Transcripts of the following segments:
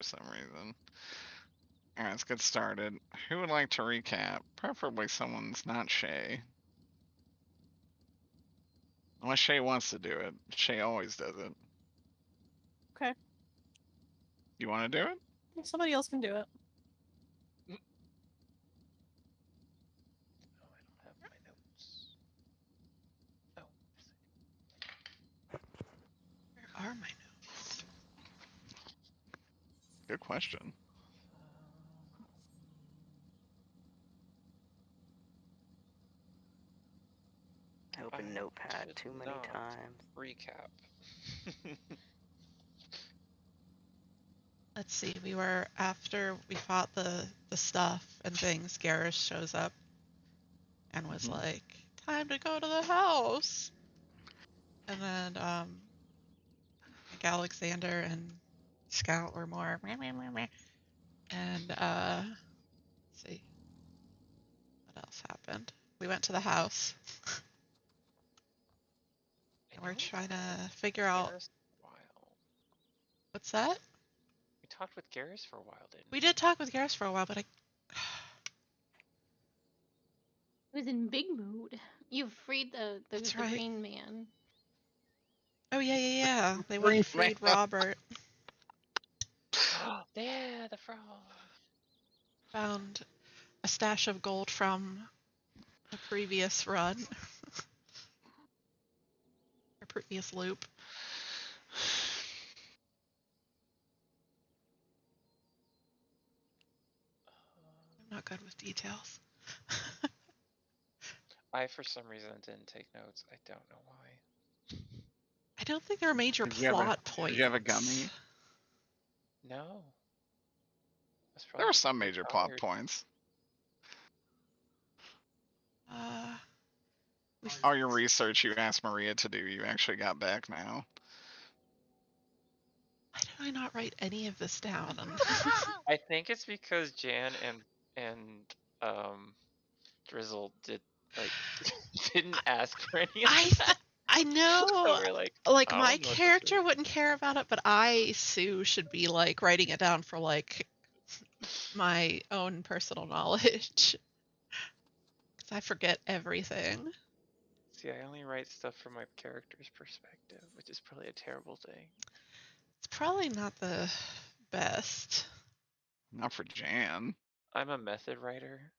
some reason. Alright, let's get started. Who would like to recap? Preferably someone's not Shay. Unless Shay wants to do it. Shay always does it. Okay. You want to do it? Somebody else can do it. Oh, I don't have my notes. Oh. Where are my notes? Good question. Open Notepad too many not times. Recap. Let's see, we were after we fought the stuff and things, Garrus shows up and was like, time to go to the house. And then like Alexander and Scout were more and let's see. What else happened? We went to the house. And we're trying to figure out what's that? We talked with Garrus for a while, didn't we? We did talk with Garrus for a while, but I was in big mood. You freed the right. green man. Oh yeah. They went and freed Robert. Yeah, the frog. Found a stash of gold from a previous run. A previous loop. I'm not good with details. I, for some reason, didn't take notes. I don't know why. I don't think there are major plot points. Did you have a gummy? No. There were some major plot points. All your research you asked Maria to do, you actually got back now. Why did I not write any of this down? I think it's because Jan and Drizzle didn't ask for any of that. I know. So we're like my character wouldn't care about it, but I, Sue, should be like writing it down for like my own personal knowledge. Because I forget everything. See, I only write stuff from my character's perspective, which is probably a terrible thing. It's probably not the best. Not for Jan. I'm a method writer.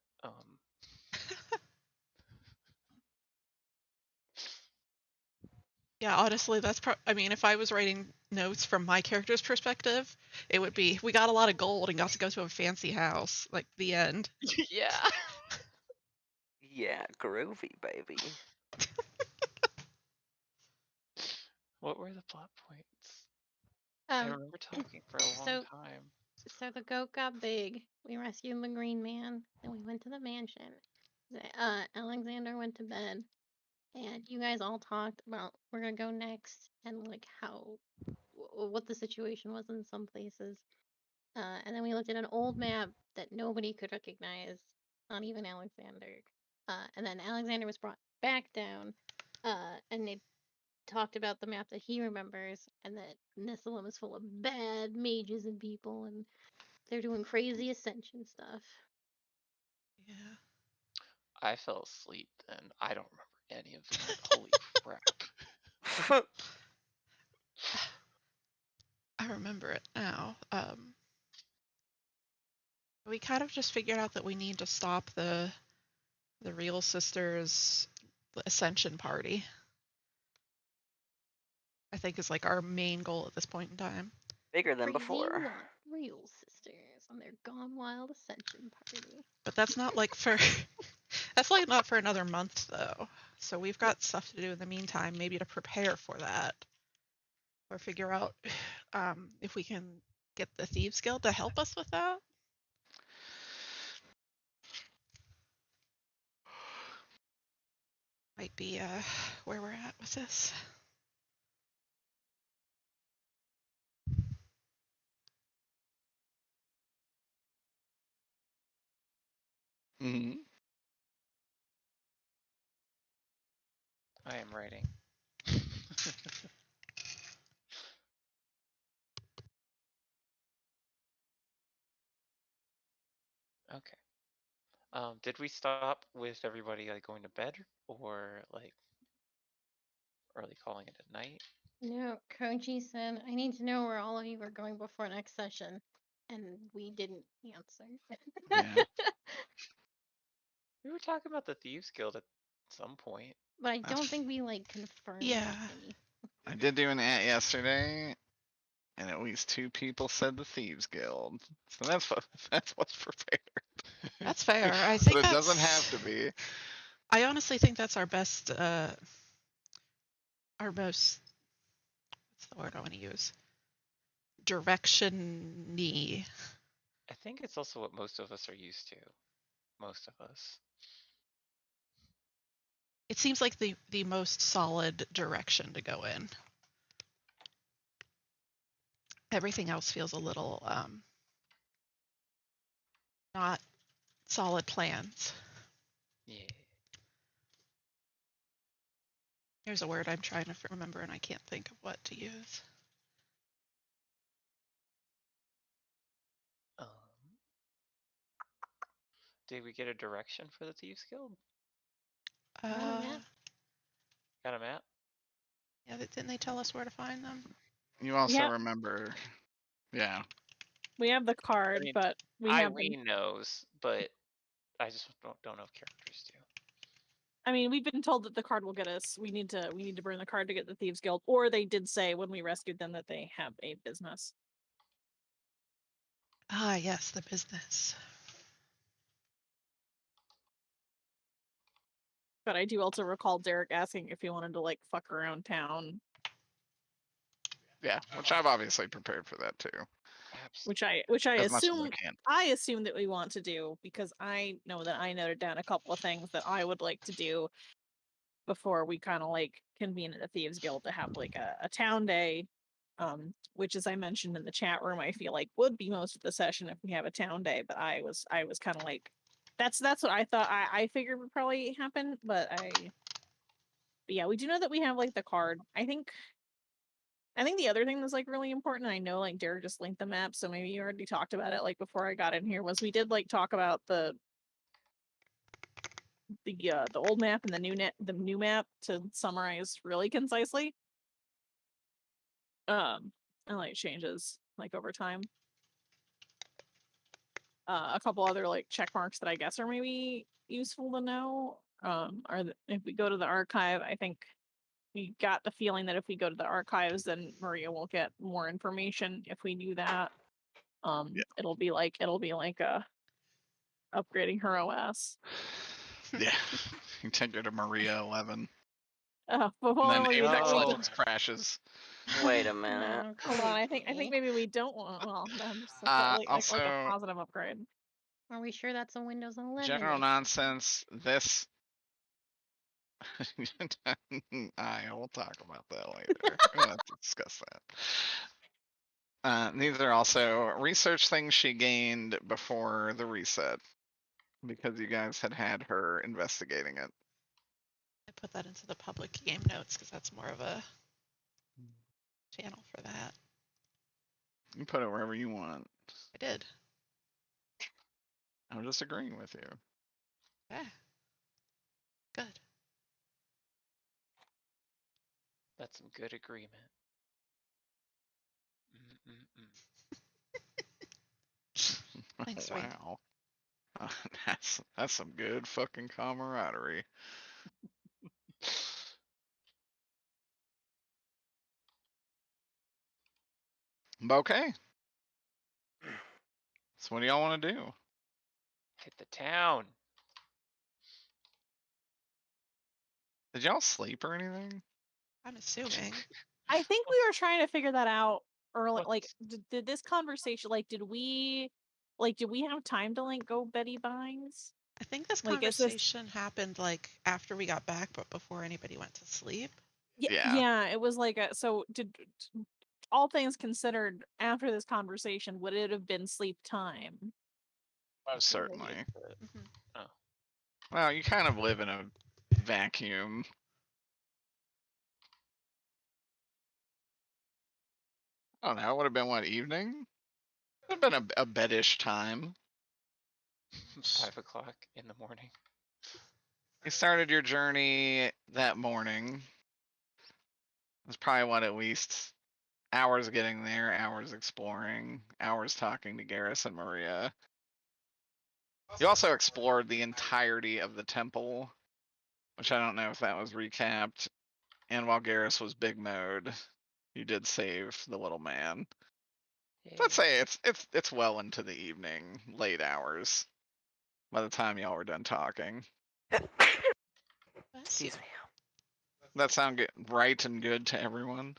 Yeah, honestly, that's I mean, if I was writing notes from my character's perspective, it would be, we got a lot of gold and got to go to a fancy house. Like, the end. Yeah. Yeah, groovy, baby. What were the plot points? I remember talking for a long time. So the goat got big. We rescued the green man. Then we went to the mansion. Alexander went to bed. And you guys all talked about we're gonna go next and like what the situation was in some places. And then we looked at an old map that nobody could recognize, not even Alexander. And then Alexander was brought back down, and they talked about the map that he remembers, and that Nissalem is full of bad mages and people, and they're doing crazy ascension stuff. Yeah. I fell asleep then. I don't remember any of that. Holy crap. I remember it now. We kind of just figured out that we need to stop the Real Sisters Ascension party. I think is like our main goal at this point in time. Bigger than before. Real Sisters on their Gone Wild Ascension party. But that's not like for that's like not for another month though. So we've got stuff to do in the meantime, maybe to prepare for that. Or figure out if we can get the Thieves Guild to help us with that. Might be where we're at with this. I am writing. Okay. Did we stop with everybody like going to bed or like early calling it at night? No, Koji said, I need to know where all of you are going before next session. And we didn't answer. Yeah. We were talking about the Thieves Guild at some point. But I That's don't think we like confirmed Yeah. any. I did do an at yesterday, and at least 2 people said the Thieves Guild. So that's what's prepared. That's fair. I But think it that's, doesn't have to be. I honestly think that's our best, our most, what's the word I want to use? Direction-y. I think it's also what most of us are used to. Most of us. It seems like the most solid direction to go in. Everything else feels a little not solid plans. Yeah. Here's a word I'm trying to remember and I can't think of what to use. Um, did we get a direction for the Thieves Guild? Got a map? Got a map? Yeah, didn't they tell us where to find them? You also Yeah. remember, yeah. We have the card, mean, but we have Irene knows, but I just don't know if characters do. I mean, we've been told that the card will get us. We need to burn the card to get the Thieves Guild. Or they did say when we rescued them that they have a business. Ah, yes, the business. But I do also recall Derek asking if he wanted to like fuck around town, Yeah, which I've obviously prepared for that too. Absolutely. which I As much as assume I can. assume that we want to do because I know that I noted down a couple of things that I would like to do before we kind of like convene at the Thieves Guild to have like a town day, which as I mentioned in the chat room, I feel like would be most of the session if we have a town day. But I was kind of like, that's what I thought. I figured would probably happen, but yeah, we do know that we have like the card. I think the other thing that's like really important, I know like Derek just linked the map, so maybe you already talked about it like before I got in here, was we did like talk about the old map and the new map to summarize really concisely. And like changes like over time. A couple other like check marks that I guess are maybe useful to know are if we go to the archive, I think we got the feeling that if we go to the archives, then Maria will get more information. If we do that, Yeah. it'll be like upgrading her OS. Yeah. You take her to Maria 11. But And well, then we Apex Oh. Legends crashes. Wait a minute. No, hold on. I think Koji. maybe we don't want. Well, I'm just like a Also, positive upgrade. Are we sure that's a Windows 11? general issue? nonsense. This. We'll talk about that later. We'll have to discuss that. These are also research things she gained before the reset because you guys had her investigating it. I put that into the public game notes because that's more of a channel for that. You put it wherever you want. I did. I'm just agreeing with you. Yeah. Good. That's some good agreement. Mm-mm-mm. Thanks, Wayne. Wow. That's some good fucking camaraderie. Okay. So what do y'all want to do? Hit the town. Did y'all sleep or anything? I'm assuming. I think we were trying to figure that out early. What? Like, did this conversation, like, did we have time to like go Betty Bynes? I think this Like, is this- conversation happened like after we got back, but before anybody went to sleep. Yeah. Yeah, it was like a. So did all things considered, after this conversation, would it have been sleep time? Most Maybe certainly. it's the- Mhm. Well, you kind of live in a vacuum. I don't know. It would have been what, evening? It would have been a bedish time. 5 o'clock in the morning. You started your journey that morning. It's probably what, at least hours getting there, hours exploring, hours talking to Garrus and Maria. You also explored the entirety of the temple, which I don't know if that was recapped. And while Garrus was big mode, you did save the little man. Let's say it's well into the evening, late hours, by the time y'all were done talking. Excuse me. That sound good, right and good to everyone?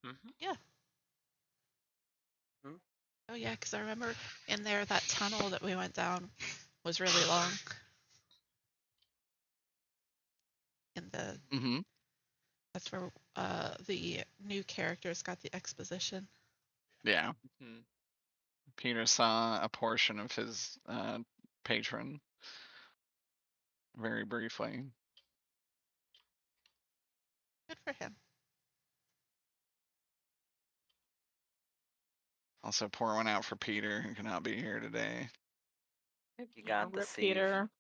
Mm-hmm. Oh yeah, because I remember in there that tunnel that we went down was really long. And that's where the new characters got the exposition. Yeah. Mhm. Peter saw a portion of his patron very briefly. Good for him. Also, pour one out for Peter, who cannot be here today. You got the Rip sieve. Peter.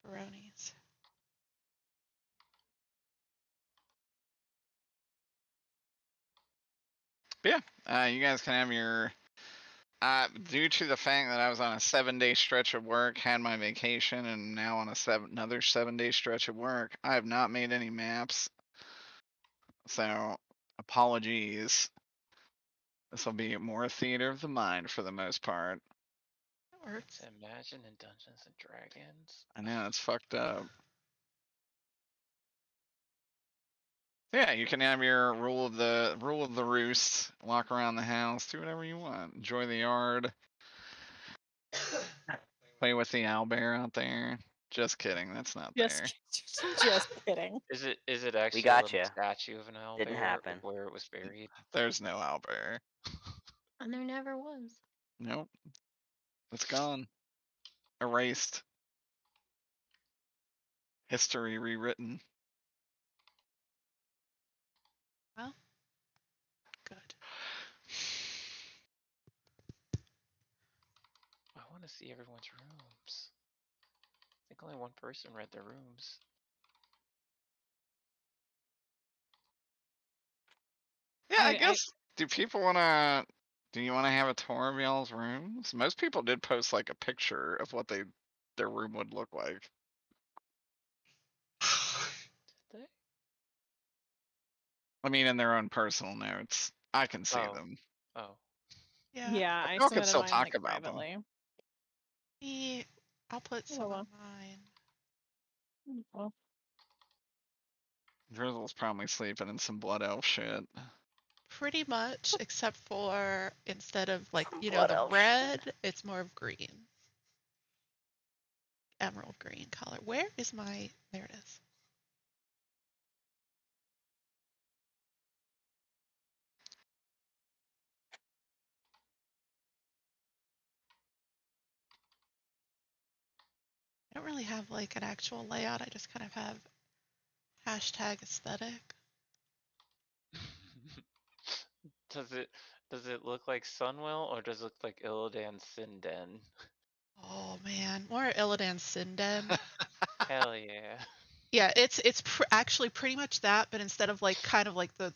Baronies. But yeah, you guys can have your. Due to the fact that I was on a 7-day stretch of work, had my vacation, and now on another 7-day stretch of work, I have not made any maps. So, apologies. This will be more theater of the mind for the most part. That works. Imagine in Dungeons and Dragons. I know, it's fucked up. Yeah, you can have your rule of the roost, walk around the house, do whatever you want, enjoy the yard, play with the owlbear out there. Just kidding, that's not there. Just kidding. Is it actually a gotcha. little statue of an owl Didn't bear happen. where it was buried? There's no owlbear. And there never was. Nope, it's gone, erased, history rewritten. Well, good. I want to see everyone's rooms. I think only one person read their rooms. Yeah, I guess. Do people wanna? Do you want to have a tour of y'all's rooms? Most people did post like a picture of what their room would look like. Did they? I mean, in their own personal notes. I can see Oh. them. Oh. Yeah. Yeah, I y'all can submitted still mine talk like about them. privately. I'll put Oh, some well. on mine. Well, Drizzle's probably sleeping in some blood elf shit. Pretty much, except for instead of like, Some the blood elf red, it's more of green. Emerald green color. Where is my, there it is. I don't really have like an actual layout. I just kind of have hashtag aesthetic. Does it look like Sunwell or does it look like Illidan Sinden? Oh man, more Illidan Sinden. Hell yeah. Yeah, it's actually pretty much that, but instead of like kind of like the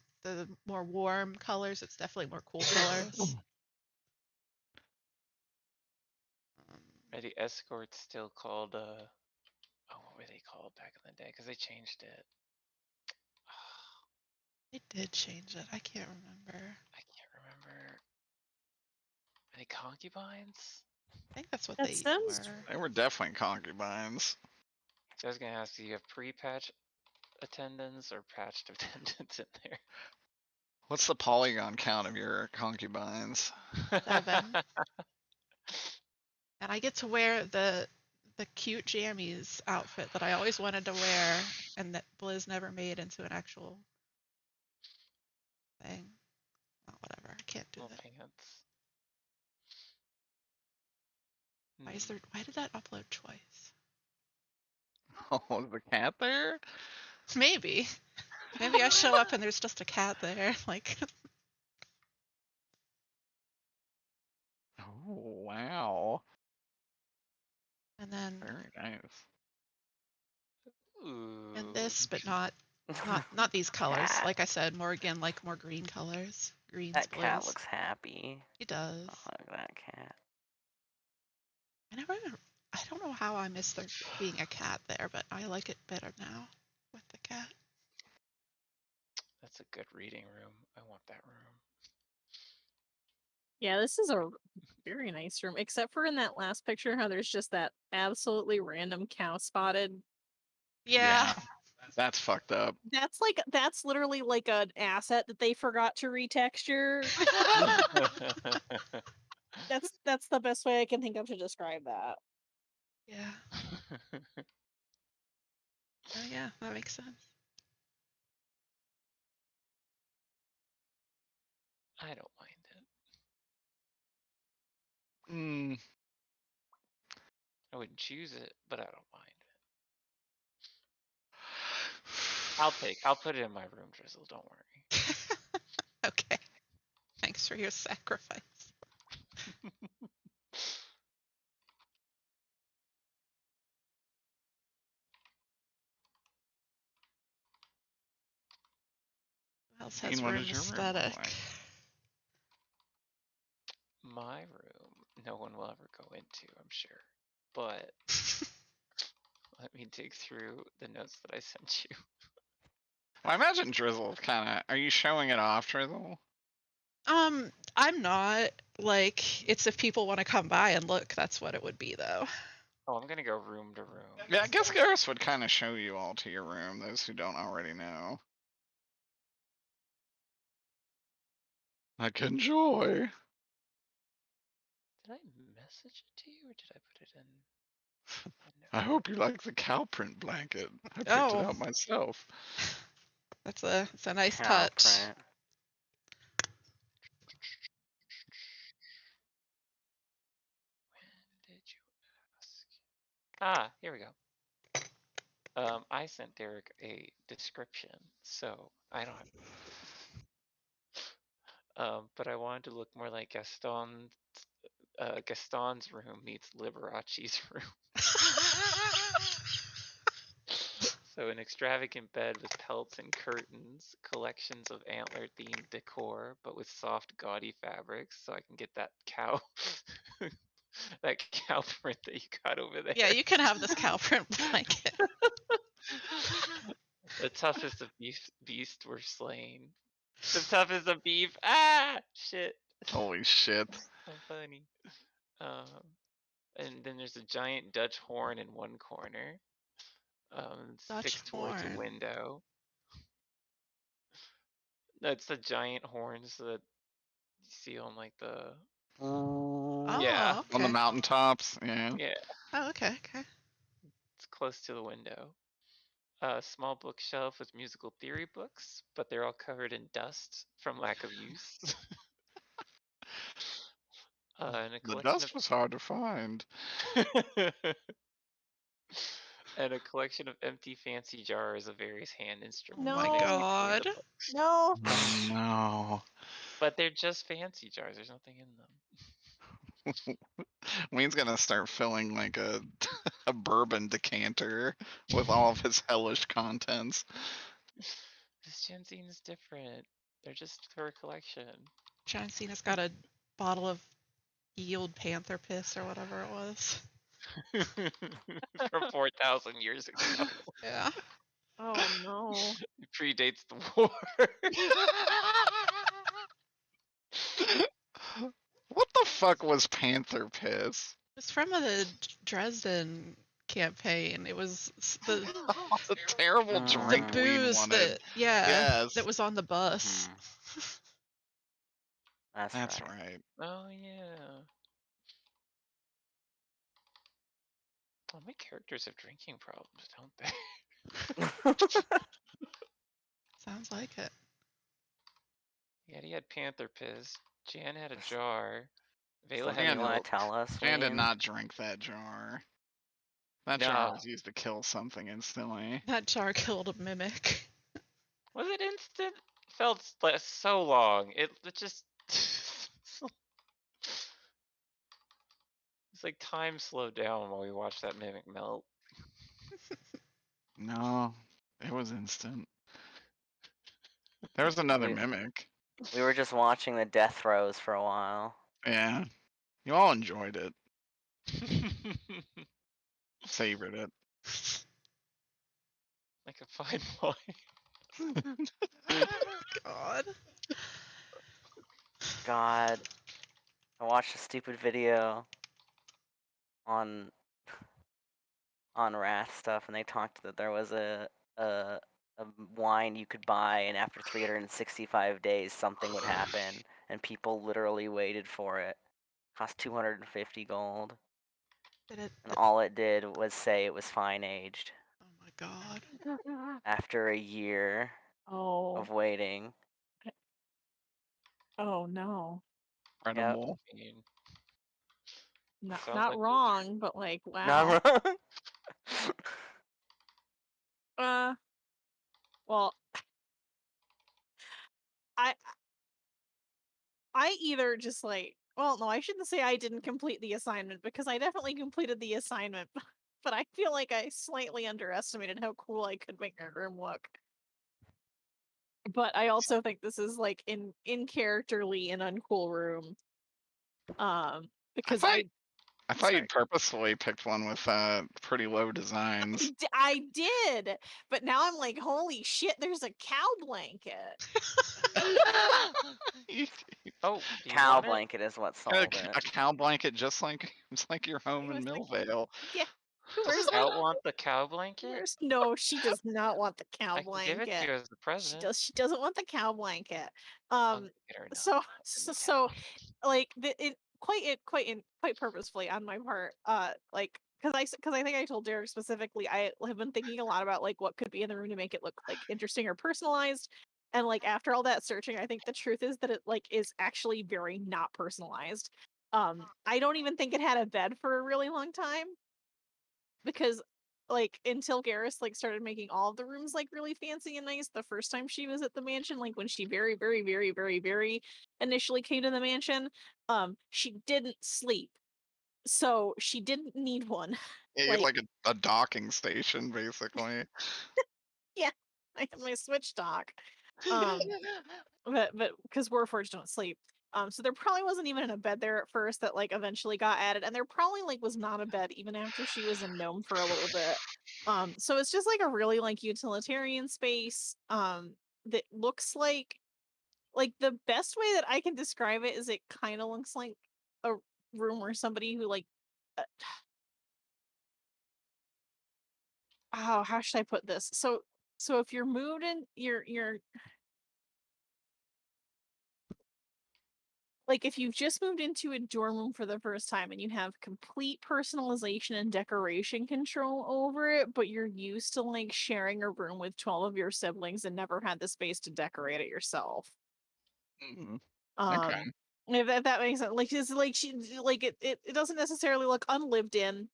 more warm colors, it's definitely more cool colors. Are the escorts still called oh, what were they called back in the day? Because they changed it. They did change it. I can't remember. I can't remember. Are they concubines? I think that's what That they sounds were. They were definitely concubines. So I was gonna ask, do you have pre-patch attendants or patched attendants in there? What's the polygon count of your concubines? 7. And I get to wear the cute jammies outfit that I always wanted to wear and that Blizz never made into an actual thing. Oh, whatever. I can't do Little that. pants. Why did that upload twice? Oh, was the cat there? Maybe. Maybe I show up and there's just a cat there. Like, Oh wow. and then Very nice. Ooh. and this, but not these colors. Cat. Like I said, more again, like more green colors. Greens, That cat blues. looks happy. He does. I'll hug that cat. I don't know how I miss there being a cat there, but I like it better now with the cat. That's a good reading room. I want that room. Yeah, this is a very nice room, except for in that last picture, how there's just that absolutely random cow spotted. Yeah. That's fucked up. That's literally like an asset that they forgot to retexture. That's the best way I can think of to describe that. Yeah. Oh yeah, that makes sense. I don't mind it. Mm, I wouldn't choose it, but I don't mind it. I'll put it in my room, Drizzle, don't worry. Okay. Thanks for your sacrifice. What else has Dean, what room does your room look aesthetic? like? My room, no one will ever go into, I'm sure. But let me dig through the notes that I sent you. Well, I imagine Drizzle kinda are you showing it off, Drizzle? I'm not. Like, it's if people want to come by and look, that's what it would be though. Oh, I'm gonna go room to room. Yeah, I guess Garrus would kinda show you all to your room, those who don't already know. Like enjoy. Did I message it to you or did I put it in? I hope you like the cow print blanket. I picked Oh. it out myself. It's a nice Cow touch. print. When did you ask? Ah, here we go. I sent Derek a description, so I don't have. But I wanted to look more like Gaston's room meets Liberace's room. So an extravagant bed with pelts and curtains, collections of antler-themed decor, but with soft, gaudy fabrics, so I can get that cow, that cow print that you got over there. Yeah, you can have this cow print blanket. The toughest of beasts were slain. The toughest of beef. Ah, shit. Holy shit. So funny. And then there's a giant Dutch horn in one corner. Dutch Fixed towards horn. a window. That's the giant horns that you see on like the. Oh, Yeah. okay. On the mountaintops, yeah. Yeah, Oh, okay, okay. it's close to the window. A small bookshelf with musical theory books, but they're all covered in dust from lack of use. And a The collection dust was hard to find. and a collection of empty fancy jars of various hand instruments. No. My next to the God. books. No. Oh no. But they're just fancy jars. There's nothing in them. Wayne's gonna start filling like a a bourbon decanter with all of his hellish contents. This Jensine is different. They're just for a collection. John Cena's got a bottle of yield panther piss or whatever it was. From 4,000 years ago. Yeah. Oh no. It predates the war. What the fuck was panther piss? It's from the Dresden campaign. It was the The terrible The drink we booze wanted. that Yes. that was on the bus. That's right. right. Oh yeah. Well, my characters have drinking problems, don't they? Sounds like it. Yeah, he had panther piss. Jan had a jar. Vela Something had you Jan- want milk. to tell us? Jan did Wayne? not drink that jar. That jar No. was used to kill something instantly. That jar killed a mimic. Was it instant? Felt so long. It just. It's like time slowed down while we watched that mimic melt. No, it was instant. There was another We- mimic. We were just watching the death throes for a while. Yeah, you all enjoyed it, savored it. Like a fine wine. God. God, I watched a stupid video on Wrath stuff, and they talked that there was a wine you could buy, and after 365 days, something would happen, and people literally waited for it. Cost 250 gold, Did it, and all it did was say it was fine aged oh my god. after a year Oh, of waiting. oh no. Incredible. I mean, Not Sounds not like- wrong, but like wow. Not wrong. Well, I either just like, well, no, I shouldn't say I didn't complete the assignment because I definitely completed the assignment, but I feel like I slightly underestimated how cool I could make my room look. But I also think this is like in characterly an uncool room. Because thought- I I thought Sorry. you purposefully picked one with pretty low designs. I did, but now I'm like, holy shit, there's a cow blanket. Oh, do you Cow want it? blanket is what a, sold a it. cow blanket, just like your home It in was like- Millvale. Yeah. Does Where's Scout want the cow blanket? No, she does not want the cow I can blanket. give it to you as the She present. does. She doesn't want the cow blanket. I'll get her now. So like quite purposefully on my part, like because I think I told Derek specifically I have been thinking a lot about like what could be in the room to make it look like interesting or personalized, and like after all that searching, I think the truth is that it like is actually very not personalized. I don't even think it had a bed for a really long time because like until Garrus like started making all of the rooms like really fancy and nice the first time she was at the mansion, like when she very initially came to the mansion, she didn't sleep, so she didn't need one. Yeah, like a docking station, basically. Yeah, I have my Switch dock. But because Warforged don't sleep. So there probably wasn't even a bed there at first that like eventually got added, and there probably like was not a bed even after she was a gnome for a little bit. So it's just like a really like utilitarian space. That looks like the best way that I can describe it is it kind of looks like a room where somebody who like oh, how should I put this? So if you're moved in you're like if you've just moved into a dorm room for the first time and you have complete personalization and decoration control over it, but you're used to like sharing a room with 12 of your siblings and never had the space to decorate it yourself. Mhm. Okay. If that makes sense. Like it's like she like it doesn't necessarily look unlived in.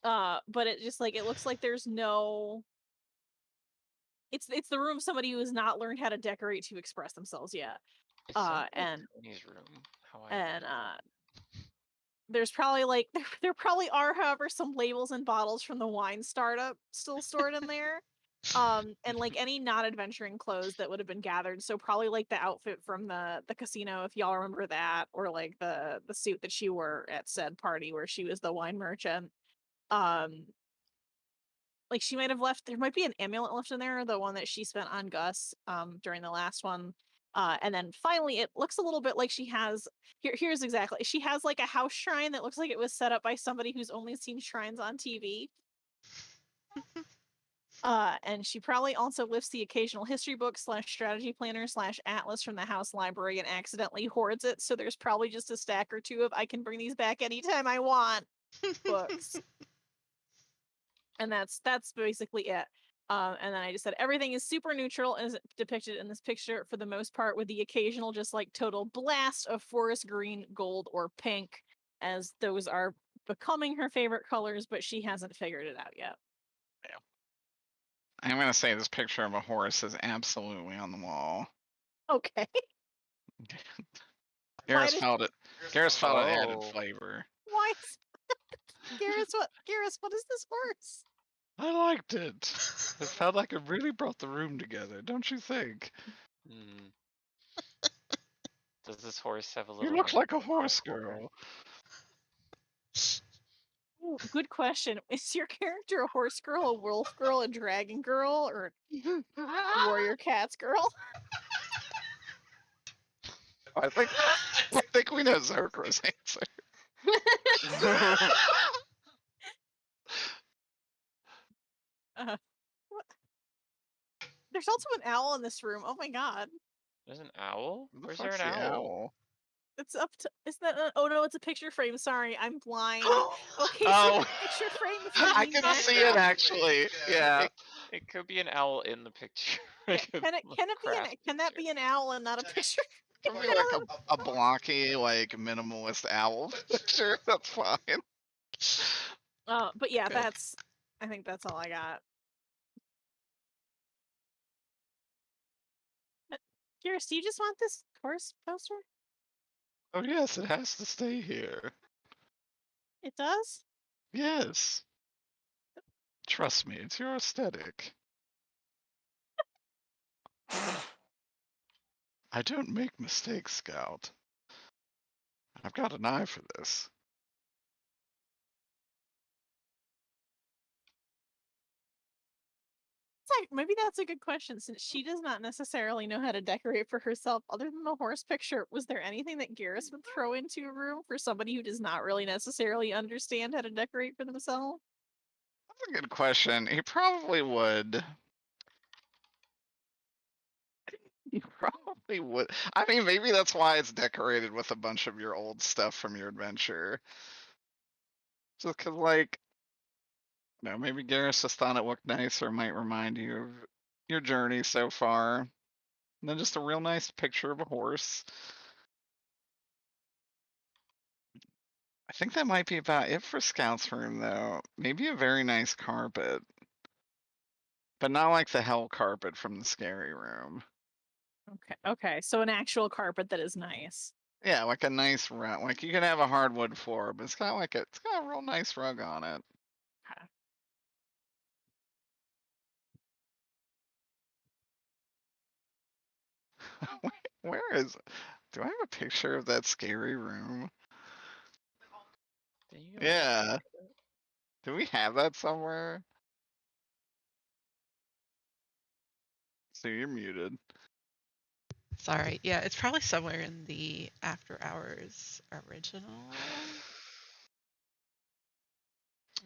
But it just like it looks like there's no it's the room of somebody who has not learned how to decorate to express themselves yet. It sounds like And Tony's room. How I and imagine there's probably like there probably are, however, some labels and bottles from the wine startup still stored in there. And like any not adventuring clothes that would have been gathered. So probably like the outfit from the casino, if y'all remember that, or like the suit that she wore at said party where she was the wine merchant. Like she might have left. There might be an amulet left in there, the one that she spent on Gus during the last one. And then finally, it looks a little bit like she has. Here's exactly. She has like a house shrine that looks like it was set up by somebody who's only seen shrines on TV. And she probably also lifts the occasional history book / strategy planner / atlas from the house library and accidentally hoards it. So there's probably just a stack or two of I can bring these back anytime I want books. And that's basically it. And then I just said everything is super neutral as depicted in this picture for the most part, with the occasional just like total blast of forest green, gold, or pink, as those are becoming her favorite colors, but she hasn't figured it out yet. I'm gonna say this picture of a horse is absolutely on the wall. Okay. Garrus does- felt it. Garrus felt it added Oh. flavor. Why is Garrus, what is this horse? I liked it. It felt like it really brought the room together, don't you think? Hmm. Does this horse have a You little? look like a mane horse on her? girl. Ooh, good question. Is your character a horse girl, a wolf girl, a dragon girl, or a warrior cats girl? I think we know Zokra's answer. What? There's also an owl in this room. Oh my god. There's an owl? Who the Where's there fuck's an the owl? It's up to. Is that? Oh no, it's a picture frame. Sorry, I'm blind. Okay, so Oh. the picture frame. With I the can green see background. it actually. Yeah. It could be an owl in the picture. Yeah, can that be an owl and not a picture? It can be like a blocky, like minimalist owl picture. That's fine. But yeah, Okay. I think that's all I got. Garrus, do you just want this horse poster? Oh yes, it has to stay here. It does? Yes. Trust me, it's your aesthetic. I don't make mistakes, Scout. I've got an eye for this. Maybe that's a good question, since she does not necessarily know how to decorate for herself. Other than the horse picture, was there anything that Garrus would throw into a room for somebody who does not really necessarily understand how to decorate for themselves? That's a good question. He probably would. He probably would. I mean, maybe that's why it's decorated with a bunch of your old stuff from your adventure. Just cause, like, maybe Garrus just thought it looked nice or might remind you of your journey so far. And then just a real nice picture of a horse. I think that might be about it for Scout's room, though. Maybe a very nice carpet. But not like the hell carpet from the scary room. Okay, so an actual carpet that is nice. Yeah, like a nice rug. Like you can have a hardwood floor, but it's got it's got a real nice rug on it. Okay. Where is? Do I have a picture of that scary room? Yeah. Do we have that somewhere? So you're muted. Sorry. Yeah, it's probably somewhere in the After Hours original.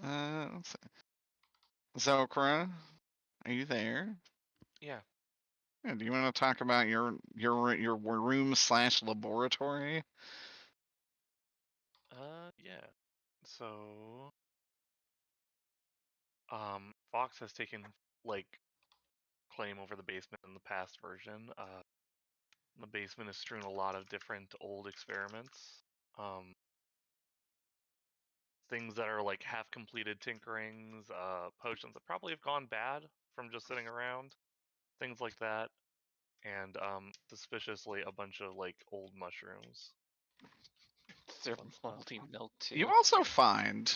Let's see. Zokra, are you there? Yeah. Yeah, do you want to talk about your room / laboratory? Yeah. So, Fox has taken like claim over the basement in the past version. The basement is strewn a lot of different old experiments. Things that are like half completed tinkerings, potions that probably have gone bad from just sitting around, things like that. And suspiciously a bunch of like old mushrooms. Is there moldy milk too? You also find,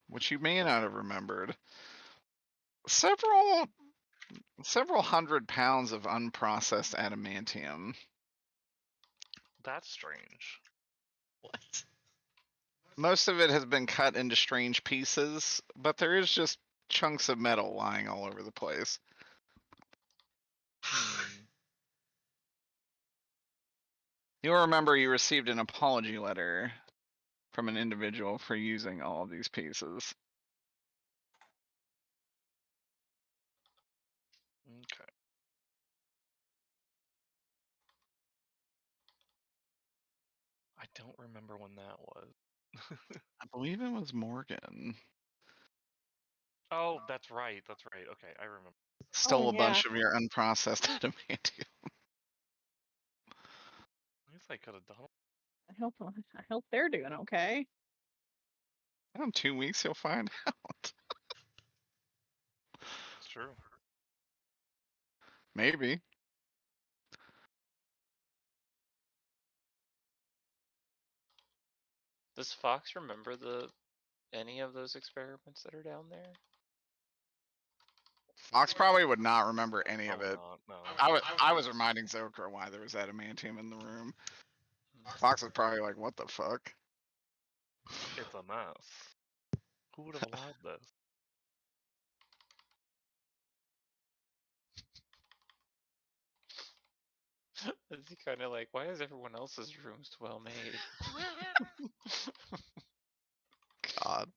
which you may not have remembered, several hundred pounds of unprocessed adamantium. That's strange. What? Most of it has been cut into strange pieces, but there is just chunks of metal lying all over the place. You'll remember you received an apology letter from an individual for using all of these pieces. Okay. I don't remember when that was. I believe it was Morgan. Oh, that's right. That's right. Okay, I remember. Stole a yeah. bunch of your unprocessed adamantium. I guess I could have done it. I hope they're doing okay. In 2 weeks, you'll find out. It's true. Maybe. Does Fox remember any of those experiments that are down there? Fox probably would not remember any of Probably it. not, no. I was reminding Zokra why there was adamantium in the room. Fox was probably like, "What the fuck?" It's a mess. Who would have allowed this? Is he kind of like, why is everyone else's rooms well made? God.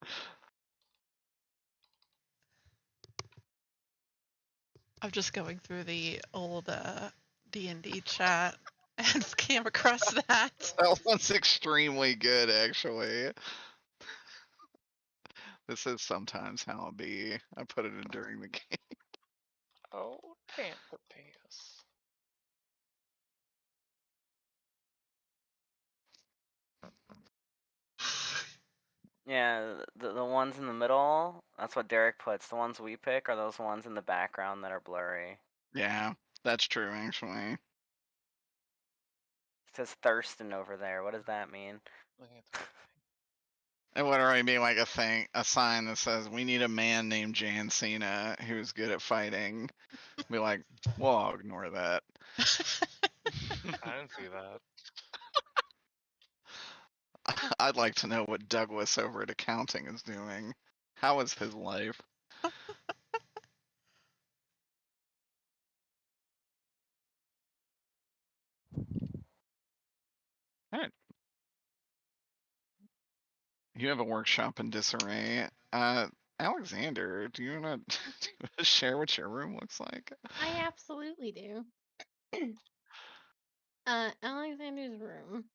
I'm just going through the old D&D chat and came across that. That one's extremely good, actually. This is sometimes how it be. I put it in during the game. Oh, Tampa Pass. Yeah, the ones in the middle, that's what Derek puts. The ones we pick are those ones in the background that are blurry. Yeah, that's true, actually. It says Thurston over there. What does that mean? Looking at the right It would already be like a sign that says, "We need a man named Jan Cena who's good at fighting." Be like, well, I'll ignore that. I didn't see that. I'd like to know what Douglas over at accounting is doing. How is his life? Alright. You have a workshop in disarray. Alexander, do you wanna share what your room looks like? I absolutely do. Alexander's room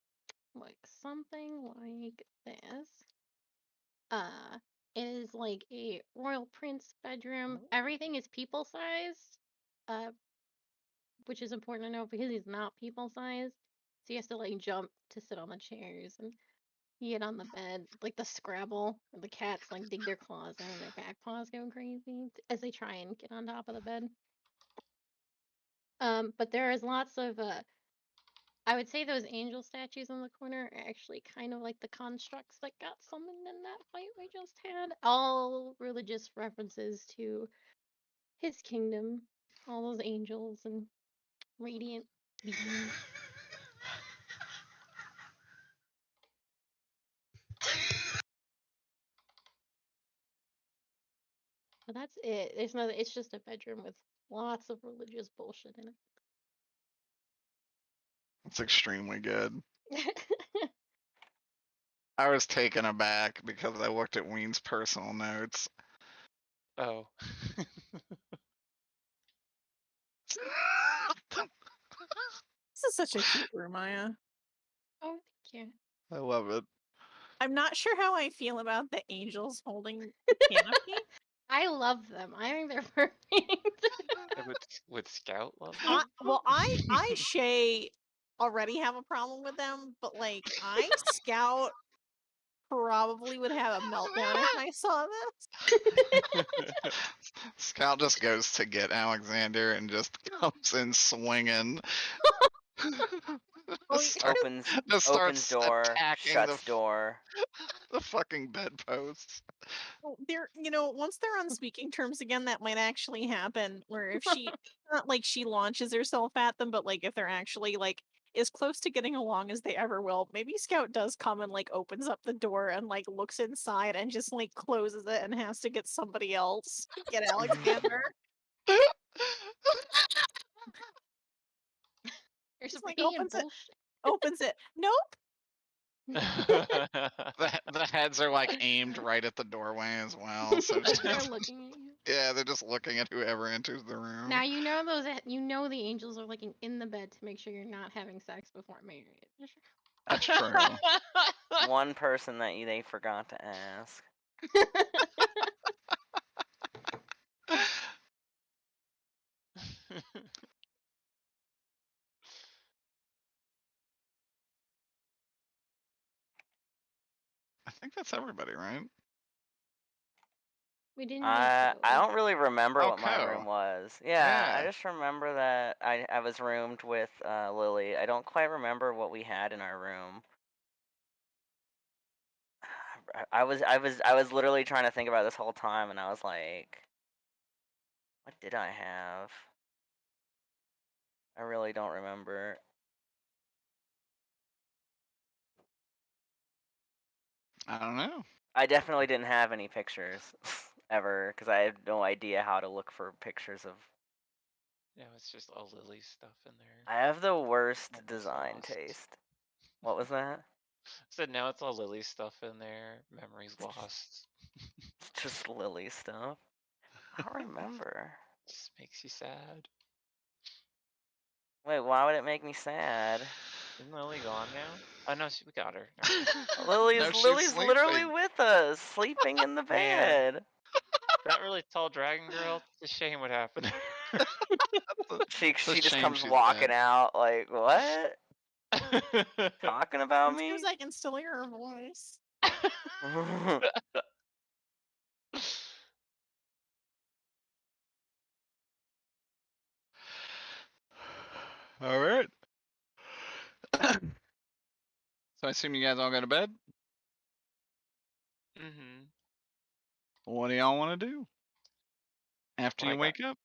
looks something like this. It is like a royal prince bedroom. Everything is people sized, which is important to know because he's not people sized. So he has to like jump to sit on the chairs and get on the bed, like the Scrabble, where the cats like dig their claws in and their back paws go crazy as they try and get on top of the bed. But there is lots of I would say those angel statues in the corner are actually kind of like the constructs that got summoned in that fight we just had. All religious references to his kingdom, all those angels and radiant beings. But that's it. There's no. It's just a bedroom with lots of religious bullshit in It's extremely good. it. I was taken aback because I looked at Ween's personal notes. Oh. This is such a cute room, Maya. Oh, thank you. I love it. I'm not sure how I feel about the angels holding the canopy. I love them. I think they're perfect. Would Scout love I, them? well, I Shay already have a problem with them, but like I Scout probably would have a meltdown if I saw this. Scout just goes to get Alexander and just comes in swinging. Oh, Just starts- Opens just opens starts door, attacking shuts door. the fucking bedposts. Oh, they're once they're on speaking terms again, that might actually happen. Where if she not like she launches herself at them, but like if they're actually like as close to getting along as they ever will, maybe Scout does come and like opens up the door and like looks inside and just like closes it and has to get somebody else to get Alexander. There's Just some like radiant opens it. bullshit. Opens it. Nope. The heads are like aimed right at the doorway as well. So just, They're looking at you. yeah, they're just looking at whoever enters the room. Now you know the angels are looking in the bed to make sure you're not having sex before marriage. That's true. One person that they forgot to ask. I think that's everybody, right? We didn't use I those. don't really remember Oh, what my cool. room was. Yeah, I Yeah. just remember that I was roomed with Lily. I don't quite remember what we had in our room. I was literally trying to think about this whole time, and I was like, what did I have? I really don't remember. I don't know. I definitely didn't have any pictures ever, because I had no idea how to look for pictures of. No, it's just all Lily stuff in there. I have the worst Memories design lost. taste. What was that? So now it's all Lily stuff in there. Memories lost. It's just Lily stuff. I don't remember. Just makes you sad. Wait, why would it make me sad? Isn't Lily gone now? Oh no, we got her. Lily's she's literally sleeping. with us, sleeping in the Man. bed. That really tall dragon girl. It's a shame what happened. She It's a just shame comes she's walking dead. out like, what? Talking about me? Sometimes I can still hear her voice. All right. So I assume you guys all go to bed. Mm-hmm. What do y'all want to do after Well, you wake up?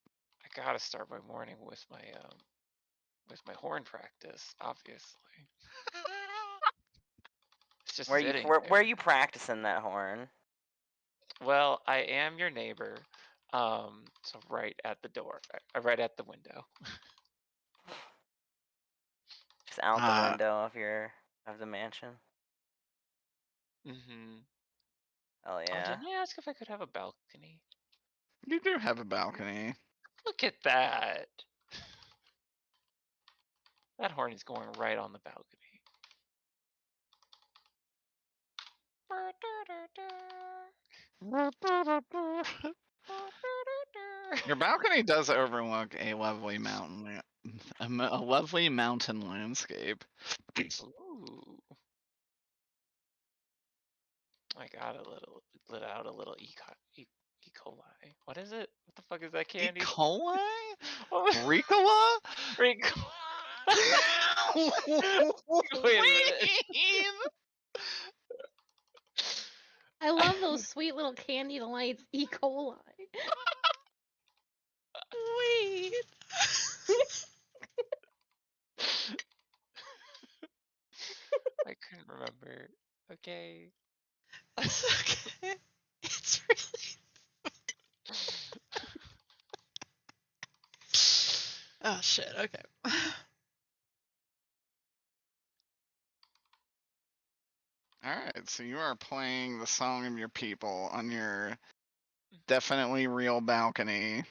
I gotta start my morning with my horn practice, obviously. It's just sitting where there. are you practicing that horn? Well, I am your neighbor. So right at the door, right at the window. Just out the window of the mansion. Mm-hmm. Oh Oh, yeah. didn't I ask if I could have a balcony? You do have a balcony. Look at that. That horn is going right on the balcony. Your balcony does overlook a lovely mountain, a lovely mountain landscape. Ooh. I got lit out a little E. coli. What is it? What the fuck is that candy? E. coli? What? Ricola? Ricola. Wait a minute. I love those sweet little candy delights, E. coli. Wait. I couldn't remember. Okay. It's okay. It's really. Oh shit. Okay. Alright, so you are playing the song of your people on your definitely real balcony.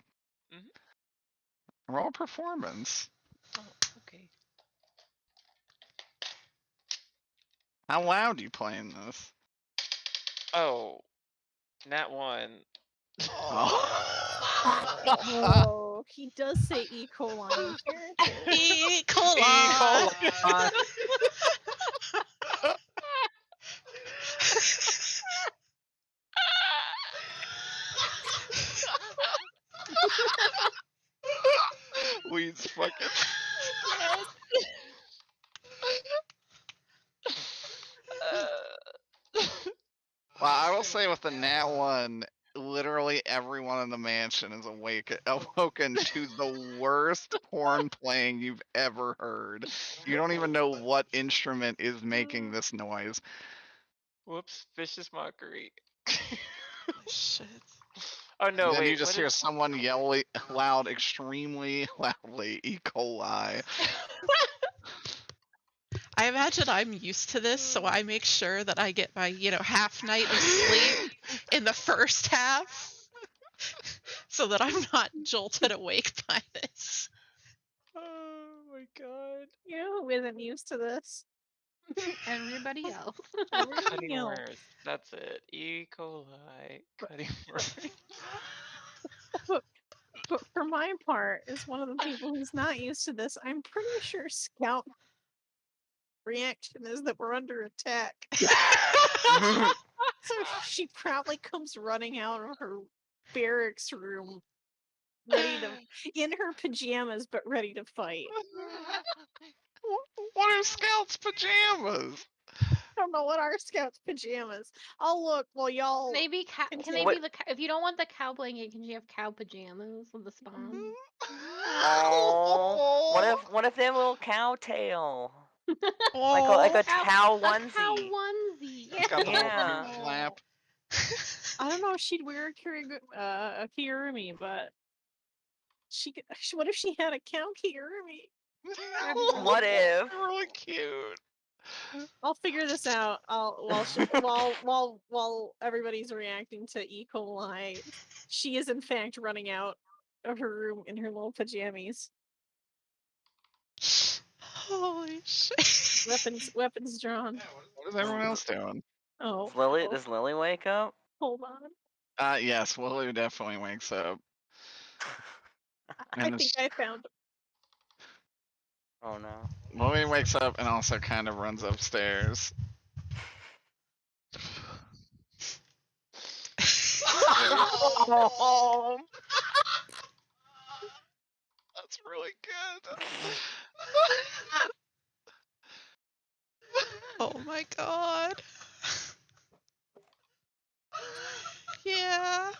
Roll performance. Oh, okay. How loud you playing this? Oh, Nat 1. Oh, he does say E. coli in character. E. coli. Weed's fucking. Well, I will say with the Nat 1, literally everyone in the mansion is awoken to the worst horn playing you've ever heard. You don't even know what instrument is making this noise. Whoops, vicious mockery. Shit. Oh no, Then wait. you just hear someone yell loud, extremely loudly, E. coli. I imagine I'm used to this, so I make sure that I get my, half night of sleep in the first half, so that I'm not jolted awake by this. Oh my god. You know who isn't used to this? Everybody else. Cutting You know. words. That's it. E. coli. Cutting words. But for my part, as one of the people who's not used to this, I'm pretty sure Scout reaction is that we're under attack. So she probably comes running out of her barracks room, ready to in her pajamas, but ready to fight. What are Scout's pajamas? I don't know what are Scout's pajamas. I'll look while y'all. Maybe Can can they they What- be the if you don't want the cow blanket, can you have cow pajamas with the spawn? Oh, what if they have a little cow tail? Like a Oh, cow A cow onesie. onesie. It's got the little Yeah. cute flap. I don't know if she'd wear a kigurumi, but what if she had a cow kigurumi? What if? Really cute. I'll figure this out. While everybody's reacting to E. coli, she is in fact running out of her room in her little pajamas. holy shit. Weapons drawn. What is everyone else doing? Oh, Does Lily wake up? hold on. Yes, Willie definitely wakes up. I And think I found. Oh no. Willie wakes up and also kind of runs upstairs. Oh, that's really good. Oh my god. Yeah.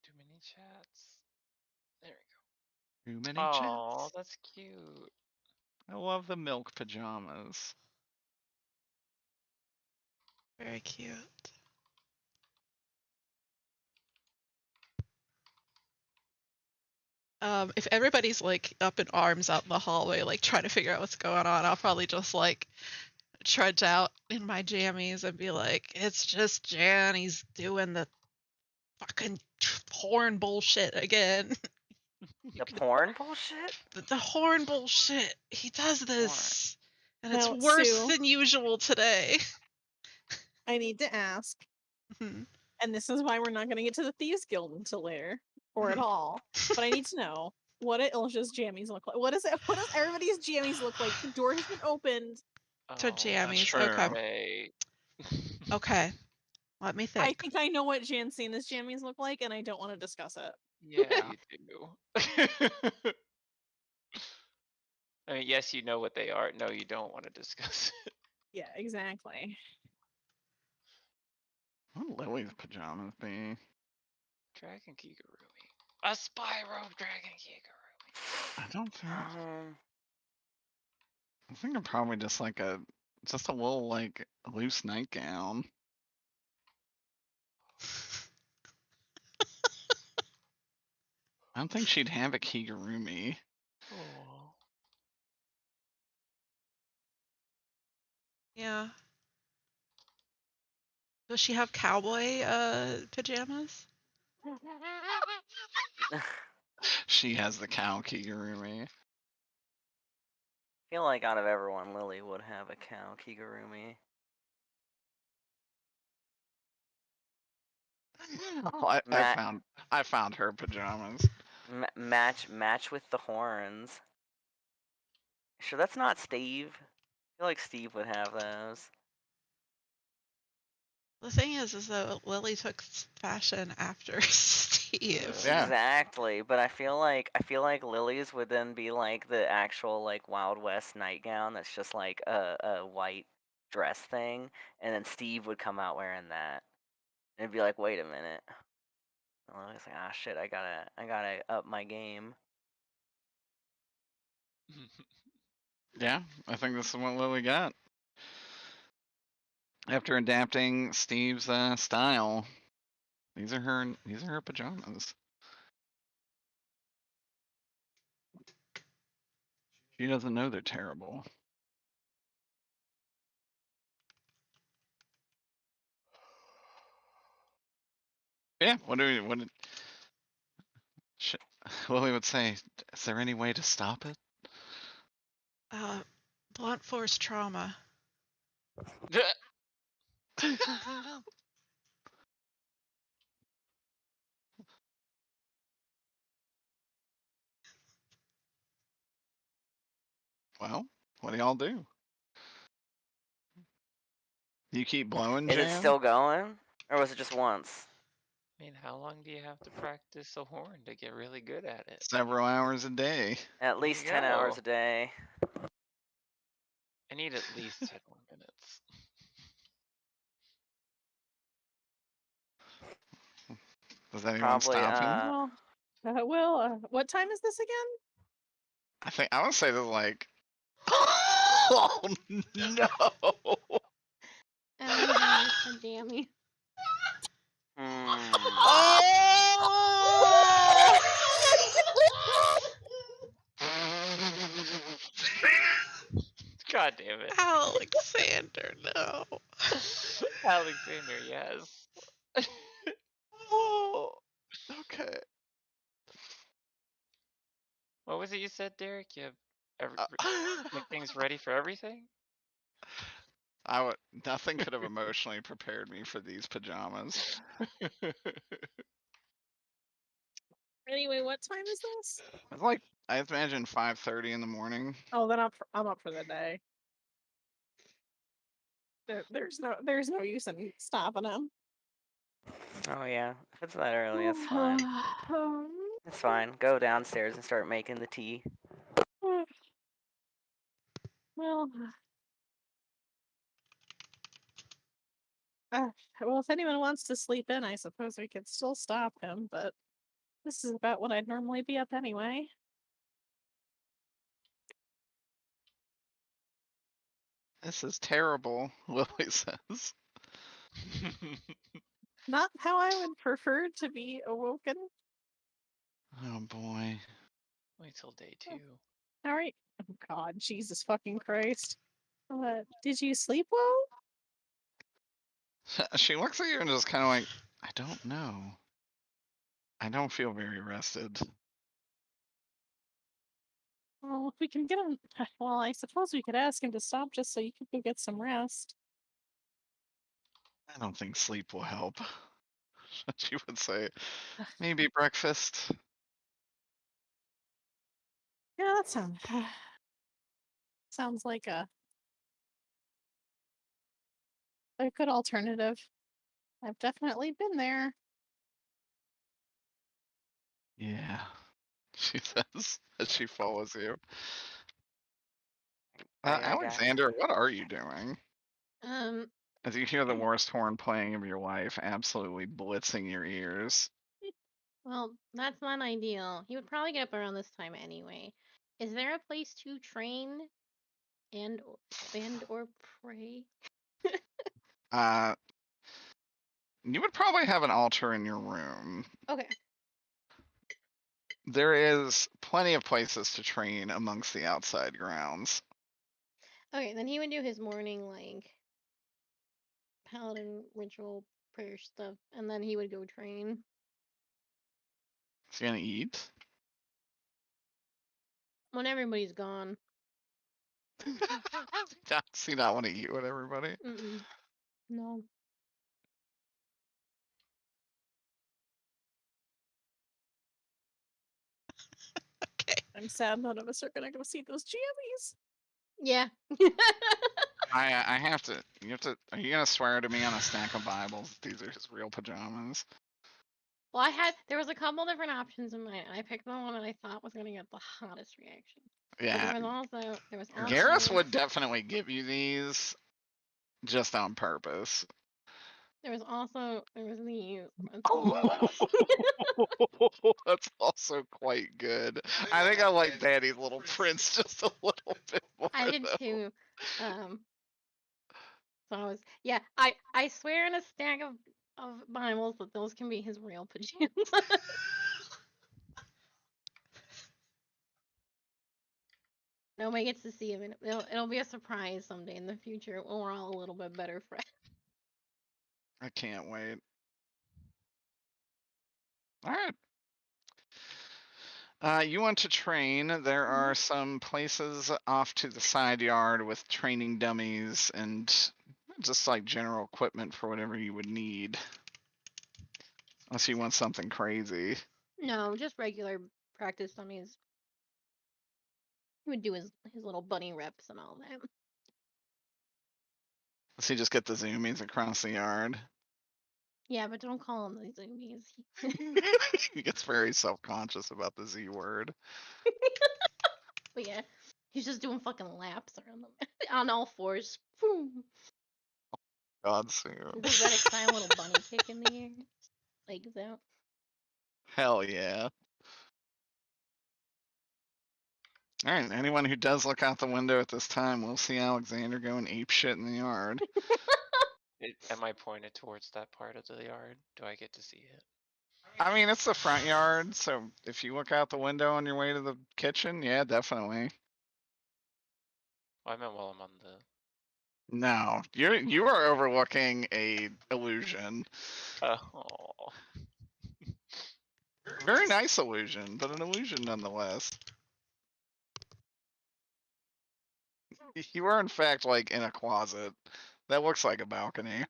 Too many chats. There Too we many go. chats. Oh, that's cute. I love the milk pajamas. Very cute. If everybody's like up in arms out in the hallway, like trying to figure out what's going on, I'll probably just like trudge out in my jammies and be like, it's just Jan, he's doing the fucking horn bullshit again. The porn bullshit? The horn bullshit. He does this. And it's Now, worse Sue. than usual today. I need to ask, Mhm. and this is why we're not going to get to the Thieves Guild until later, or at all. But I need to know what do Ilja's jammies look like. What does everybody's jammies look like? The door has been opened. To Oh, jammies. true. Okay. Right. Okay. Let me think. I think I know what Jancina's jammies look like, and I don't want to discuss it. Yeah, you do. I mean, yes, you know what they are. No, you don't want to discuss it. Yeah, exactly. What would Lily's pajamas be? Dragon Kigurumi. A Spyro Dragon Kigurumi. I don't think. Um, I think I'm probably just like just a little like loose nightgown. I don't think she'd have a kigurumi. Oh. Yeah. Does she have cowboy pajamas? She has the cow kigurumi. I feel like out of everyone, Lily would have a cow kigurumi. Oh, Matt- I found her pajamas. Match with the horns. Sure, that's not Steve. I feel like Steve would have those. The thing is that Lily took fashion after Steve. Yeah. Exactly, but I feel like Lily's would then be like the actual like Wild West nightgown that's just like a white dress thing, and then Steve would come out wearing that. And it'd be like, wait a minute. I was like, ah shit, I gotta up my game. Yeah, I think this is what Lily got. After adapting Steve's style, these are her pajamas. She doesn't know they're terrible. Yeah, what Lily would say, is there any way to stop it? Blunt force trauma. Well, what do y'all do? You keep blowing, Is it Jan? still going? Or was it just once? I mean, how long do you have to practice a horn to get really good at it? Several hours a day. At There least you 10 hours go. a day. I need at least 10 more minutes. Does anyone Probably, stop him? What time is this again? I would say this like. Oh no! Alexander's so jammy. Oh! God damn it. Alexander, no. Alexander, yes. Oh, okay. What was it you said, Derek? You have like things ready for everything? Nothing could have emotionally prepared me for these pajamas. Anyway, what time is this? It's like I imagine 5:30 in the morning. Oh, then I'm up for the day. There's no use in stopping him. Oh yeah, if it's that early, it's fine. It's fine. Go downstairs and start making the tea. Well, if anyone wants to sleep in, I suppose we could still stop him, but this is about when I'd normally be up anyway. This is terrible, Lily says. Not how I would prefer to be awoken. Oh boy. Wait till day 2. All right. Oh God, Jesus fucking Christ. Did you sleep well? She looks at you and just kind of like, I don't know. I don't feel very rested. Well, if we can get him, well, I suppose we could ask him to stop just so you could go get some rest. I don't think sleep will help. She would say, maybe breakfast. Yeah, that sounds like a good alternative. I've definitely been there. Yeah, she says as she follows you. I got- Alexander, what are you doing? As you hear the Okay. worst horn playing of your life, absolutely blitzing your ears. Well, that's not ideal. He would probably get up around this time anyway. Is there a place to train and or pray? You would probably have an altar in your room. Okay. There is plenty of places to train amongst the outside grounds. Okay, then he would do his morning like paladin ritual prayer stuff, and then he would go train. Is he gonna eat? When everybody's gone. Does he not want to eat with everybody? No. Okay. I'm sad none of us are gonna go see those jammies. Yeah. I have to. Are you gonna swear to me on a stack of Bibles that these are his real pajamas? Well, there was a couple different options in mind, and I picked the one that I thought was gonna get the hottest reaction. But Yeah. there was also Garrus would definitely give you these just on purpose. there was these. That's also quite good. I think I like Daddy's Little Prince just a little bit more. I did though. too. So I swear in a stack of Bibles that those can be his real pajamas. Nobody gets to see him, and it'll be a surprise someday in the future when we're all a little bit better friends. I can't wait. All right. You want to train. There are some places off to the side yard with training dummies and just like general equipment for whatever you would need. Unless you want something crazy. No, just regular practice dummies. He would do his little bunny reps and all that. Does he just get the zoomies across the yard? Yeah, but don't call them the zoomies. He gets very self-conscious about the Z word. But yeah, he's just doing fucking laps around them on all fours. Boom. God save. Does that exciting little bunny kick in the air? Legs out. Hell yeah. Alright, anyone who does look out the window at this time will see Alexander going apeshit in the yard. Am I pointed towards that part of the yard? Do I get to see it? I mean, it's the front yard, so if you look out the window on your way to the kitchen, yeah, definitely. Well, I meant while I'm on the. No, you are overlooking a illusion. Oh. Very nice illusion, but an illusion nonetheless. You are in fact like in a closet. That looks like a balcony.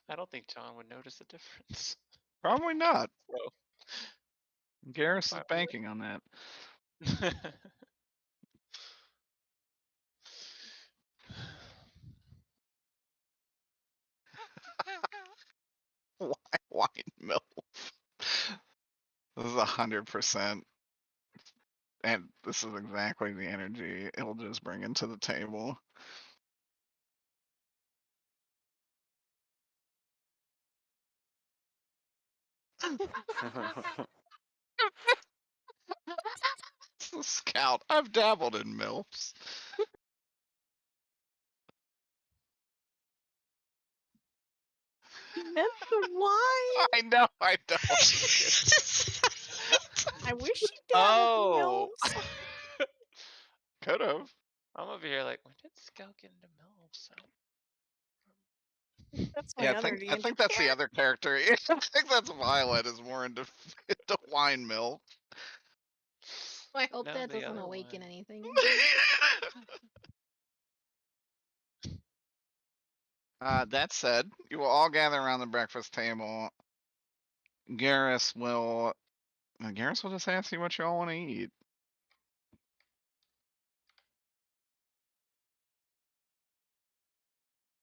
I don't think John would notice a difference. Probably not. So. Garrus is Probably. banking on that. White milk. This is 100%. And this is exactly the energy it'll just bring into the table. It's the scout. I've dabbled in MILFs. Meant the wine. I know, I know. I wish you dabbled Oh. in milfs. Could've. I'm over here like, when did Scout get into MILFs? That's my Yeah, other I D&D think that's the other character. I think that's Violet is more into wine milk. I hope No, that the doesn't other awaken one. anything. That said, you will all gather around the breakfast table. Garrus will just ask you what you all want to eat.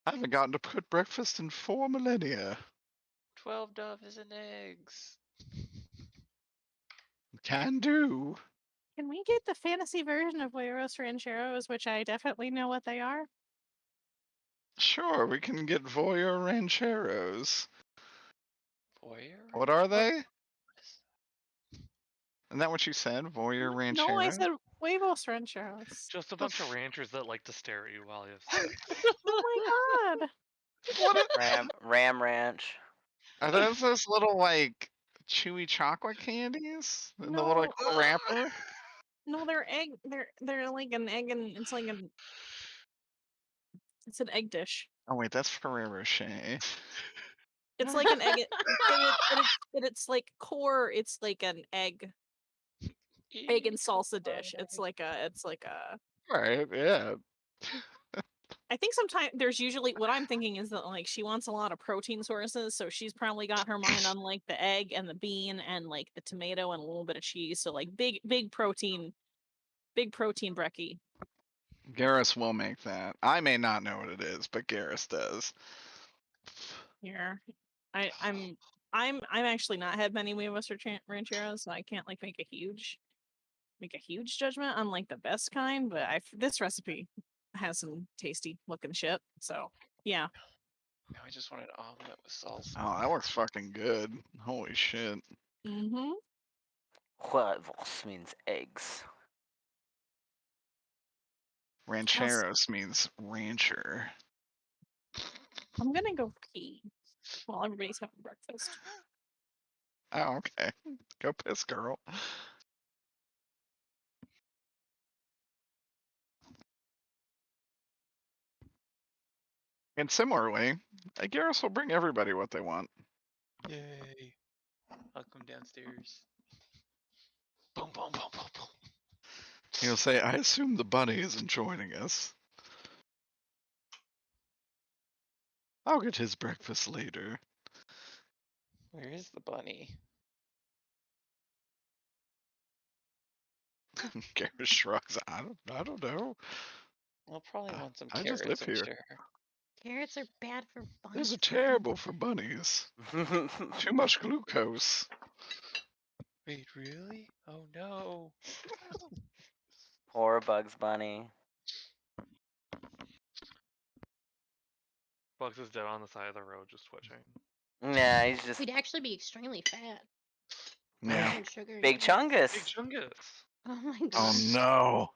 I haven't gotten to put breakfast in 4 millennia. 12 doves and eggs. Can do. Can we get the fantasy version of Huevos Rancheros, which I definitely know what they are? Sure, we can get Voyeur Rancheros. Voyeur? What are they? What is Isn't that what you said? Voyeur No, I Rancheros? said Huevos Rancheros. Just a bunch of ranchers that like to stare at you while you have sex. Oh my god. What Ram Ranch. are those? Those little like chewy chocolate candies in the little No. wrapper? No, they're egg. They're like an egg, and it's like an. It's an egg dish. Oh wait, that's Ferrero Rocher. It's like an egg, and it's like core. It's like an egg and salsa dish. It's like a. Right? Yeah. I think sometimes there's usually what I'm thinking is that like she wants a lot of protein sources, so she's probably got her mind on like the egg and the bean and like the tomato and a little bit of cheese. So like big protein brekkie. Garrus will make that. I may not know what it is, but Garrus does. Here, I'm actually not had many Huevos Rancheros, so I can't like make a huge judgment on like the best kind. But this recipe has some tasty looking shit. So yeah. Now I just want an omelet with salsa. Oh, that looks fucking good. Holy shit. Mm-hmm. Huevos means eggs. Rancheros means rancher. I'm gonna go pee while everybody's having breakfast. Oh, okay. Go piss, girl. And similarly, Garrus will bring everybody what they want. Yay. I'll come downstairs. Boom, boom, boom, boom, boom. He'll say, I assume the bunny isn't joining us. I'll get his breakfast later. Where is the bunny? Garrus shrugs. I don't know. Well, probably want some I carrots, just live I'm here. sure. Carrots are bad for bunnies. These are terrible for bunnies. Too much glucose. Wait, really? Oh no. Poor Bugs Bunny. Bugs is dead on the side of the road, just twitching. Yeah, he's just He'd actually be extremely fat. Yeah. Too much sugar. in Big it. Chungus. Big Chungus. Oh my god. Oh no.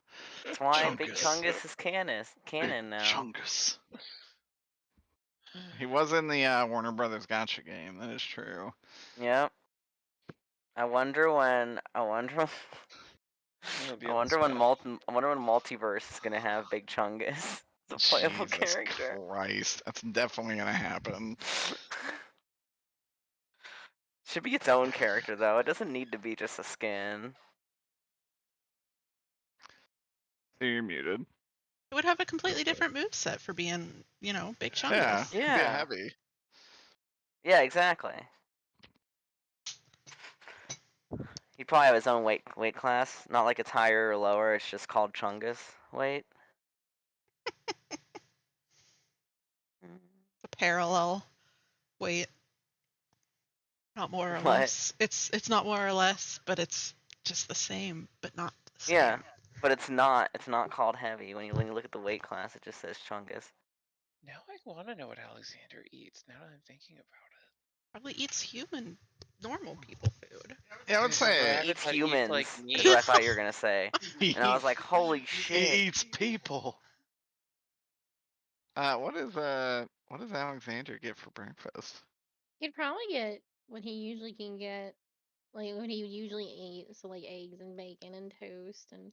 That's why Big Chungus. Chungus is canon now. Chungus. He was in the Warner Brothers Gotcha game. That is true. Yep. I wonder when It'll be I on wonder when Smash. Multiverse is gonna have Big Chungus as a playable Jesus character. Christ. That's definitely gonna happen. Should be its own character though. It doesn't need to be just a skin. So you're muted. It would have a completely different moveset for being, Big Chungus. Yeah. Could be a Yeah. heavy. Yeah, exactly. He'd probably have his own weight class. Not like it's higher or lower, it's just called Chungus weight. A parallel weight. Not more or What? less. It's not more or less, but it's just the same, but not the same. Yeah, but it's not called heavy. When you look at the weight class, it just says Chungus. Now I want to know what Alexander eats. Now that I'm thinking about it. Probably eats human, normal people food. Yeah, I would say He eats Rabbit, but humans, like is meat. what I thought you were gonna say. he, And I was like, holy he shit. eats people. What does Alexander get for breakfast? He'd probably get what he usually can get, like what he would usually eat, so like eggs and bacon and toast and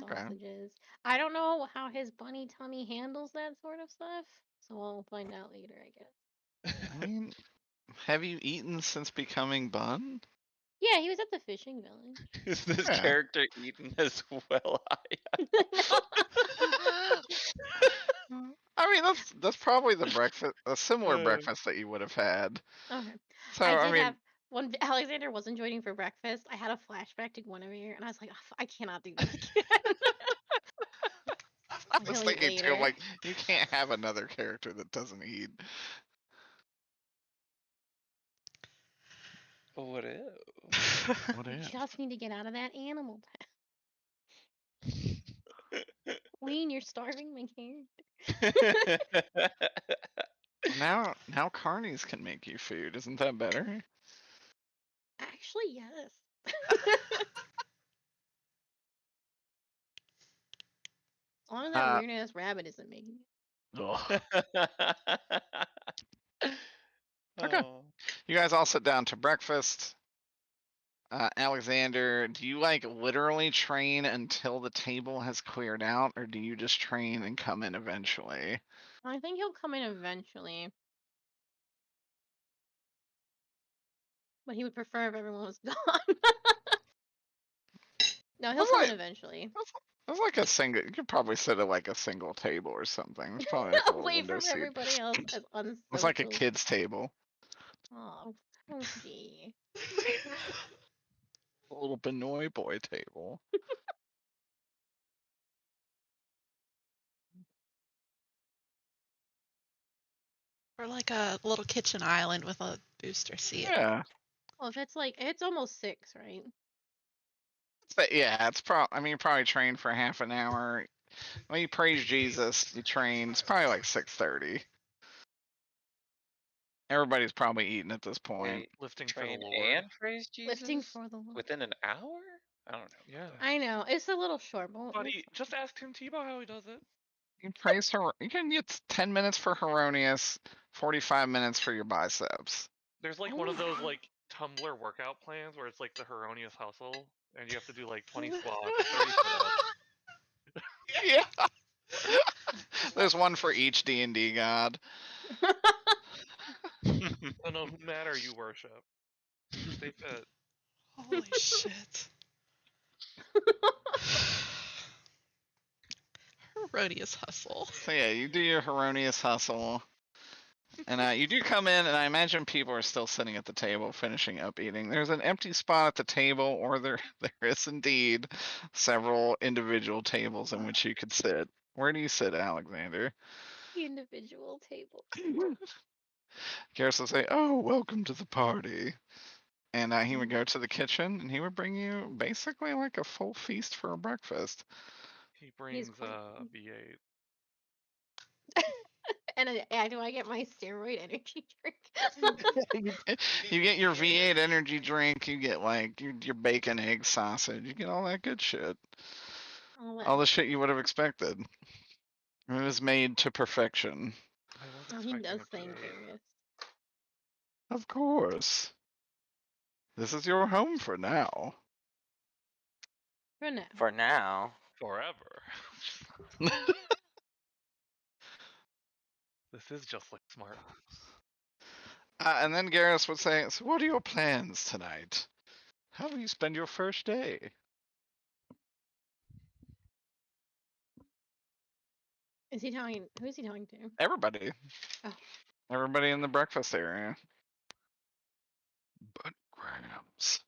Okay. sausages. I don't know how his bunny tummy handles that sort of stuff, so we'll find out later, I guess. I mean, have you eaten since becoming Bun? Yeah, he was at the fishing village. Is this Yeah. character eaten as well? I mean, that's probably the breakfast, a similar breakfast that you would have had. Okay. So I I did mean, have when Alexander wasn't joining for breakfast. I had a flashback to Guinevere, and I was like, "Oh, I cannot do this again." I was really thinking too, later. like you can't have another character that doesn't eat. What if? What You if? just need to get out of that animal town. Wayne, you're starving my character. Now carnies can make you food. Isn't that better? Actually, yes. As long as that weird ass rabbit isn't making it. Ugh. Okay. Oh. You guys all sit down to breakfast. Alexander, do you like literally train until the table has cleared out, or do you just train and come in eventually? I think he'll come in eventually. But he would prefer if everyone was gone. No, he'll That's come in like- eventually. It's like a single. You could probably sit at like a single table or something. It's probably like a little Away window from seat. everybody else as unsocial. It's like a kid's table. Oh, Funky. A little Benoit boy table. Or like a little kitchen island with a booster seat. Yeah. Well, if it's like, it's almost 6, right? Yeah, it's you probably train for half an hour. When you praise Jesus, you train. It's probably like 6:30. Everybody's probably eating at this point. Wait, Lifting for train the Lord. and praise Jesus Lifting for the Lord. within an hour? I don't know. Yeah. I know, it's a little short, but Buddy, just ask Tim Tebow how he does it. You praise her. You can get 10 minutes for Heronius, 45 minutes for your biceps. There's like Oh one of those my- like Tumblr workout plans where it's like the Heronius hustle, and you have to do like 20 squats, 30 sit-ups. Yeah. There's one for each D&D god. Oh no matter you worship. Stay fit. Holy shit. Herodias hustle. So yeah, you do your Heronius hustle. And you do come in, and I imagine people are still sitting at the table finishing up eating. There's an empty spot at the table, or there is indeed several individual tables in which you could sit. Where do you sit, Alexander? the individual table. Garrus would say, "Oh, welcome to the party," and he would go to the kitchen and he would bring you basically like a full feast for a breakfast. He brings quite- a V8. And do I get my steroid energy drink? You get your V8 energy drink. You get like your bacon, egg, sausage. You get all that good shit. All the shit you would have expected. It was made to perfection. I was Oh, he expecting does a thank V8. Garrus. Of course. This is your home for now. For now. For now. Forever. This is just like smart. And then Garrus would say, "So what are your plans tonight? How will you spend your first day?" Is he talking? Who is he talking to? Everybody. Oh. Everybody in the breakfast area. But Grams.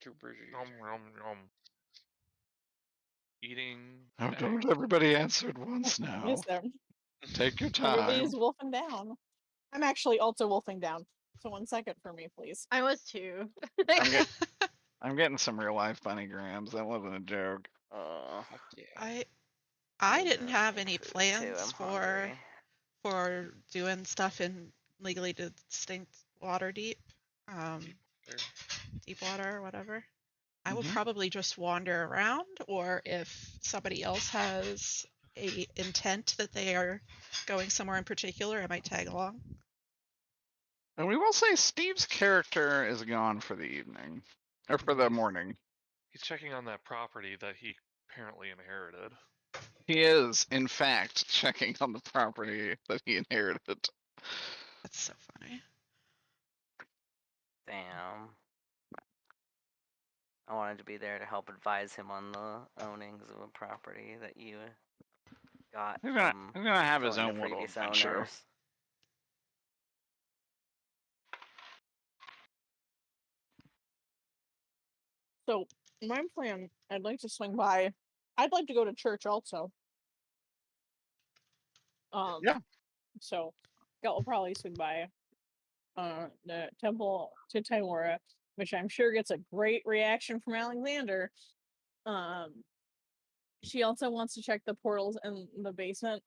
Too busy. Yum, yum, yum. Eating. Oh, eggs. don't everybody answer at once Yes, now. there. Take your time. Everybody's wolfing down. I'm actually also wolfing down. So 1 second for me, please. I was too. I'm getting some real life bunny grams. That wasn't a joke. Fuck yeah. I didn't have Make any food too, plans I'm for hungry. doing stuff in legally distinct water deep, deep water or whatever. I will Mhm. probably just wander around, or if somebody else has a intent that they are going somewhere in particular, I might tag along. And we will say Steve's character is gone for the evening. Or for the morning. He's checking on that property that he apparently inherited. He is, in fact, checking on the property that he inherited. That's so funny. Damn. I wanted to be there to help advise him on the ownings of a property that you got He's from gonna have his killing the own little previous adventure. owners. So my plan, I'd like to swing by. I'd like to go to church also. Yeah. So I'll probably swing by the temple to Timora, which I'm sure gets a great reaction from Alexander. She also wants to check the portals in the basement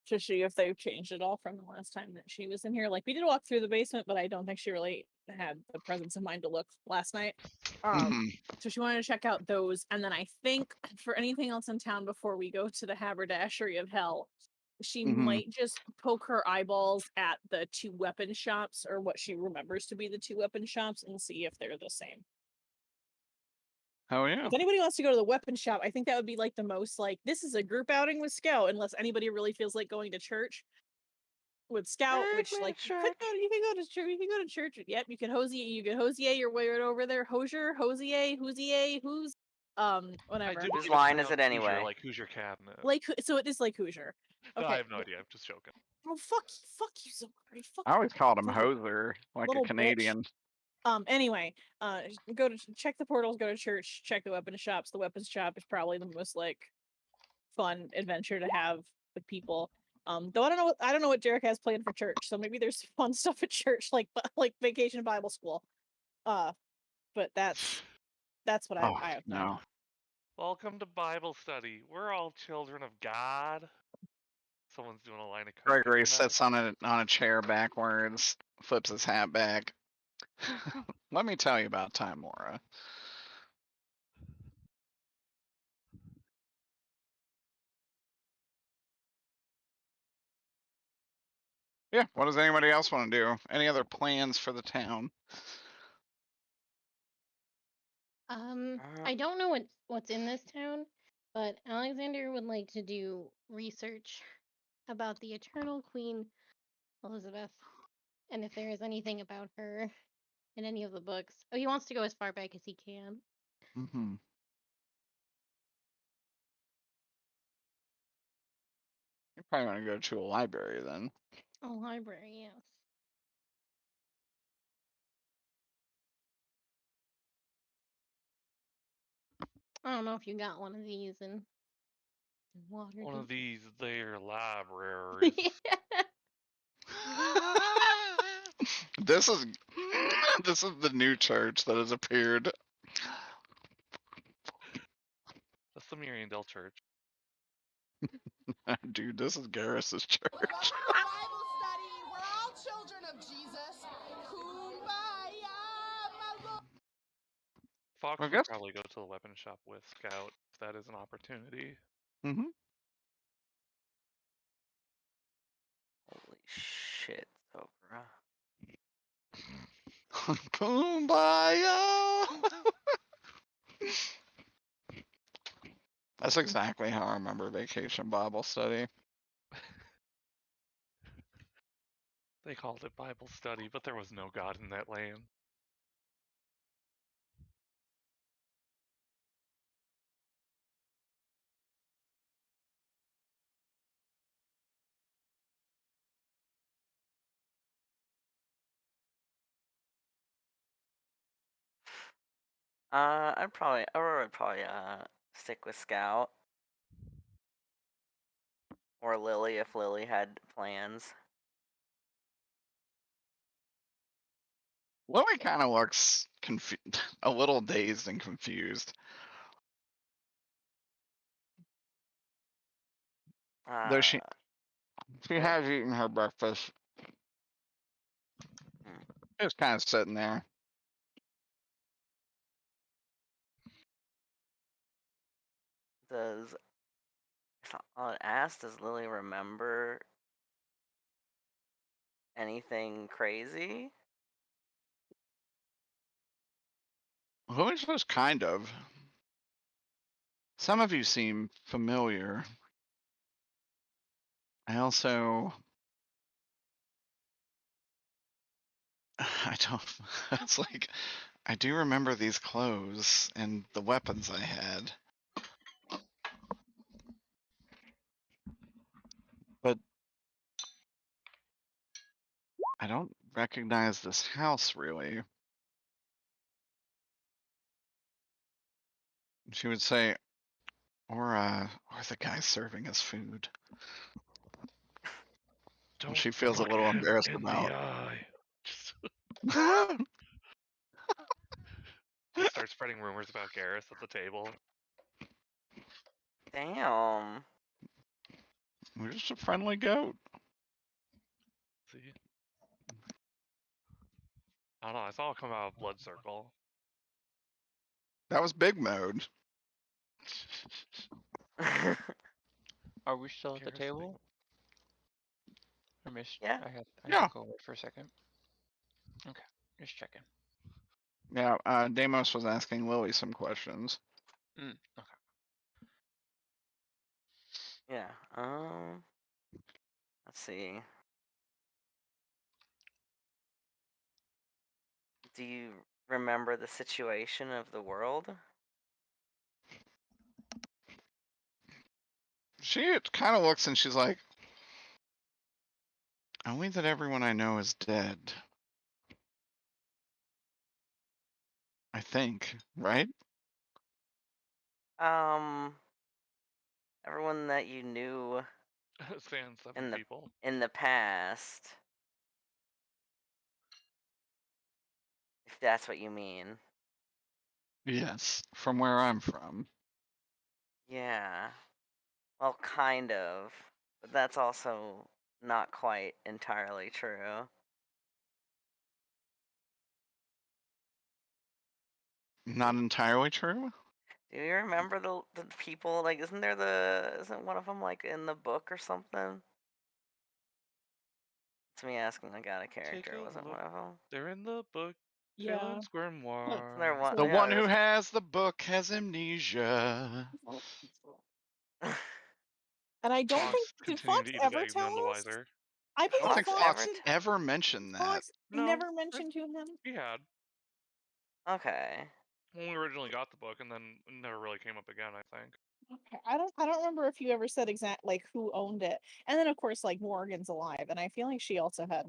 to see if they've changed at all from the last time that she was in here. Like, we did walk through the basement, but I don't think she really had the presence of mind to look last night. So she wanted to check out those, and then I think for anything else in town before we go to the haberdashery of hell, she might just poke her eyeballs at the 2 weapon shops, or what she remembers to be the 2 weapon shops, and see if they're the same. Oh yeah. If anybody wants to go to the weapon shop, I think that would be like the most like, this is a group outing with Scout, unless anybody really feels like going to church with Scout, which Take me like to you can go to church. You can go to church. Yep, you can hosier your way right over there. Hosier, who's whatever. I do Whose believe it's line is pronounced it anyway? Hoosier, like who's your cabinet? Like, so it is like Hoosier. No, Okay. I have no idea. I'm just joking. Oh fuck you, Zachary. Fuck I always called him little- Hoser, like a little bitch. Canadian. Anyway, go to check the portals, go to church, check the weapon shops. The weapons shop is probably the most like fun adventure to have with people. Though I don't know what Derek has planned for church, so maybe there's fun stuff at church, like vacation Bible school. But that's what I have planned. No. Welcome to Bible study. We're all children of God. Someone's doing a line of code. Gregory sits on a chair backwards, flips his hat back. Let me tell you about Timora. Yeah, what does anybody else want to do? Any other plans for the town? I don't know what's in this town, but Alexander would like to do research about the Eternal Queen Elizabeth, and if there is anything about her in any of the books. Oh, he wants to go as far back as he can. Mm-hmm. You probably want to go to a library then. A library, yes. I don't know if you got one of these in water. One of these there libraries. This is this is the new church that has appeared. That's the Miriandale Church. Dude, this is Garrus's church. Welcome to Bible study. We're all children of Jesus. Kumbaya, my Lord. Fox I would guess- probably go to the weapon shop with Scout if that is an opportunity. Mm-hmm. Holy shit, Zobra. Kumbaya. That's exactly how I remember Vacation Bible Study. They called it Bible study, but there was no God in that land. I would probably stick with Scout. Or Lily if Lily had plans. Lily kind of looks a little dazed and confused. Though she has eaten her breakfast. Just kind of sitting there. Does does Lily remember anything crazy? Lily says kind of. Some of you seem familiar. I also... I don't... It's like... I do remember these clothes and the weapons I had. But... I don't recognize this house, really. She would say, or the guy serving us food. Don't She feels a look little him embarrassed in about. the eye. Just Just start spreading rumors about Garrus at the table. Damn. We're just a friendly goat. See? I don't know, I saw it come out of Blood Circle. That was big mode. Are we still at the Garrus table? I missed. Yeah. I had Yeah. to go away for a second. Okay, just checking. Yeah, Deimos was asking Lily some questions. Okay. Yeah. Let's see. Do you remember the situation of the world? She kind of looks and she's like, only that everyone I know is dead. I think, right? Everyone that you knew Sans 7 people. in the past. If that's what you mean. Yes, from where I'm from. Yeah. Well, kind of. But that's also not quite entirely true. Not entirely true? Do you remember the people, like, isn't one of them, like, in the book or something? It's me asking, like, out of character, Take a wasn't look. one of them? They're in the book. Yeah. Caleb's Grimoire. There one, The yeah, one who has the book has amnesia. And I don't Fox think did continue Fox to eat ever his eggs none the tell us? wiser. I I don't believe think Fox Fox ever ever mentioned that. Fox No, never mentioned to him. he had. Okay. When we originally got the book, and then it never really came up again, I think. Okay, I don't remember if you ever said exact like who owned it. And then of course like Morgan's alive, and I feel like she also had.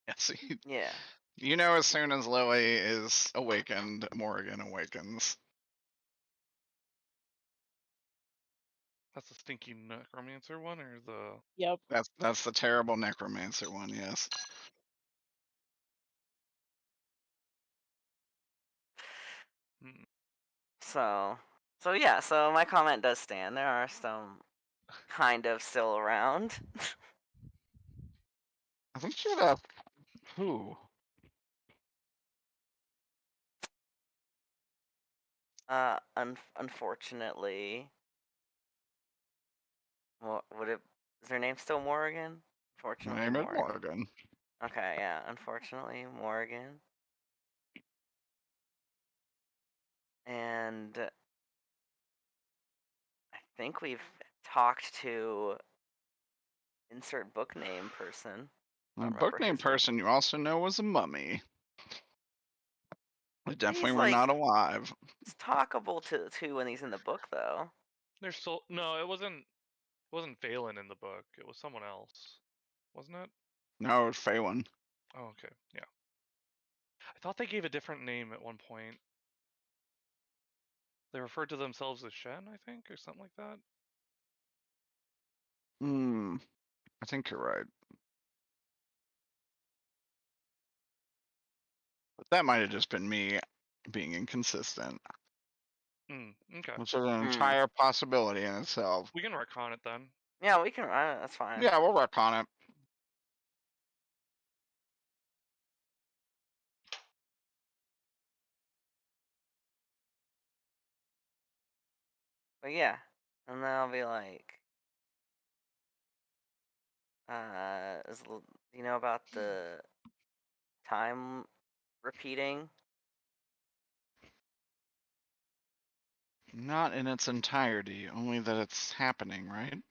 Yes, Yeah. you know, as soon as Lily is awakened, Morgan awakens. That's the stinky necromancer one, or the? Yep. That's the terrible necromancer one. Yes. Hmm. So yeah. So my comment does stand. There are some kind of still around. I think you'd have who? Unfortunately, would it? Is their name still Morrigan? My Unfortunately, name is Morrigan. Morgan. Okay, yeah. Unfortunately, Morrigan. And I think we've talked to insert book name person. The Don't book remember name his name. person you also know was a mummy. They definitely He's were like not alive. it's talkable to when he's in the book though. There's so no, it wasn't. It wasn't Phelan in the book. It was someone else, wasn't it? No, it was Phelan. Oh, okay, yeah. I thought they gave a different name at one point. They referred to themselves as Shen, I think, or something like that. I think you're right. But that might have just been me being inconsistent, Okay. which is an entire possibility in itself. We can retcon it then. Yeah, we can. That's fine. Yeah, we'll work on it. But yeah, and then I'll be like, you know about the time repeating? Not in its entirety, only that it's happening, right?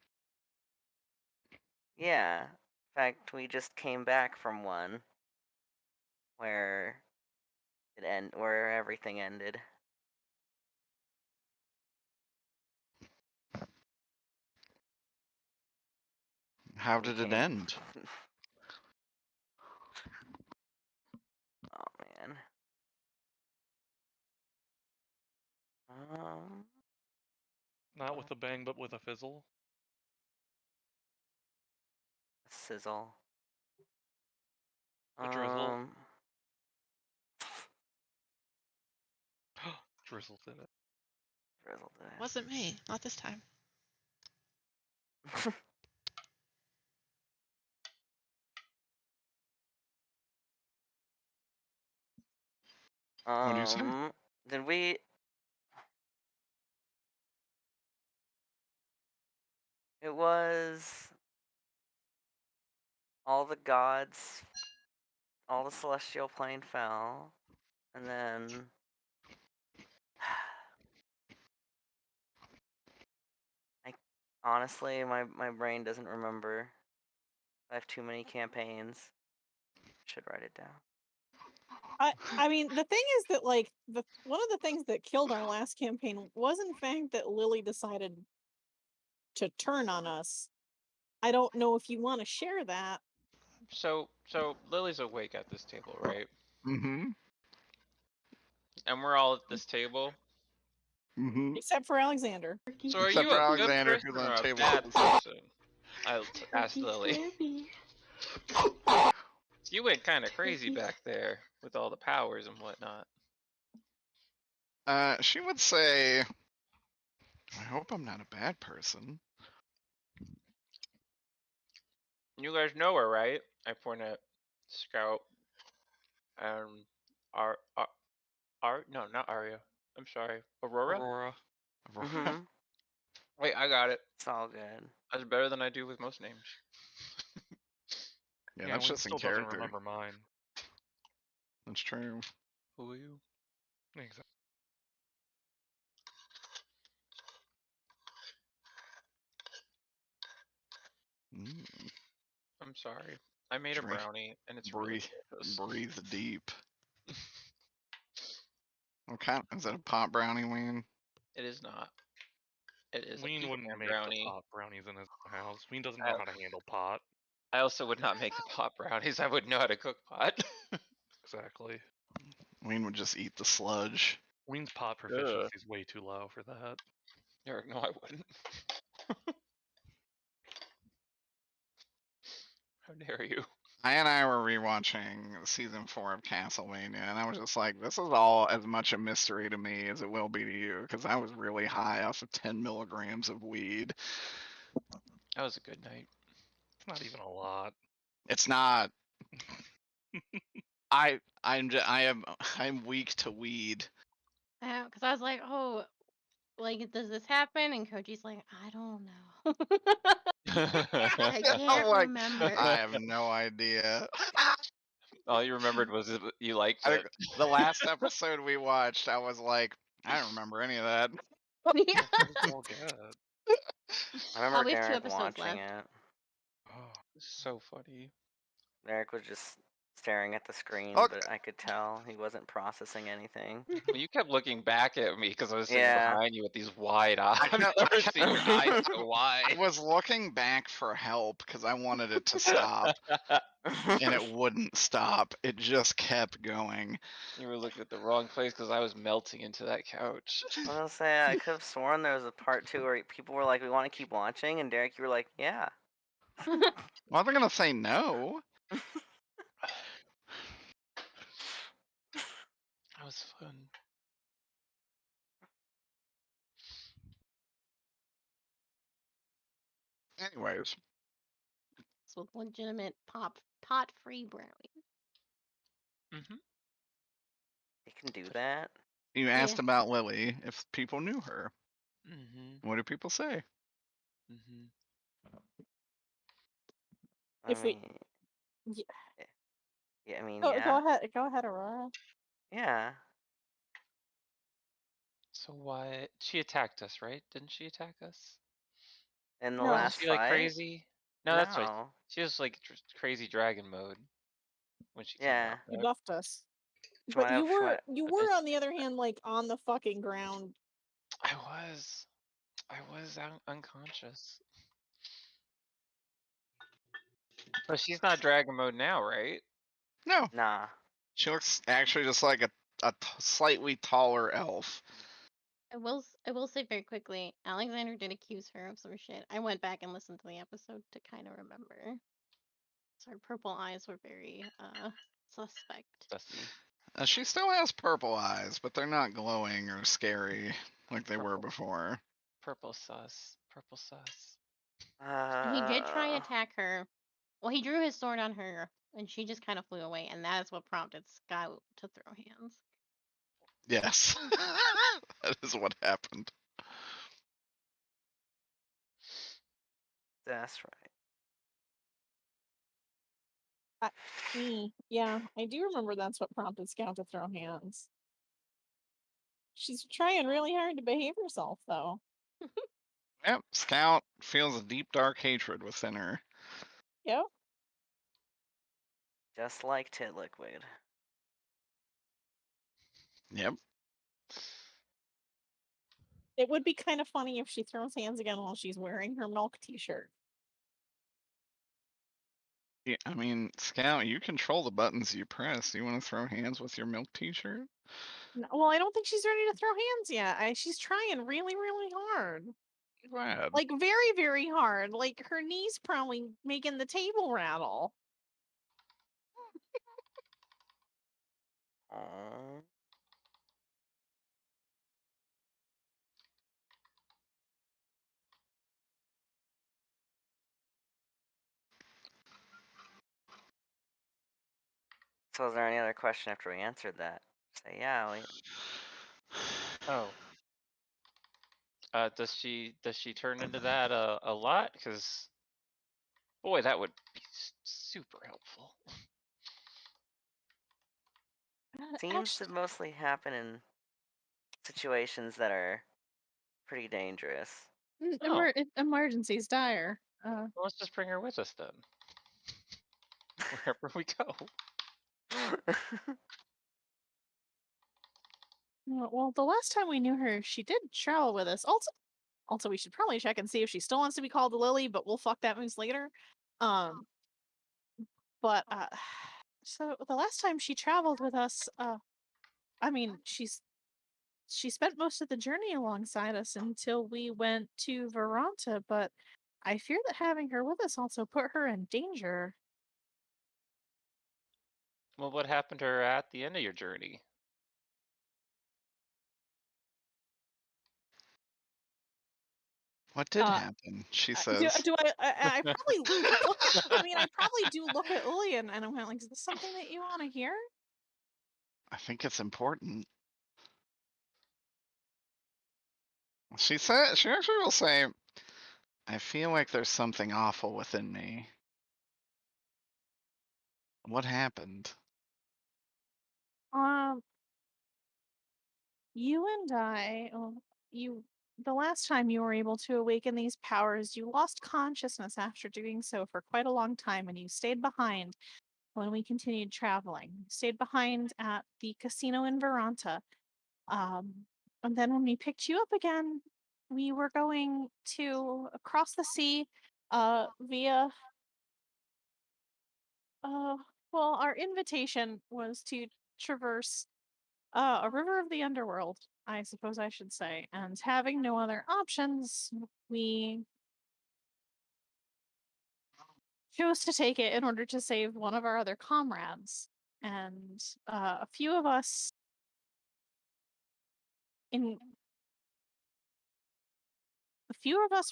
Yeah. In fact, we just came back from one where where everything ended. How did it end? Oh man. Not with a bang, but with a fizzle. Sizzle. A drizzle. Drizzle did it. Drizzle did it. Wasn't me. Not this time. What do you say? Did we? It was all the gods, all the celestial plane fell, and then honestly, my brain doesn't remember. I have too many campaigns. Should write it down. I mean, the thing is that like one of the things that killed our last campaign was in fact that Lily decided to turn on us. I don't know if you want to share that. So Lily's awake at this table, right? Mm-hmm. And we're all at this table. Mm-hmm. Except for Alexander. So are Except you for a good Alexander, person who's on or the a table. bad person? I'll ask Lily. You went kind of crazy back there with all the powers and whatnot. She would say, I hope I'm not a bad person. You guys know her, right? I point at Scout and no, not Arya. I'm sorry, Aurora. Aurora. Wait, I got it. It's all good. That's better than I do with most names. Yeah, Yeah, that's Wayne just in still doesn't character. remember mine. That's true. Who are you? Exactly. I'm sorry. I made a brownie and it's really delicious. Breathe deep. What kind? Is it a pot brownie, Wayne? It is not. It is Wayne a wouldn't pecan make brownie. the pot brownies in his house. Wayne doesn't know how to handle pot. I also would not make the pot brownies. I wouldn't know how to cook pot. Exactly. Wayne would just eat the sludge. Wayne's pot proficiency is way too low for that. Eric, no, I wouldn't. How dare you? I and I were rewatching season 4 of Castlevania, and I was just like, this is all as much a mystery to me as it will be to you, because I was really high off of 10 milligrams of weed. That was a good night. It's not even a lot. It's not. I'm weak to weed. Because I was like, oh, like, does this happen? And Koji's like, I don't know. I I'm can't like, remember. I have no idea. All you remembered was you liked I it. think the last episode we watched, I was like, I don't remember any of that. Yeah. It's all good. I remember we have 2 Derek episodes watching left. it. Oh, so funny. Derek was just staring at the screen, Okay. but I could tell he wasn't processing anything. Well, you kept looking back at me because I was sitting Yeah. behind you with these wide eyes. I I've kept- never seen your eyes so wide. I was looking back for help because I wanted it to stop, and it wouldn't stop. It just kept going. You were looking at the wrong place because I was melting into that couch. I was gonna say, I could have sworn there was a part 2 where people were like, we want to keep watching, and Derek, you were like, yeah. Well, I'm not gonna say no. That was fun. Anyways, With legitimate pot-free brownies. Mm-hmm. You can do that. you asked about Lily if people knew her. Mm-hmm. What do people say? Mm-hmm. If we- Yeah. Yeah, I mean, Go yeah. go ahead, Aurora. Yeah. So what? She attacked us, right? Didn't she attack us? In the No. last Was she like fight? crazy? No, that's right. No. She was like crazy dragon mode when she Yeah. came You out. buffed us. She But might you have- she were might- on the other hand like on the fucking ground. I was unconscious. But she's not dragon mode now, right? No, Nah. she looks actually just like a slightly taller elf. I will say very quickly, Alexander did accuse her of some shit. I went back and listened to the episode to kind of remember. So her purple eyes were very suspect. Sussy. She still has purple eyes, but they're not glowing or scary like they were before. Purple sus. Purple sus. He did try and attack her. Well, he drew his sword on her, and she just kind of flew away, and that is what prompted Scout to throw hands. Yes, that is what happened. That's right. Yeah, I do remember that's what prompted Scout to throw hands. She's trying really hard to behave herself, though. Yep, Scout feels a deep, dark hatred within her. Yep. Just like Tit Liquid. Yep. It would be kind of funny if she throws hands again while she's wearing her milk t-shirt. Yeah, I mean, Scout, you control the buttons you press. Do you want to throw hands with your milk t-shirt? Well, I don't think she's ready to throw hands yet. She's trying really, really hard. Glad. Like, very, very hard. Like, her knees probably making the table rattle. Aww. So is there any other question after we answered that? Say, yeah, Oh. Does she turn into that a lot? Because boy, that would be super helpful. seems to mostly happen in situations that are pretty dangerous. Oh. Emergencies dire. Well, let's just bring her with us then. Wherever we go. Well, the last time we knew her, she did travel with us. Also, we should probably check and see if she still wants to be called Lily, but we'll fuck that moose later. But so the last time she traveled with us, I mean, she's she spent most of the journey alongside us until we went to Veranta, but I fear that having her with us also put her in danger. Well, what happened to her at the end of your journey? What did happen? She Do says. do I probably look at, I mean, I probably do look at Uli and I'm like, is this something that you want to hear? I think it's important. She actually will say, I feel like there's something awful within me. What happened? You and I, the last time you were able to awaken these powers, you lost consciousness after doing so for quite a long time, and you stayed behind when we continued traveling. You stayed behind at the casino in Veranta. And then when we picked you up again, we were going to across the sea, via, well, our invitation was to traverse a river of the underworld, I suppose I should say. And having no other options, we chose to take it in order to save one of our other comrades. And a few of us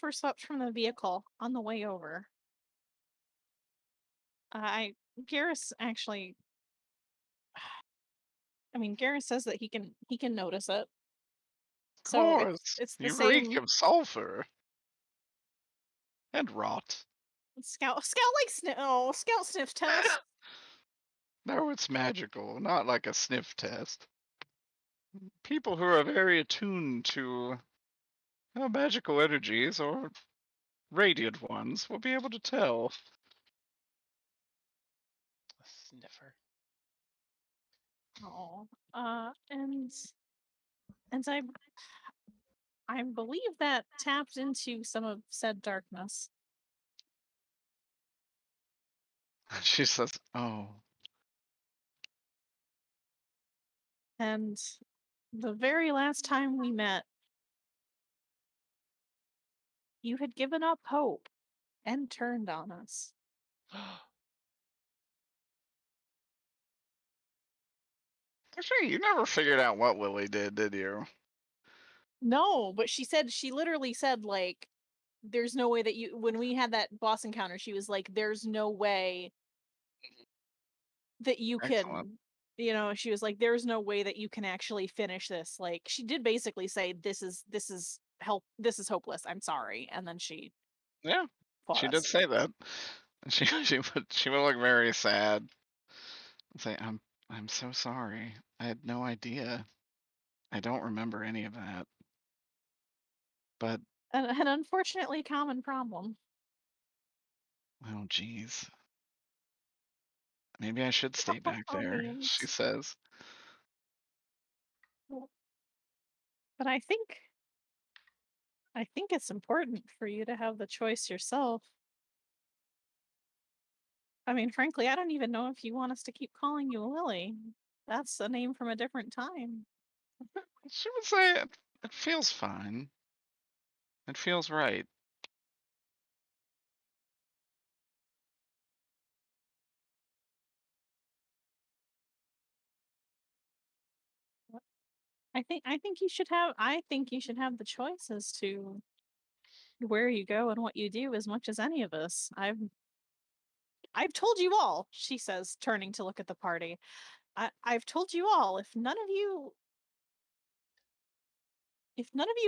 were swept from the vehicle on the way over. Garrus actually, I mean, Garrus says that he can notice it. Of So course, it's the you same. reek of sulfur and rot. Scout sniff test. No, it's magical, not like a sniff test. People who are very attuned to magical energies or radiant ones will be able to tell. A sniffer. Oh, and I believe that tapped into some of said darkness. She says, "Oh, And the very last time we met, you had given up hope and turned on us. actually, you never figured out what Willie did you?" No, but she literally said, like, there's no way that you, when we had that boss encounter, she was like, there's no way that you Excellent. can, she was like, there's no way that you can actually finish this. Like, she did basically say, this is hopeless. I'm sorry. And then she Yeah, fought she us. did say that. She would look very sad and say, I'm so sorry. I had no idea. I don't remember any of that. But An unfortunately common problem. oh geez. Maybe I should stay back I there, mean, she says. but I think it's important for you to have the choice yourself. I mean, frankly, I don't even know if you want us to keep calling you Lily. That's a name from a different time. She would say it feels fine. It feels right. I think you should have the choice as to where you go and what you do as much as any of us. I've told you all, she says, turning to look at the party. I've told you all, if none of you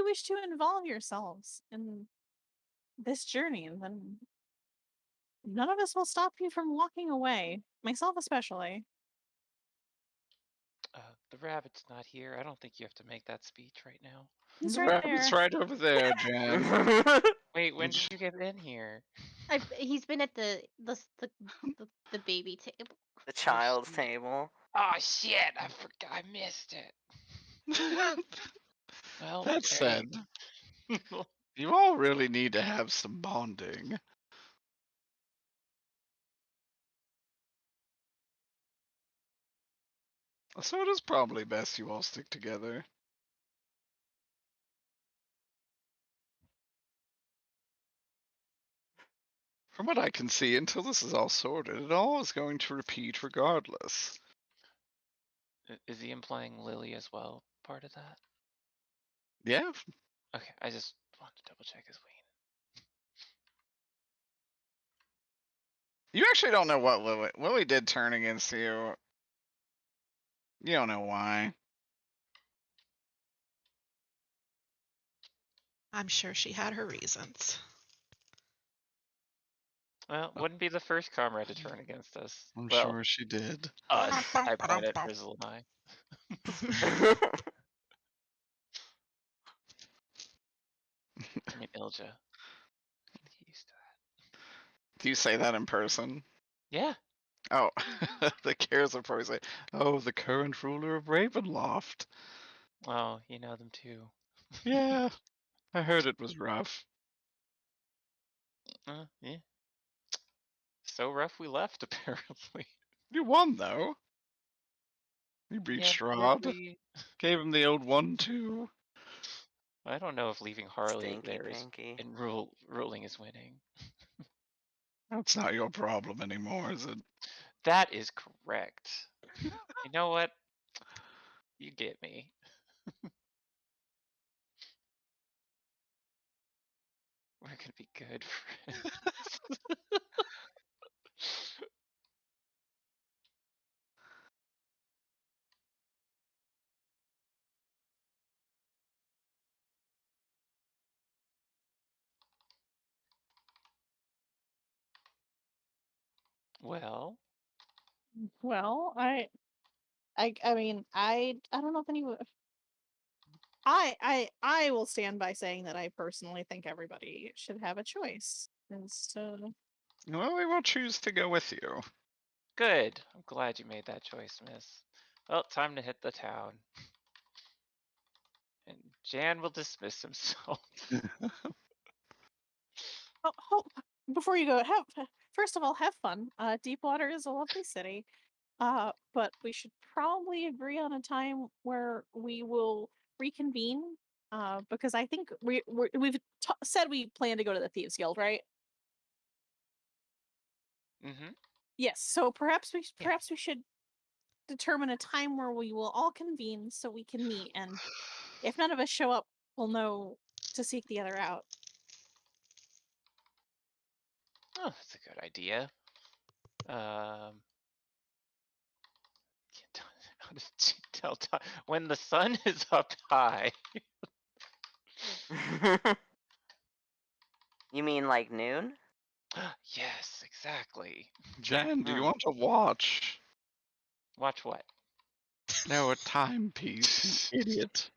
wish to involve yourselves in this journey, then none of us will stop you from walking away, myself especially. The rabbit's not here. I don't think you have to make that speech right now. He's The right rabbit's there. right over there, Jen. Wait, when did you get in here? He's been at the baby table. The child's table. Oh shit! I forgot. I missed it. Well, That said, you all really need to have some bonding. So it is probably best you all stick together. From what I can see, until this is all sorted, it all is going to repeat regardless. Is he implying Lily as well part of that? Yeah. Okay, I just wanted to double check his ween. You actually don't know what Lily did turn against you. You don't know why. I'm sure she had her reasons. Well, wouldn't be the first comrade to turn against us. I'm Well, sure she did. us. I point at Frizzle and I. I mean, Ilja. Get used to that. Do you say that in person? Yeah. Oh, the cares will probably say, "Oh, the current ruler of Ravenloft." Oh, you know them too. Yeah, I heard it was rough. Yeah. So rough we left, apparently. You won though. You beat Yeah, Strahd. we... Gave him the old 1-2. I don't know if leaving Harley Stinky there is pinky. and ruling is winning. That's not your problem anymore, is it? That is correct. You know what? You get me. We're gonna be good friends. Well, Well, I mean, I don't know if anyone. I will stand by saying that I personally think everybody should have a choice. As to Well, we will choose to go with you. good. I'm glad you made that choice, miss. Well, time to hit the town. And Jan will dismiss himself. oh, before you go, first of all, have fun. Deepwater is a lovely city. But we should probably agree on a time where we will reconvene. Because I think we've said we plan to go to the Thieves Guild, right? Mm-hmm. Yes. So perhaps we Yeah. should determine a time where we will all convene so we can meet, and if none of us show up, we'll know to seek the other out. Oh, that's a good idea. Can't tell, how to tell time when the sun is up high. You mean like noon? Yes, exactly. Jan, do you Hmm. want to watch? Watch what? No, a timepiece, you idiot.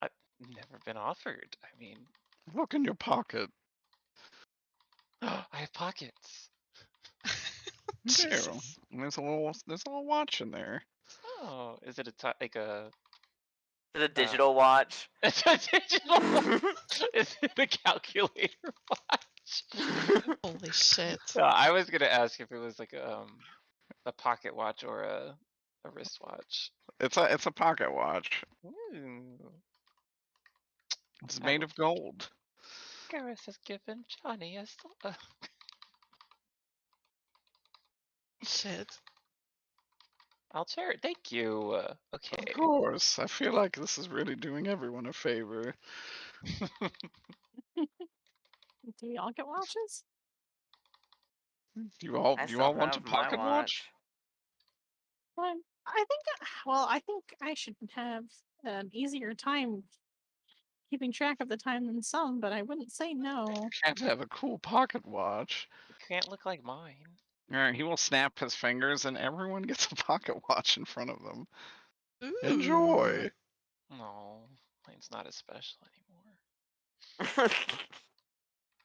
I've never been offered. I mean, Look in your pocket. I have pockets. There. Jesus. There's a little watch in there. Oh, is it like a? Is it a digital watch? It's a digital. Is it a calculator watch? Holy shit. No, I was gonna ask if it was like a pocket watch or a wristwatch. It's a pocket watch. Ooh. It's I made will- of gold. Gareth has given Johnny a Shit. I'll share it. Thank you. Okay. Of course. I feel like this is really doing everyone a favor. Do we all get watches? You all I you still all want a have my pocket watch? Well, I think. Well, I think I should have an easier time keeping track of the time than some, but I wouldn't say no. Can't have a cool pocket watch. It can't look like mine. Alright, he will snap his fingers and everyone gets a pocket watch in front of them. Ooh. Enjoy. No, mine's not as special anymore.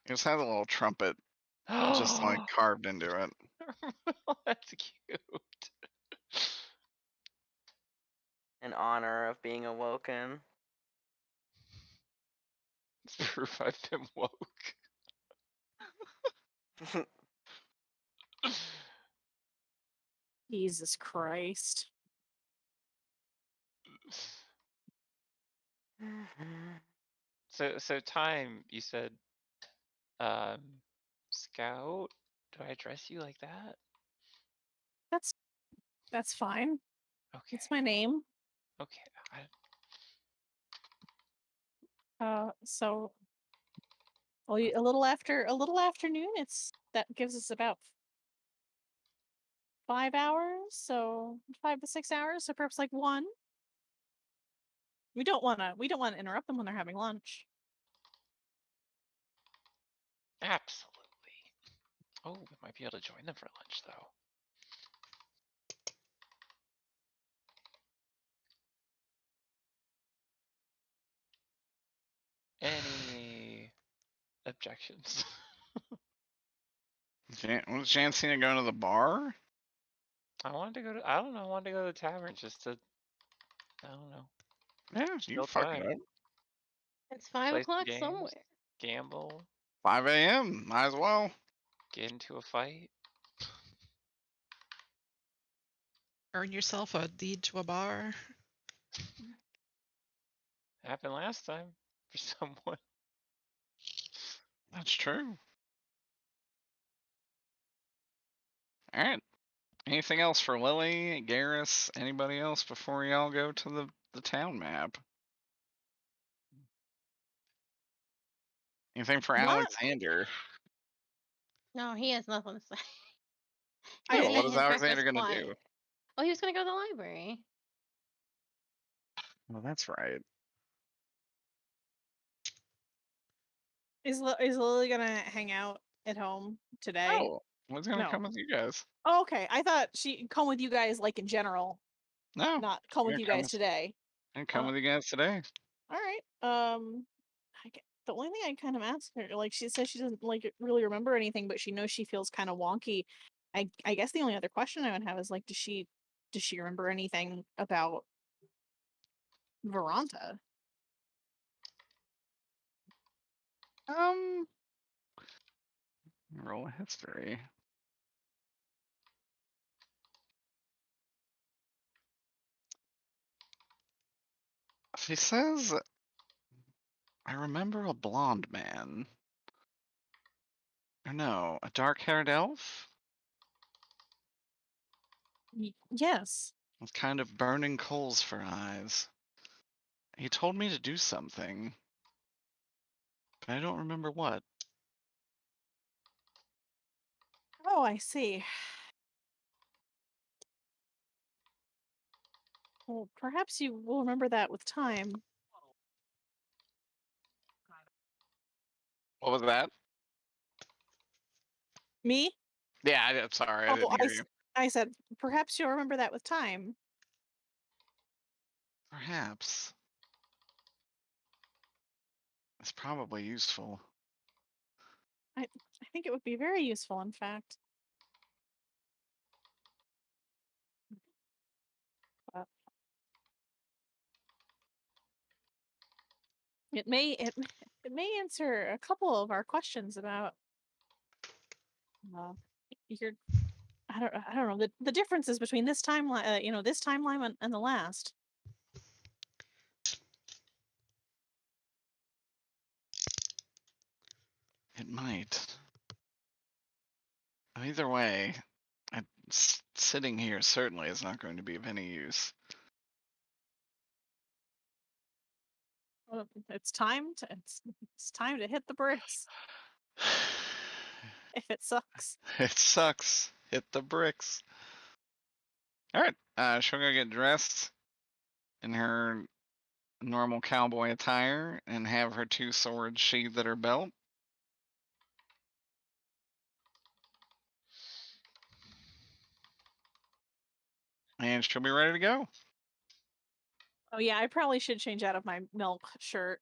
It just has a little trumpet just like carved into it. That's cute. In honor of being awoken. It's proof I've been woke. Jesus Christ. So time, you said, Scout. Do I address you like that? That's fine. Okay. It's my name. Okay. So well, a little afternoon. That gives us about 5 hours, so 5 to 6 hours. So perhaps like 1. We don't want to interrupt them when they're having lunch. Absolutely. Oh, we might be able to join them for lunch, though. Any objections? Was Jancina going to the bar? I wanted to go to, I don't know, I wanted to go to the tavern just to, I don't know, Yeah, you kill fuck time. it up. It's 5 Play some o'clock games, somewhere. gamble, 5 a.m. Might as well. get into a fight. Earn yourself a deed to a bar. Happened last time for someone. That's true. All right. Anything else for Lily, Garrus, anybody else before y'all go to the town map? Anything for Not- Alexander? No, he has nothing to say. I Yeah, He but ate what is his Alexander breakfast gonna do? quiet. Oh, he was gonna go to the library. Well, that's right. Is Lily gonna hang out at home today? Oh, what's gonna No. come with you guys? Oh, okay. I thought she'd come with you guys like in general, No, not come with gonna you come guys with- today. and come Uh, with you guys today. All right. The only thing I kind of asked her, like she says she doesn't like really remember anything, but she knows she feels kind of wonky. I guess the only other question I would have is like, does she remember anything about Veranta? Roll a history. She says, I remember a blonde man. Or no, a dark-haired elf? Yes. With kind of burning coals for eyes. He told me to do something. But I don't remember what. Oh, I see. Well, perhaps you will remember that with time. What was that? Me? Yeah, I'm sorry, I Oh, didn't hear you. I said perhaps you'll remember that with time. Perhaps. It's probably useful. I think it would be very useful, in fact. It may answer a couple of our questions about your I don't know the differences between this timeline this timeline and the last. It might. Either way, sitting here certainly is not going to be of any use. Well, it's time to hit the bricks. If it sucks. It sucks. Hit the bricks. Alright, she'll go get dressed in her normal cowboy attire and have her 2 swords sheathed at her belt. And she'll be ready to go. Oh yeah, I probably should change out of my milk shirt.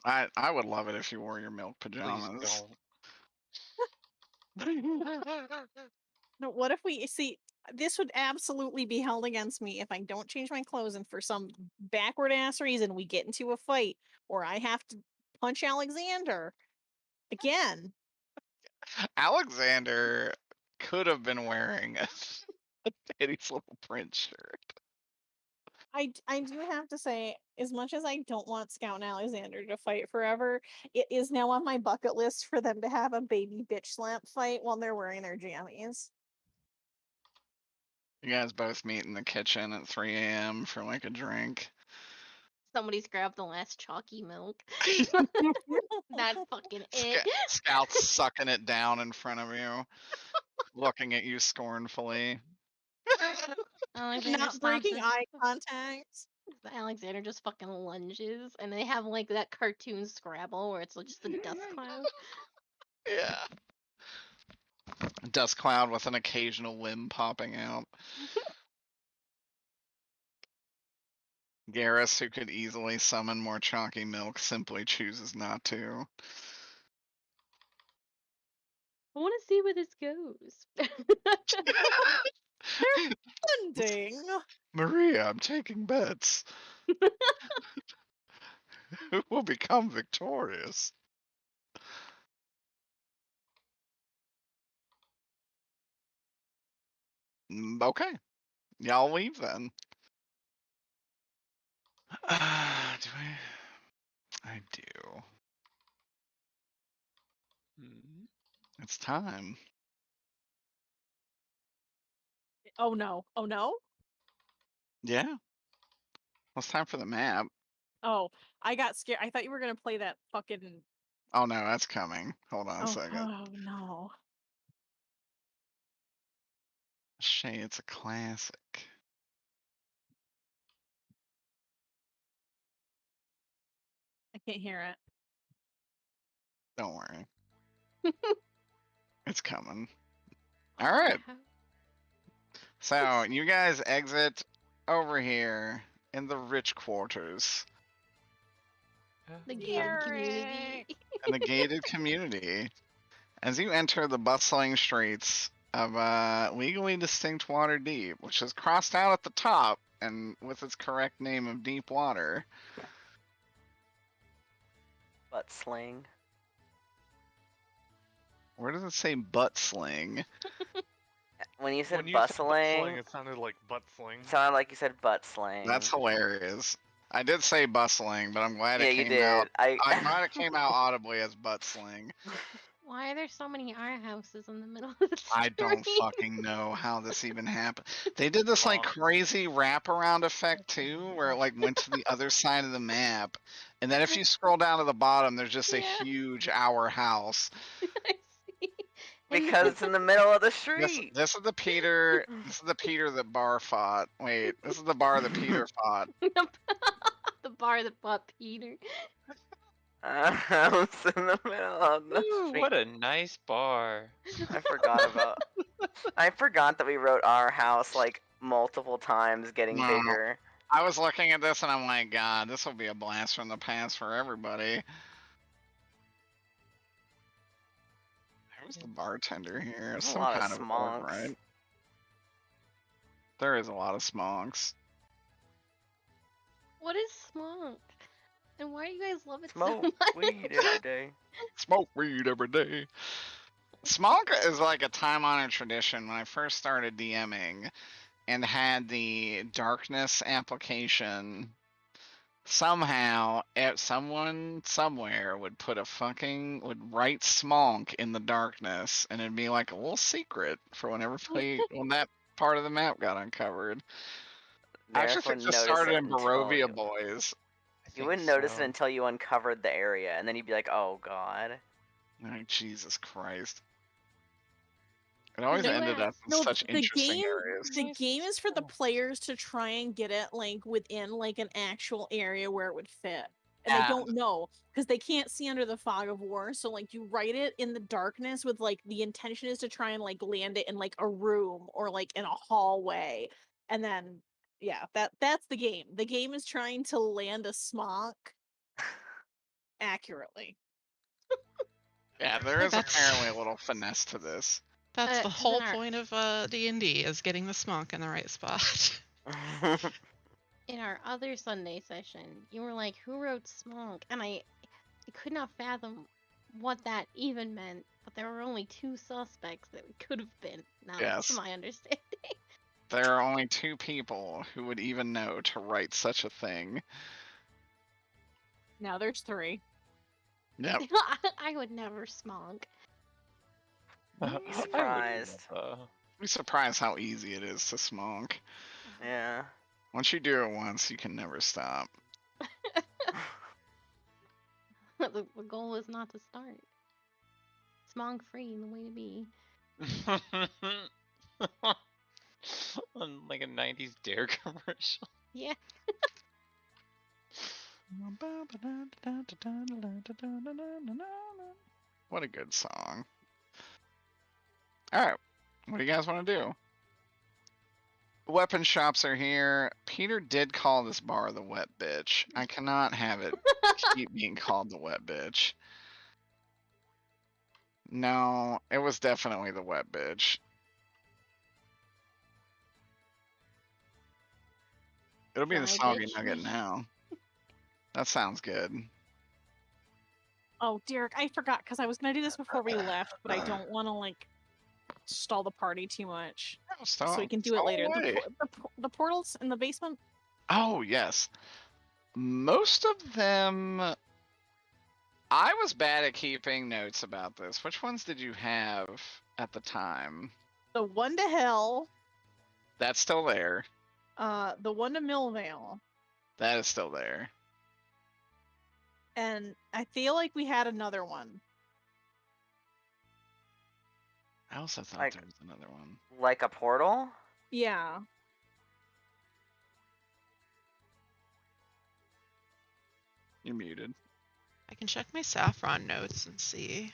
I would love it if you wore your milk Please pajamas. don't. No, what if we see? This would absolutely be held against me if I don't change my clothes and for some backward ass reason we get into a fight or I have to punch Alexander again. Alexander could have been wearing a Teddy's little print shirt. I do have to say, as much as I don't want Scout and Alexander to fight forever, it is now on my bucket list for them to have a baby bitch slap fight while they're wearing their jammies. You guys both meet in the kitchen at 3 a.m. for like a drink. Somebody's grabbed the last chalky milk. That's fucking it. Scout's sucking it down in front of you, looking at you scornfully. Alexander Not stops breaking his- eye contact. Alexander just fucking lunges, and they have like that cartoon Scrabble where it's like just a dust cloud. Yeah. Dust cloud with an occasional limb popping out. Garrus, who could easily summon more chalky milk, simply chooses not to. I want to see where this goes. Ending. Maria, I'm taking bets. Who will become victorious? Okay. Y'all leave then. Do I? I do. Hmm. It's time. Oh no. Oh no. Yeah. Well, it's time for the map. Oh, I got scared. I thought you were gonna play that fucking. Oh no, that's coming. Hold on a Oh, second. oh no. Shay, it's a classic. I can't hear it. Don't worry. It's coming. All right. So you guys exit over here in the rich quarters The gated community. Eric! in the gated community. As you enter the bustling streets of legally distinct Waterdeep, which is crossed out at the top and with its correct name of Deep Water. Butt sling. Where does it say butt sling? When you said When you said bustling, it sounded like butt sling. it sounded like you said butt sling. That's hilarious. I did say bustling, but I'm glad yeah, it you came did. out. I'm glad it came out audibly as butt sling. Why are there so many houses in the middle of the street? I don't fucking know how this even happened. They did this like crazy wraparound effect too, where it like went to the other side of the map, and then if you scroll down to the bottom, there's just a Yeah. huge our house. I see. Because it's in the middle of the This, street. this is the Peter. This is the Peter that Bar fought. Wait, this is the bar that Peter fought. The bar that bought Peter. House in the middle of the Ooh, street. what a nice bar. I forgot that we wrote our house like multiple times, getting No. bigger. I was looking at this and I'm like, God, this will be a blast from the past for everybody. Who's the bartender here? There's a Some lot of kind of orc, smonks. right? There is a lot of smonks. What is smunk? And why do you guys love it Smoke so much? weed every day. Smoke weed every day. Smonk is like a time-honored tradition. When I first started DMing and had the darkness application, somehow someone somewhere would write smonk in the darkness, and it'd be like a little secret for when that part of the map got uncovered. I actually Derek think wouldn't this notice started it in until Barovia you- Boys. You wouldn't notice it until you uncovered the area, and then you'd be like, "Oh God." Oh, Jesus Christ. It always No, ended up in such interesting areas. The game is for the players to try and get it like within like an actual area where it would fit. And they don't know because they can't see under the fog of war. So like you write it in the darkness with like the intention is to try and like land it in like a room or like in a hallway. And then yeah, that's the game. The game is trying to land a smock accurately. Yeah, there is That's- apparently a little finesse to this. That's the 'cause whole in our- point of D&D is getting the smonk in the right spot. In our other Sunday session, you were like, "Who wrote smunk?" And I could not fathom what that even meant. But there were only two suspects that it could have been. Now Yes. that's my understanding. There are only 2 people who would even know to write such a thing. Now there's 3. Yep. I would never smog. Be I would surprised. Be surprised how easy it is to smonk. Yeah. Once you do it once, you can never stop. The goal is not to start. Smog free, the way to be. On like a 90s Dare commercial. Yeah. What a good song. Alright, what do you guys want to do? Weapon shops are here. Peter did call this bar the Wet Bitch. I cannot have it keep being called the Wet Bitch. No, it was definitely the Wet Bitch. It'll be the Dry Soggy bitch. Nugget now. That sounds good. Oh, Derek, I forgot because I was gonna do this before we left, but I don't want to like stall the party too much, so we can do it later. The portals in the basement. Oh yes, most of them. I was bad at keeping notes about this. Which ones did you have at the time? The one to Hell. That's still there. The one to Millvale. That is still there. And I feel like we had another one. I also thought Like- there was another one. Like a portal? Yeah. You're muted. I can check my saffron notes and see.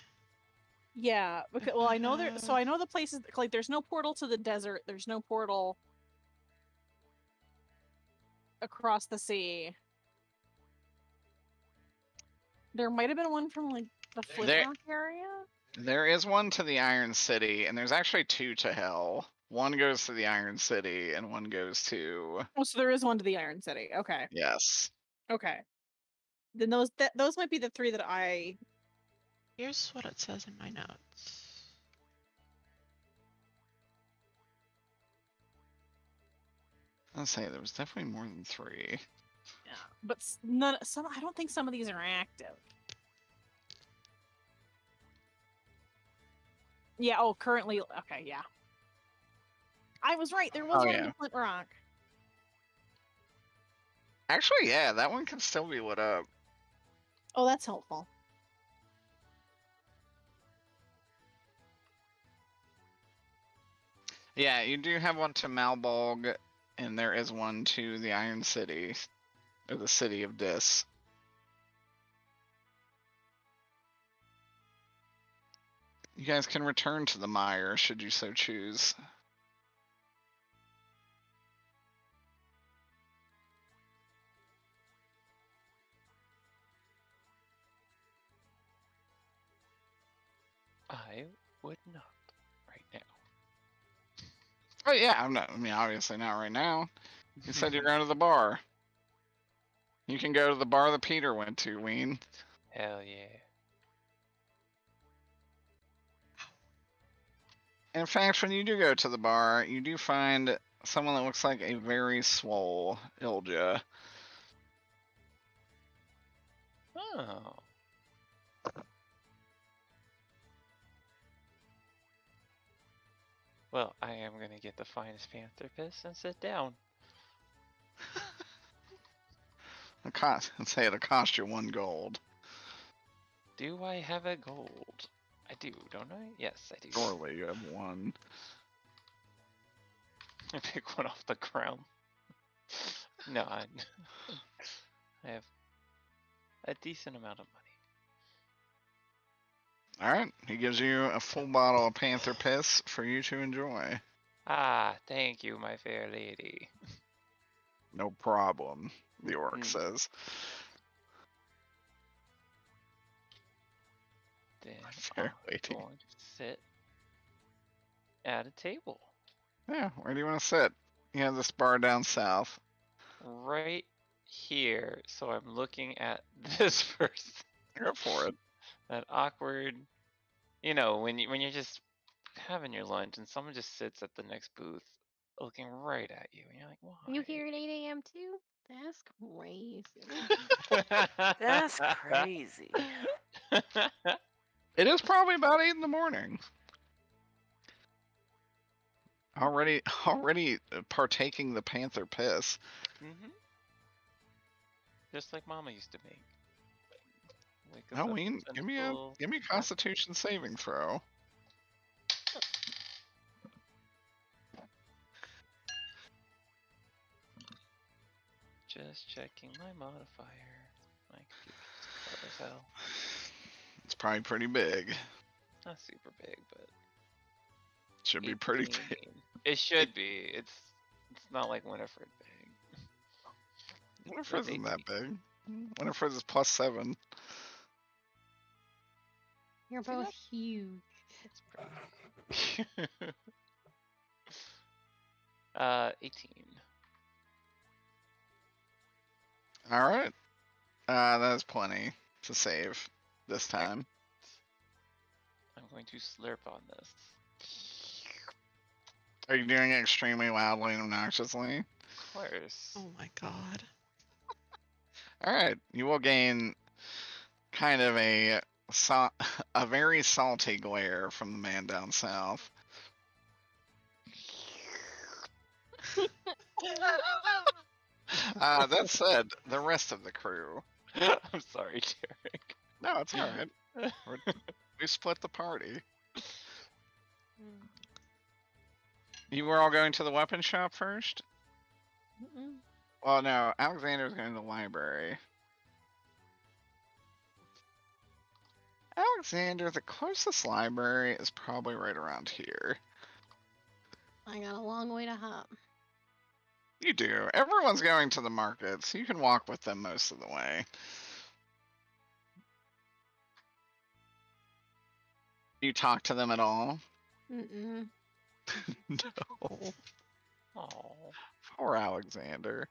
Yeah. Because, well, I know there. So I know the places like there's no portal to the desert. There's no portal across the sea. There might have been one from like the Flint Rock area. There is one to the Iron City, and there's actually 2 to Hell. One goes to the Iron City, and one goes to. Oh, so there is one to the Iron City. Okay. Yes. Okay. Then those might be the 3 that I. Here's what it says in my notes. I'll say there was definitely more than 3. Yeah. But none. Some. I don't think some of these are active. Yeah. Oh, currently. Okay. Yeah. I was right. There was one in Flint Rock. Actually, yeah, that one can still be lit up. Oh, that's helpful. Yeah, you do have one to Malbolg, and there is one to the Iron City, or the City of Dis. You guys can return to the mire, should you so choose. I would not right now. Oh yeah, I'm not. I mean, obviously not right now. You said you're going to the bar. You can go to the bar that Peter went to, Ween. Hell yeah. In fact, when you do go to the bar, you do find someone that looks like a very swole Ilja. Oh. Well, I am gonna get the finest panther piss and sit down. Let's say it'll cost you 1 gold. Do I have a gold? I do, don't I? Yes, I do. Surely you have 1. I pick one off the ground. No, I have a decent amount of money. Alright, he gives you a full bottle of Panther Piss for you to enjoy. Ah, thank you, my fair lady. No problem, the orc says. Then Fair I'm lady. going to sit at a table. Yeah, where do you want to sit? You have this bar down south. Right here, so I'm looking at this person. Go for it. That awkward, you know, when you're just having your lunch and someone just sits at the next booth looking right at you, and you're like, why? You hear at 8 a.m. too? That's crazy. That's crazy. It is probably about 8 in the morning. Already partaking the panther piss. Mm-hmm. Just like Mama used to make. Wake us Oh, up Ween, give me a gentle, Constitution saving throw. Just checking my modifier. My computer's slow as hell. It's probably pretty big. Not super big, but Should be pretty big. 18. It should be. It's not like Winifred big. Winifred That's isn't that 18. big. Winifred is +7. You're both huge. It's pretty big. 18. All right. That's plenty to save this time. I'm going to slurp on this. Are you doing it extremely loudly and obnoxiously? Of course. Oh my god. All right. You will gain kind of a very salty glare from the man down south. That said, the rest of the crew. I'm sorry, Derek. No, it's all right. We split the party. You were all going to the weapon shop first? Well, no. Alexander's going to the library. Alexander, the closest library is probably right around here. I got a long way to hop. You do. Everyone's going to the market, so you can walk with them most of the way. Do you talk to them at all? Mm-mm. No. Oh. Poor Alexander.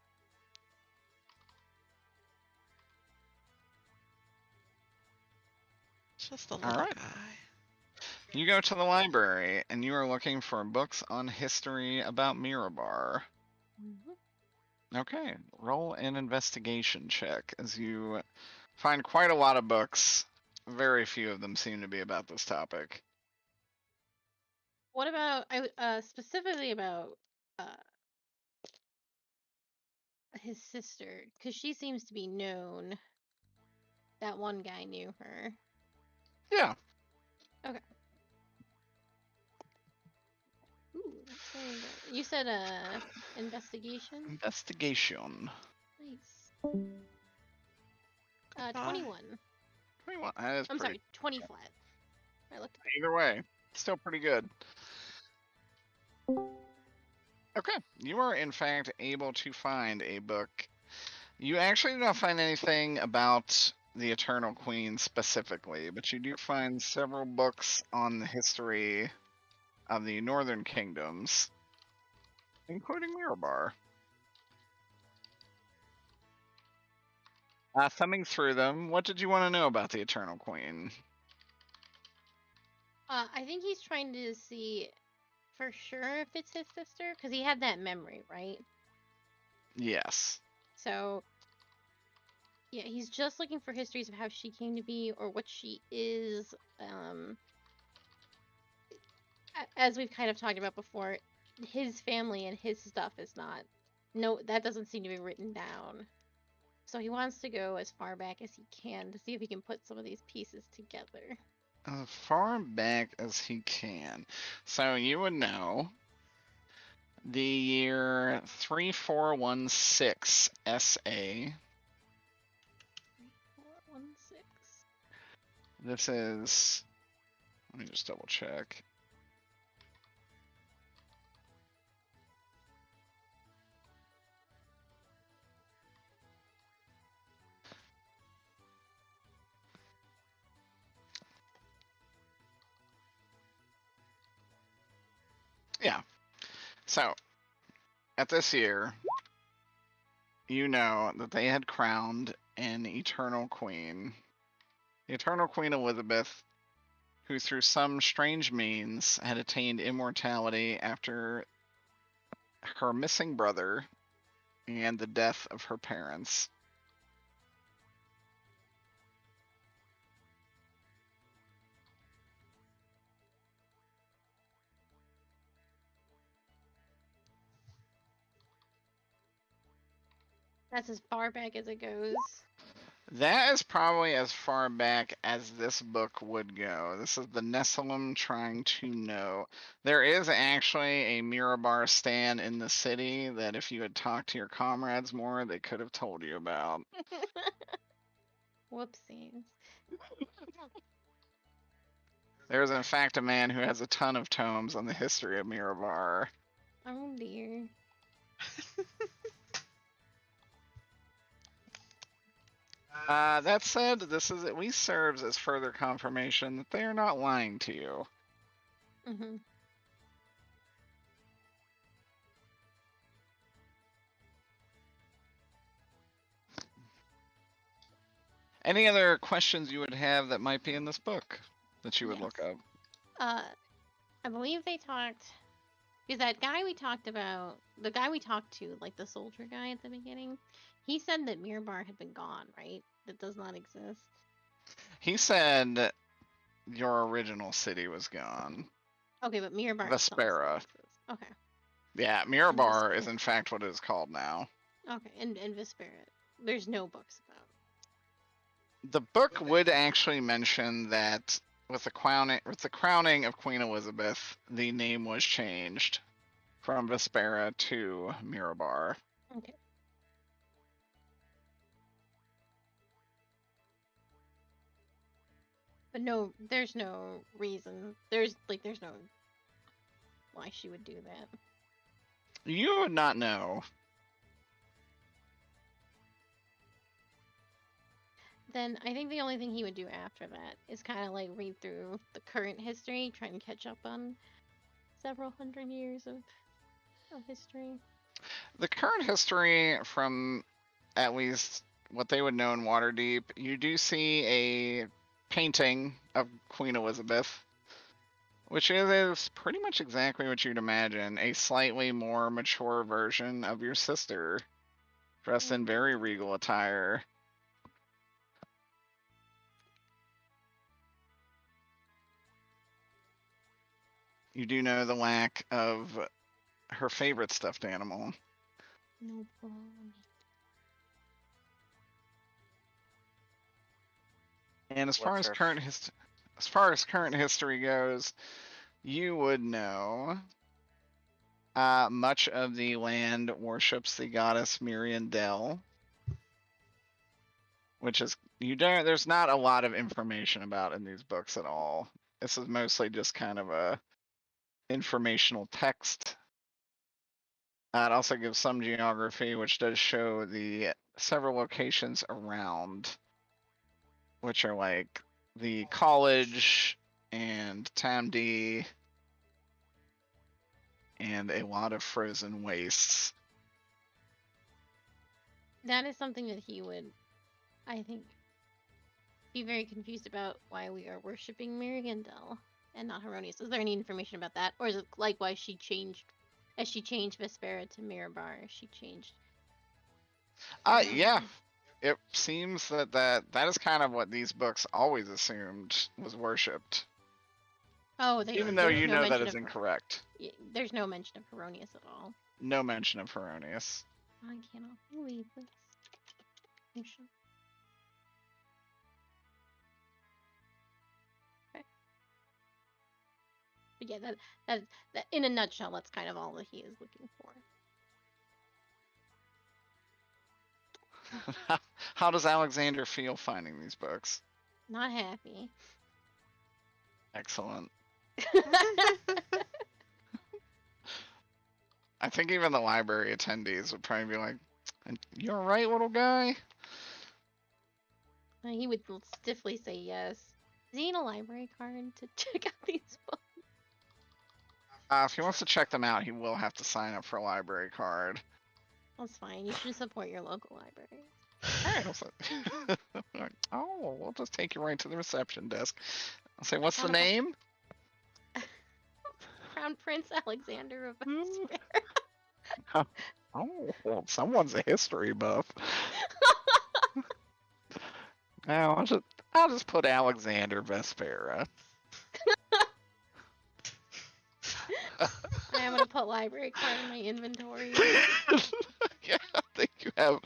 Just a little right. guy. You go to the library, and you are looking for books on history about Mirabar. Okay, roll an investigation check as you find quite a lot of books. Very few of them seem to be about this topic. What about specifically about his sister? Because she seems to be known. That one guy knew her. Yeah. Okay. Ooh, that's very good. You said investigation. Investigation. Nice. 21. 21. That is I'm pretty. sorry, 20 flat. I looked. Either way, still pretty good. Okay, you are in fact able to find a book. You actually do not find anything about the Eternal Queen specifically, but you do find several books on the history of the Northern Kingdoms, including Mirabar. Thumbing through them, what did you want to know about the Eternal Queen? I think he's trying to see for sure if it's his sister, because he had that memory, right? Yes. So, yeah, he's just looking for histories of how she came to be or what she is. As we've kind of talked about before, his family and his stuff is not. No, that doesn't seem to be written down. So he wants to go as far back as he can to see if he can put some of these pieces together. As far back as he can. So you would know the year 3416 SA. 3416. This is, let me just double check. Yeah. So, at this year, you know that they had crowned an eternal queen. The Eternal Queen Elizabeth, who through some strange means had attained immortality after her missing brother and the death of her parents. That's as far back as it goes. That is probably as far back as this book would go. This is the Nessalem trying to know. There is actually a Mirabar stand in the city that if you had talked to your comrades more, they could have told you about. Whoopsies. There is in fact a man who has a ton of tomes on the history of Mirabar. Oh dear. That said, this is at least serves as further confirmation that they are not lying to you. Mm-hmm. Any other questions you would have that might be in this book that you would look Yes. up? I believe they talked because that guy we talked about, the guy we talked to, like the soldier guy at the beginning, he said that Mirabar had been gone, right? That does not exist. He said your original city was gone. Okay, but Mirabar itself still Vespera. exists. Okay. Yeah, Mirabar Vespera. is in fact what it is called now. Okay, and Vespera. There's no books about. The book would actually mention that with the crowning of Queen Elizabeth, the name was changed from Vespera to Mirabar. Okay. But no, there's no reason. There's no why she would do that. You would not know. Then I think the only thing he would do after that is kind of like read through the current history, try and catch up on several hundred years of history. The current history from at least what they would know in Waterdeep, you do see a painting of Queen Elizabeth, which is pretty much exactly what you'd imagine, a slightly more mature version of your sister, dressed in very regal attire. You do know the lack of her favorite stuffed animal. No problem. And as What's far as her current history goes, you would know much of the land worships the goddess Miriandel, which is there's not a lot of information about in these books at all. This is mostly just kind of a informational text. It also gives some geography, which does show the several locations around, which are like the college and Tamdi and a lot of frozen wastes. That is something that he would, I think, be very confused about why we are worshipping Miriandel and not Heronius. Is there any information about that? Or is it likewise as she changed Vespera to Mirabar, she changed? Yeah. It seems that is kind of what these books always assumed was worshipped. Oh, even though there's you no know that mention is of incorrect. there's no mention of Heronius at all. No mention of Heronius. I cannot believe this. Okay. But yeah, that in a nutshell, that's kind of all that he is looking for. How does Alexander feel finding these books? Not happy. Excellent. I think even the library attendees would probably be like, "You all right, little guy?" He would stiffly say yes. Does he need a library card to check out these books? If he wants to check them out, he will have to sign up for a library card. That's fine. You should support your local library. Oh, we'll just take you right to the reception desk. I'll say, "What's the name?" Crown Prince Alexander of Vespera. Oh, well, someone's a history buff. No, I'll just put Alexander Vespera. I'm gonna put library card in my inventory. Yeah, I think you have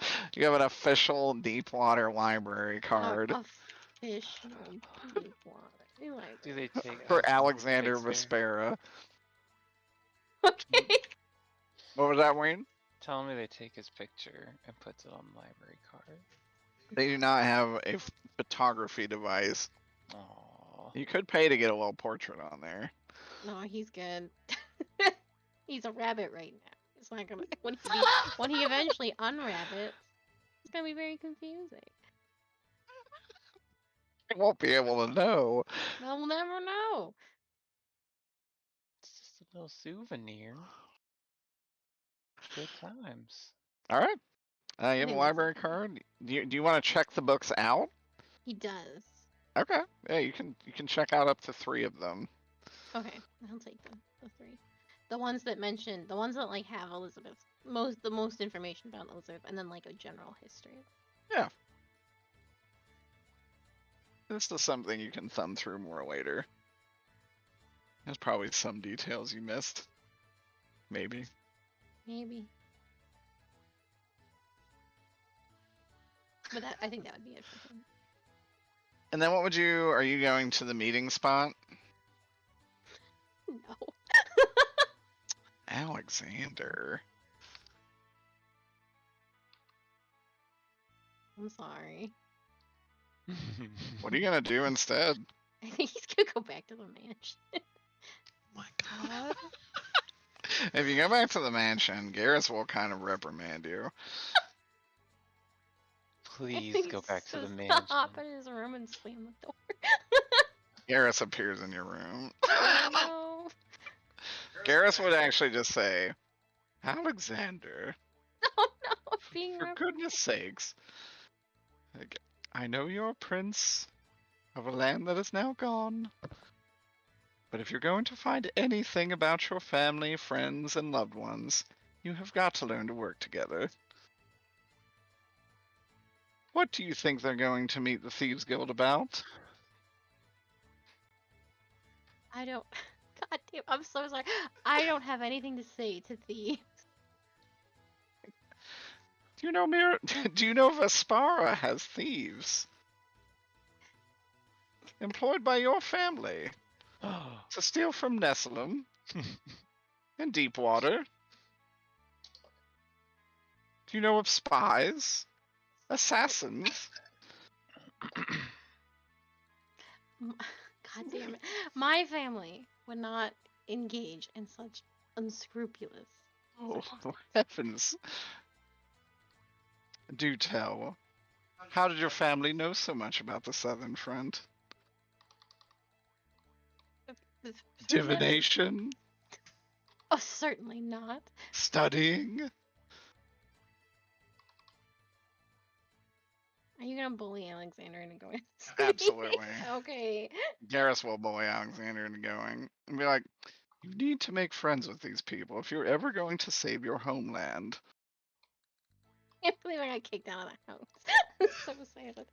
an official Deepwater library card Official Deepwater library. Do they take for his Alexander picture? Vespera. Okay. What was that, Wayne? Tell me they take his picture and puts it on the library card. They do not have a photography device. Aww. You could pay to get a little portrait on there. No, he's good. He's a rabbit right now. It's not gonna when he eventually unrabbits, it's gonna be very confusing. I won't be able to know. They'll never know. It's just a little souvenir. Good times. All right. You have a think library that's okay. card. Do you want to check the books out? He does. Okay. Yeah, you can check out up to 3 of them. Okay, I'll take the 3. The ones that mention, the ones that like have Elizabeth, the most information about Elizabeth, and then like a general history. This is something you can thumb through more later. There's probably some details you missed. Maybe. Maybe. But I think that would be it for him. And then are you going to the meeting spot? No. Alexander. I'm sorry. What are you gonna do instead? I think he's gonna go back to the mansion. Oh my god. If you go back to the mansion, Garrus will kind of reprimand you. Please go back to the Just mansion. hop in his room and slam the door. Garrus appears in your room. Oh no. Garrus would actually just say, Alexander, Oh no, being for goodness sakes. Like, I know you're a prince of a land that is now gone. But if you're going to find anything about your family, friends, and loved ones, you have got to learn to work together. What do you think they're going to meet the Thieves Guild about? I don't. God damn, I'm so sorry. I don't have anything to say to thieves. Do you know Do you know Vespara has thieves? Employed by your family to steal from Nessalum and Deepwater. Do you know of spies? Assassins? God damn it. My family would not engage in such unscrupulous. Oh, heavens. Do tell. How did your family know so much about the Southern Front? Divination? Oh, certainly not. Studying? Are you gonna bully Alexander into going? Absolutely. Okay. Garrus will bully Alexander into going and be like, you need to make friends with these people if you're ever going to save your homeland. I can't believe I got kicked out of the house. So sad.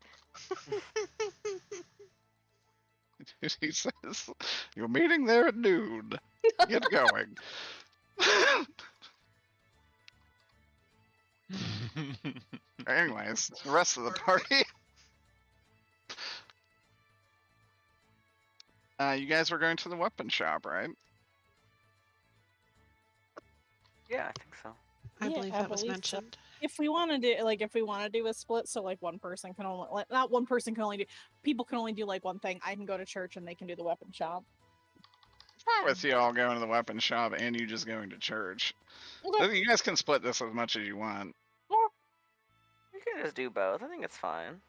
He says, you're meeting there at noon. Get going. Anyways, the rest of the party. You guys were going to the weapon shop, right? Yeah, I think so. I Yeah, believe I that was believe so. mentioned. If we want to do a split, so like one person can only not one person can only do people can only do like one thing. I can go to church and they can do the weapon shop. With you all going to the weapon shop and you just going to church. Okay. You guys can split this as much as you want. We can just do both. I think it's fine.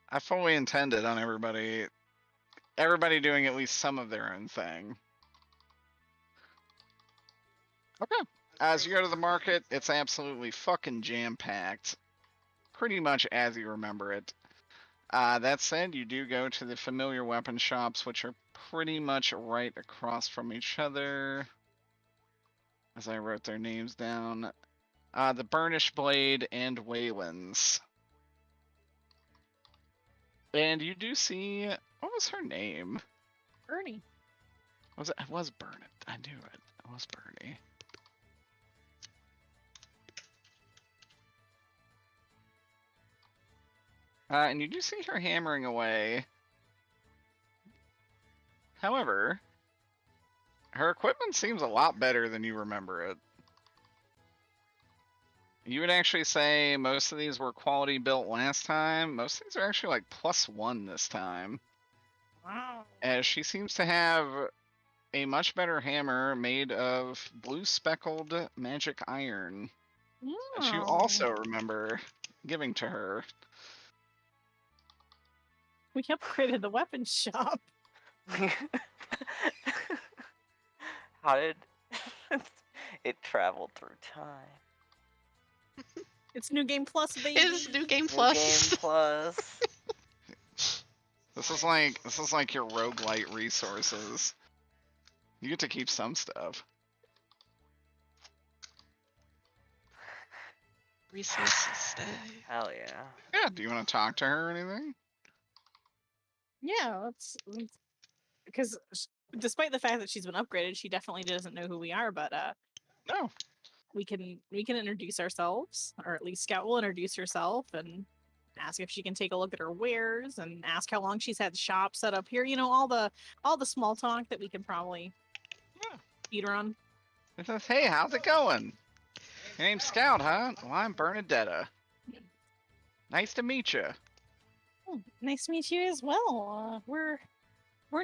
I fully intended on everybody doing at least some of their own thing. Okay. As you go to the market, it's absolutely fucking jam-packed. Pretty much as you remember it. That said, you do go to the familiar weapon shops, which are pretty much right across from each other. as I wrote their names down. The Burnish Blade and Waylands. And you do see, what was her name? Ernie. Was it was Burnett? I knew it. It was Bernie. And you do see her hammering away. However, her equipment seems a lot better than you remember it. You would actually say most of these were quality built last time. Most of these are actually like +1 this time. Wow. As she seems to have a much better hammer made of blue speckled magic iron. That you also remember giving to her. We upgraded the weapon shop. How did it travel through time? It's New Game Plus, baby. It is New Game New Plus. Game Plus. This is like your roguelite resources. You get to keep some stuff. Resources stay. Hell yeah. Yeah, do you want to talk to her or anything? Yeah, let's because despite the fact that she's been upgraded, she definitely doesn't know who we are. But No. we can introduce ourselves, or at least Scout will introduce herself and ask if she can take a look at her wares and ask how long she's had the shop set up here. You know, all the small talk that we can probably feed her on. It says, hey, how's it going? Your name's Scout, huh? Well, I'm Bernadetta. Nice to meet you. Oh, nice to meet you as well. We're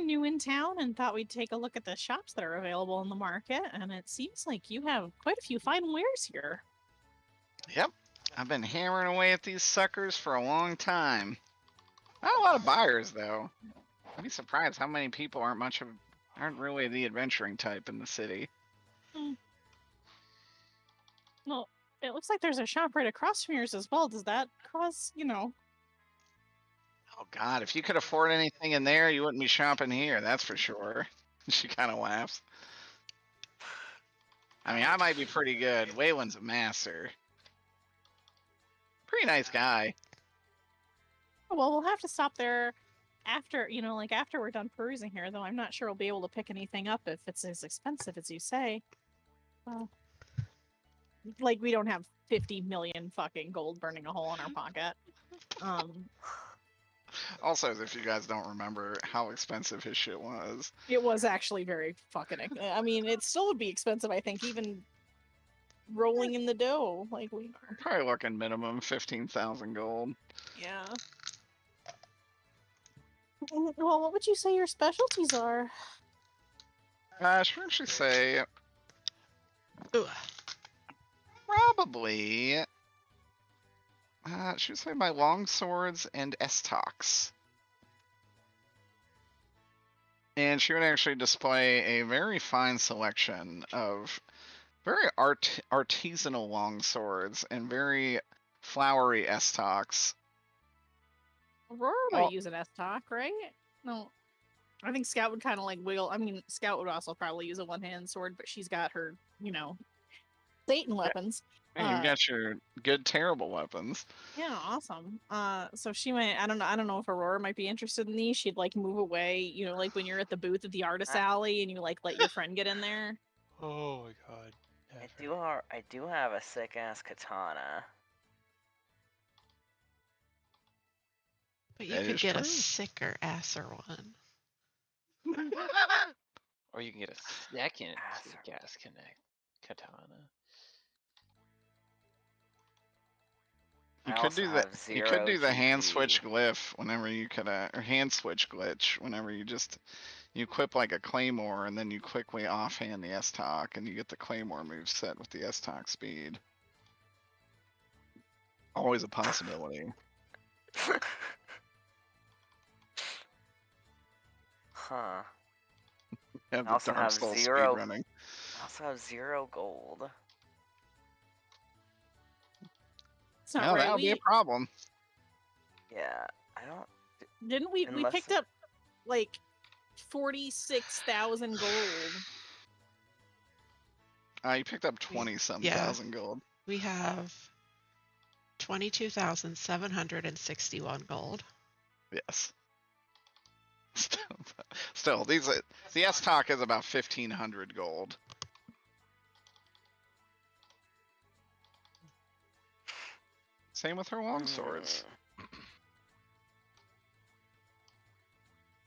new in town and thought we'd take a look at the shops that are available in the market, and it seems like you have quite a few fine wares here. Yep, I've been hammering away at these suckers for a long time. Not a lot of buyers, though. I'd be surprised how many people aren't really the adventuring type in the city. Well, it looks like there's a shop right across from yours as well. Does that cause, Oh God, if you could afford anything in there, you wouldn't be shopping here, that's for sure. She kind of laughs. I mean, I might be pretty good. Wayland's a master. Pretty nice guy. Well, we'll have to stop there after, after we're done perusing here, though I'm not sure we'll be able to pick anything up if it's as expensive as you say. Well, like, we don't have 50 million fucking gold burning a hole in our pocket. Also, if you guys don't remember how expensive his shit was. It was actually very fucking, I mean, it still would be expensive, I think, even rolling in the dough like we are. Probably looking minimum 15,000 gold. Yeah. Well, what would you say your specialties are? Should we actually say Ooh. probably should we say my long swords and estocs. And she would actually display a very fine selection of very artisanal long swords and very flowery estocs. Aurora Well- might use an S-Talk, right? No. I think Scout would kind of like wiggle. I mean, Scout would also probably use a one-hand sword, but she's got her, Satan weapons. Hey, you've got your good terrible weapons. Yeah, awesome. So she might. I don't know if Aurora might be interested in these. She'd like move away. Like when you're at the booth at the artist alley and you like let your friend get in there. Oh my god. I do have a sick ass katana. But you That could is get a true. sicker asser one. Or you can get a second Ass. gas connect katana. You I could also do have you could do the hand GP. switch glyph whenever you could, or hand switch glitch whenever you equip like a claymore and then you quickly offhand the S-Talk and you get the claymore move set with the S-Talk speed. Always a possibility. Huh. Have I the also Dark have Soul zero- speed running. I also have 0 gold. It's not Well, right. that would be a problem. Yeah, I don't. Didn't we? We unless picked it- up like 46,000 gold. You picked up 20-some yeah. thousand gold. We have 22,761 gold. Yes. Still, the S-Talk is about 1,500 gold. Same with her longswords.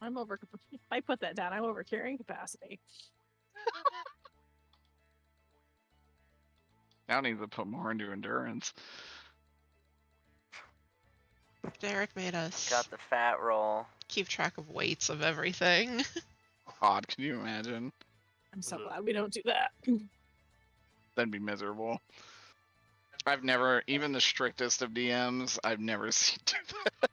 I'm over. I put that down. I'm over carrying capacity. Now needs to put more into endurance. Derek made us Got the fat roll. keep track of weights of everything. God, can you imagine? I'm so glad we don't do that. That'd be miserable. I've never, even the strictest of DMs, I've never seen do that.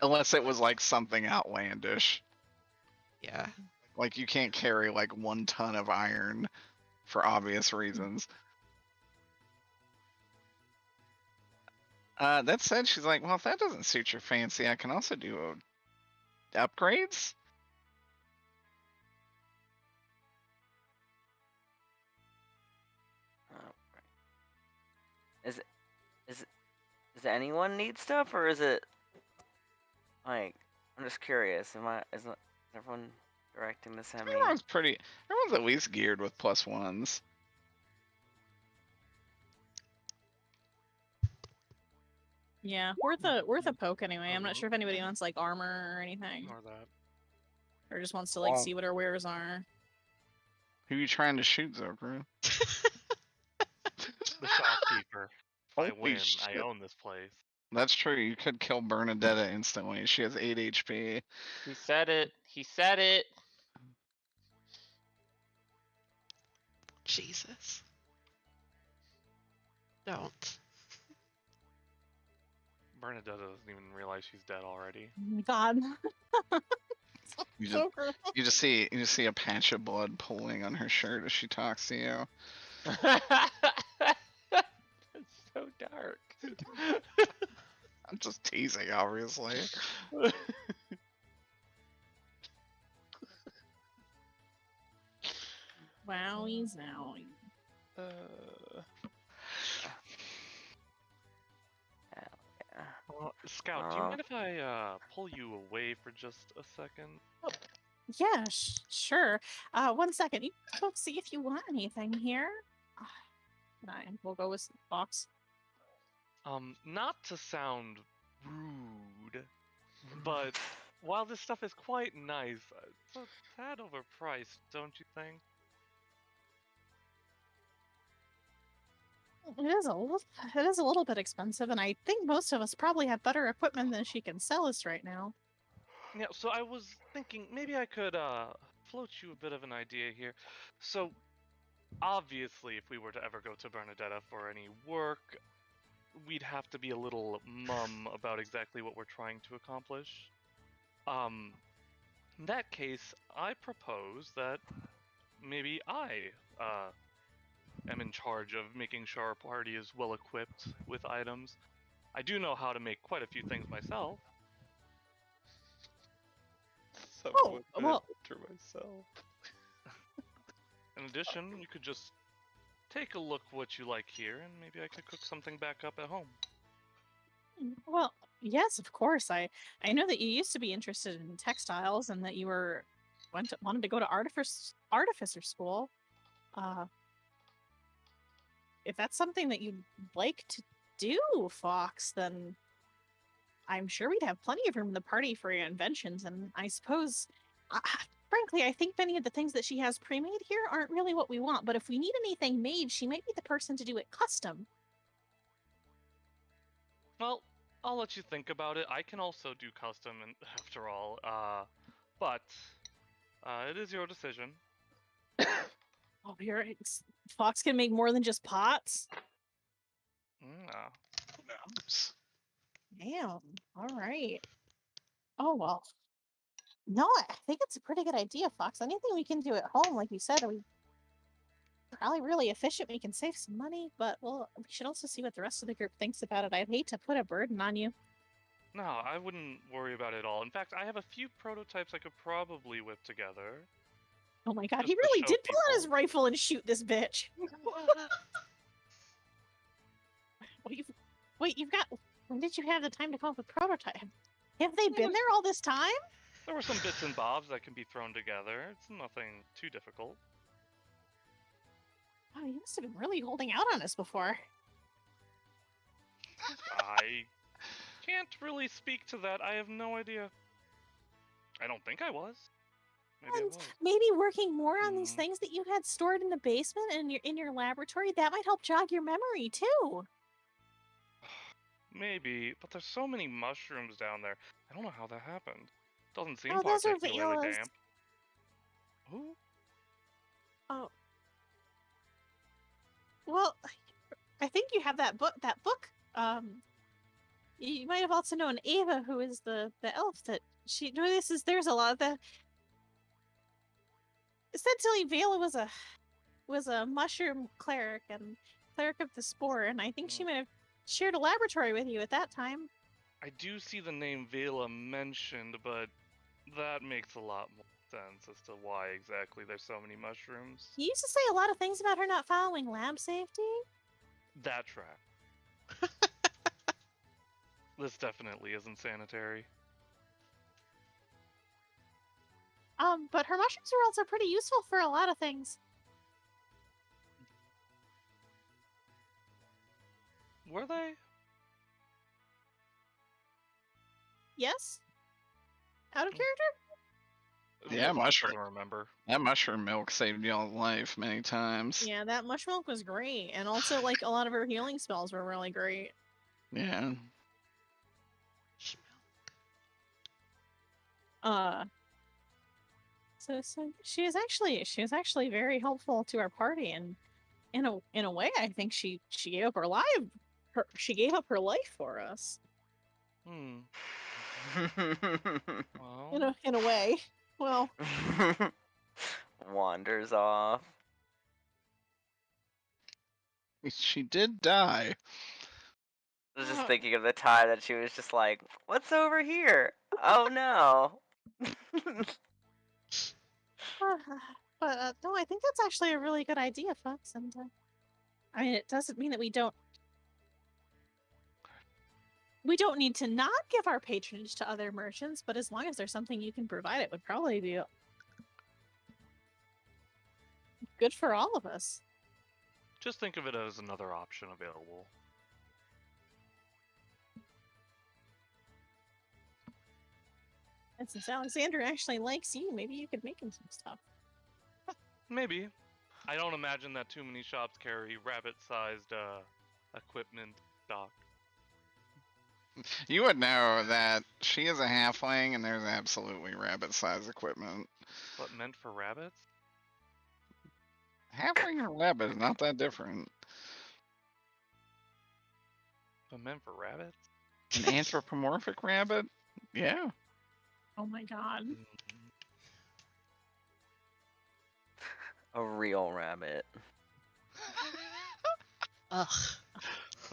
Unless it was like something outlandish. Yeah. Like you can't carry like 1 ton of iron for obvious reasons. That said, she's like, well, if that doesn't suit your fancy, I can also do upgrades. Does anyone need stuff, or is it like, I'm just curious. Is everyone directing this at me? Everyone's at least geared with +1s. Yeah, worth a poke anyway. I'm not sure if anybody wants like armor or anything, Ignore that. or just wants to like Well- see what her wares are. Who are you trying to shoot, Zokru? The shopkeeper. If I Holy win, I shit. own this place. That's true. You could kill Bernadetta instantly. She has 8 HP. He said it. He said it. Jesus. Don't. Bernadetta doesn't even realize she's dead already. Oh my God. You just, So gross. you just see a patch of blood pooling on her shirt as she talks to you. It's so dark. I'm just teasing, obviously. Wowie zowie. Scout, do you mind if I pull you away for just a second? Yeah, sure. 1 second. You go see if you want anything here. We'll go with box. Not to sound rude, but while this stuff is quite nice, it's a tad overpriced, don't you think? It is a little bit expensive, and I think most of us probably have better equipment than she can sell us right now. Yeah, so I was thinking maybe I could float you a bit of an idea here. So obviously, if we were to ever go to Bernadetta for any work, we'd have to be a little mum about exactly what we're trying to accomplish. In that case, I propose that maybe I am in charge of making sure our party is well equipped with items. I do know how to make quite a few things myself. Oh, well- myself. In addition, you could just take a look what you like here, and maybe I could cook something back up at home. Well, yes, of course. I know that you used to be interested in textiles and that you wanted to go to artificer school. If that's something that you'd like to do, Fox, then I'm sure we'd have plenty of room in the party for your inventions. And I suppose, frankly, I think many of the things that she has pre-made here aren't really what we want. But if we need anything made, she might be the person to do it custom. Well, I'll let you think about it. I can also do custom, and after all, but it is your decision. Oh, Fox can make more than just pots? Damn. All right. Oh, well. No, I think it's a pretty good idea, Fox. Anything we can do at home, like you said, we probably really efficient. We can save some money, but we should also see what the rest of the group thinks about it. I'd hate to put a burden on you. No, I wouldn't worry about it at all. In fact, I have a few prototypes I could probably whip together. Oh my god, Just he to really show did pull out his people. rifle and shoot this bitch. Wait, you've got. When did you have the time to come up with prototype? Have they been there all this time? There were some bits and bobs that can be thrown together. It's nothing too difficult. Oh, you must have been really holding out on us before. I can't really speak to that. I have no idea. I don't think I was. Maybe I And was. maybe working more on these Hmm. things that you had stored in the basement and in your laboratory, that might help jog your memory too. Maybe, but there's so many mushrooms down there. I don't know how that happened. Doesn't seem Oh, those are particularly Vela's. damp. Who? Oh. Well, I think you have that book. You might have also known Ava, who is the elf that she. No, there's a lot of the. Essentially, Vela was a mushroom cleric and cleric of the spore, and I think she might have shared a laboratory with you at that time. I do see the name Vela mentioned, but that makes a lot more sense as to why exactly there's so many mushrooms. You used to say a lot of things about her not following lab safety. That track. This definitely isn't sanitary. But her mushrooms are also pretty useful for a lot of things. Were they? Yes? Out of character? Yeah, mushroom. I don't remember. That mushroom milk saved y'all's life many times. Yeah, that mush milk was great. And also, like, a lot of her healing spells were really great. Yeah. So she was actually very helpful to our party, and in a way, I think she gave up her life. She gave up her life for us. Hmm. In a way. Well, Wanders off. She did die. I was just thinking of the time that she was just like, "What's over here? Oh no!" but no, I think that's actually a really good idea, folks. And I mean, it doesn't mean that we don't need to not give our patronage to other merchants, but as long as there's something you can provide, it would probably be good for all of us. Just think of it as another option available. And since Alexander actually likes you, maybe you could make him some stuff. Maybe. I don't imagine that too many shops carry rabbit-sized equipment stock. You would know that she is a halfling and there's absolutely rabbit-sized equipment. What, meant for rabbits? Halfling and rabbit is not that different. But meant for rabbits? An anthropomorphic rabbit? Yeah. Oh my god. A real rabbit. Ugh.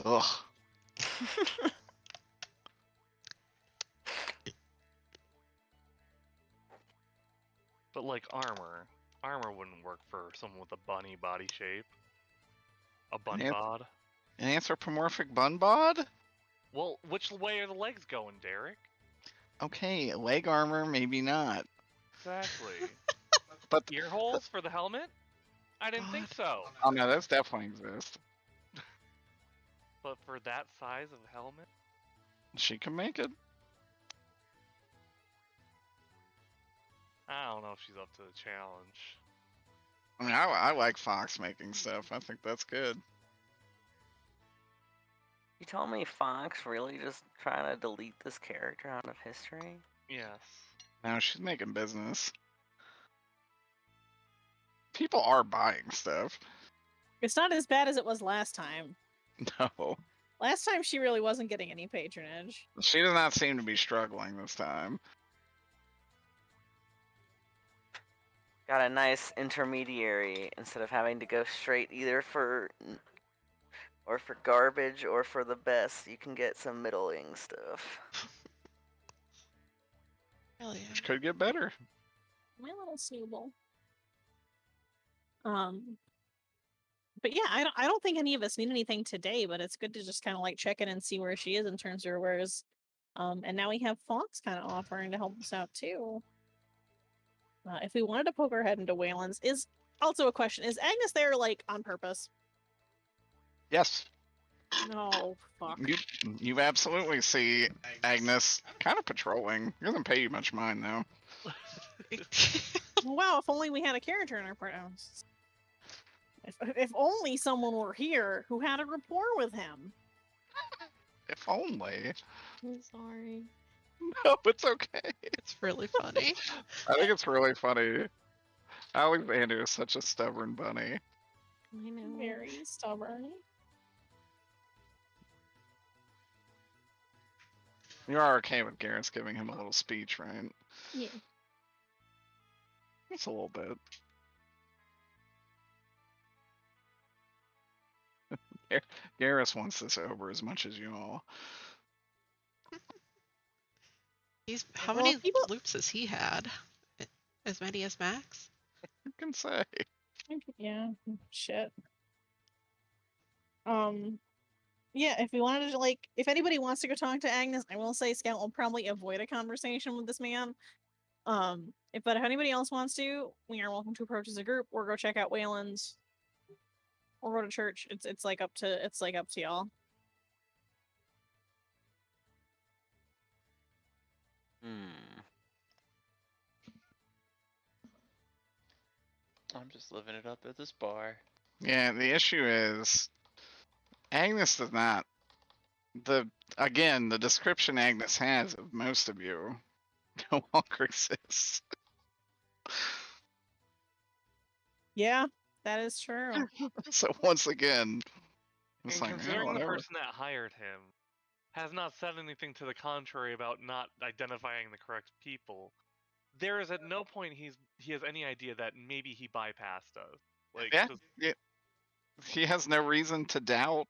Ugh. But like armor. Armor wouldn't work for someone with a bunny body shape. A bun Yep. bod. An anthropomorphic bun bod? Well, which way are the legs going, Derek? Okay, leg armor, maybe not. Exactly. But Ear holes for the helmet? I didn't think so. oh no, those definitely exist. But for that size of helmet? She can make it. I don't know if she's up to the challenge. I mean, I like Fox making stuff. I think that's good. You told me Fox really just trying to delete this character out of history? Yes. Now she's making business. People are buying stuff. It's not as bad as it was last time. No. Last time she really wasn't getting any patronage. She does not seem to be struggling this time. Got a nice intermediary instead of having to go straight either for garbage or for the best. You can get some middling stuff. Hell yeah. Which could get better. My little snowball. But yeah, I don't think any of us need anything today, but it's good to just kind of like check in and see where she is in terms of her wares. And now we have Fox kind of offering to help us out too. If we wanted to poke our head into Wayland's, is also a question. Is Agnes there like on purpose? Yes. No, fuck. You absolutely see Agnes kind of patrolling. He doesn't pay you much mind though. Wow, if only we had a character in our part. If only someone were here who had a rapport with him. If only. I'm sorry. No, it's okay. It's really funny. I think it's really funny. Alexander is such a stubborn bunny. I know. Very stubborn. You are okay with Garrus giving him a little speech, right? Yeah. Just a little bit. Garrus wants this over as much as you all. How Well, many people- loops has he had? As many as Max? You can say. Yeah, shit. Yeah, if we wanted to, like, if anybody wants to go talk to Agnes, I will say Scout will probably avoid a conversation with this man. But if anybody else wants to, we are welcome to approach as a group, or go check out Wayland's, or go to church. It's like up to y'all. I'm just living it up at this bar. Yeah, the issue is Agnes does not. The description Agnes has of most of you no longer exists. Yeah, that is true. So once again, it's And like, considering the whatever. person that hired him has not said anything to the contrary about not identifying the correct people, there is at no point he has any idea that maybe he bypassed us. Like, Yeah, just- yeah. He has no reason to doubt.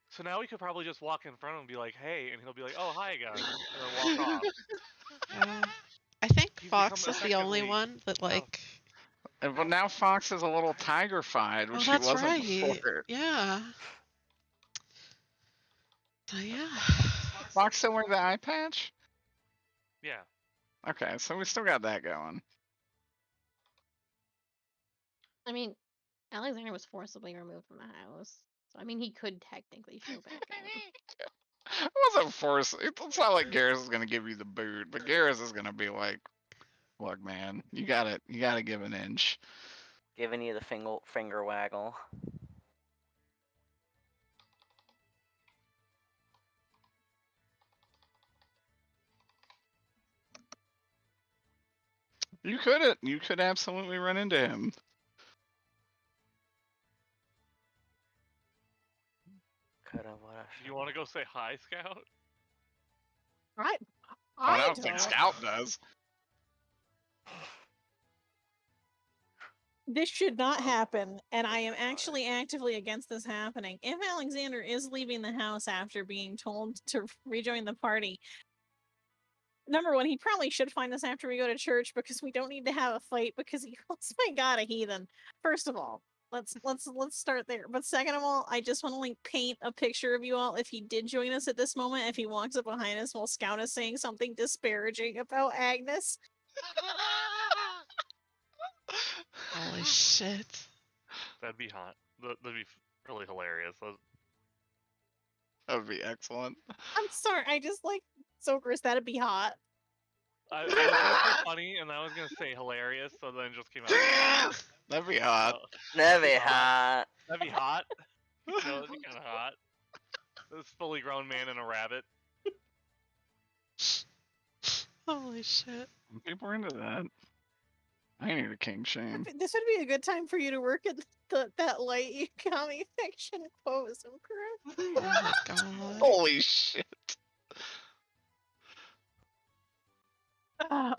so now we could probably just walk in front of him and be like, "Hey," and he'll be like, "Oh, hi again," and then walk off. I think He's Fox become is the only effectively- one that like. But now Fox is a little tiger-fied, Oh, which he that's wasn't right. before. Yeah. So yeah. Fox still wear the eye patch? Yeah. Okay, so we still got that going. I mean, Alexander was forcibly removed from the house. So, I mean, he could technically show back up. It wasn't forced. It's not like Garrus is gonna give you the boot, but Garrus is gonna be like, "Look, man, you gotta give an inch." Giving you the finger waggle. You could absolutely run into him. Coulda, woulda, You want to go say hi, Scout? I I don't think Scout does. This should not happen, and I am actually actively against this happening. If Alexander is leaving the house after being told to rejoin the party, number one, he probably should find us after we go to church, because we don't need to have a fight because he calls my god a heathen. First of all, let's start there. But second of all, I just want to like paint a picture of you all if he did join us at this moment, if he walks up behind us while Scout is saying something disparaging about Agnes. Holy shit. That'd be hot. That'd be really hilarious. That would be excellent. I'm sorry, I just like so Chris, that'd be hot. I was gonna say funny, and I was gonna say hilarious, so then it just came out. That'd be hot. That'd be hot. That'd be hot. No, that'd be kind of hot. This fully grown man and a rabbit. Holy shit. People are into that. I need a king shame. This would be a good time for you to work at that light comic fiction pose, Chris. Oh my god. Holy shit.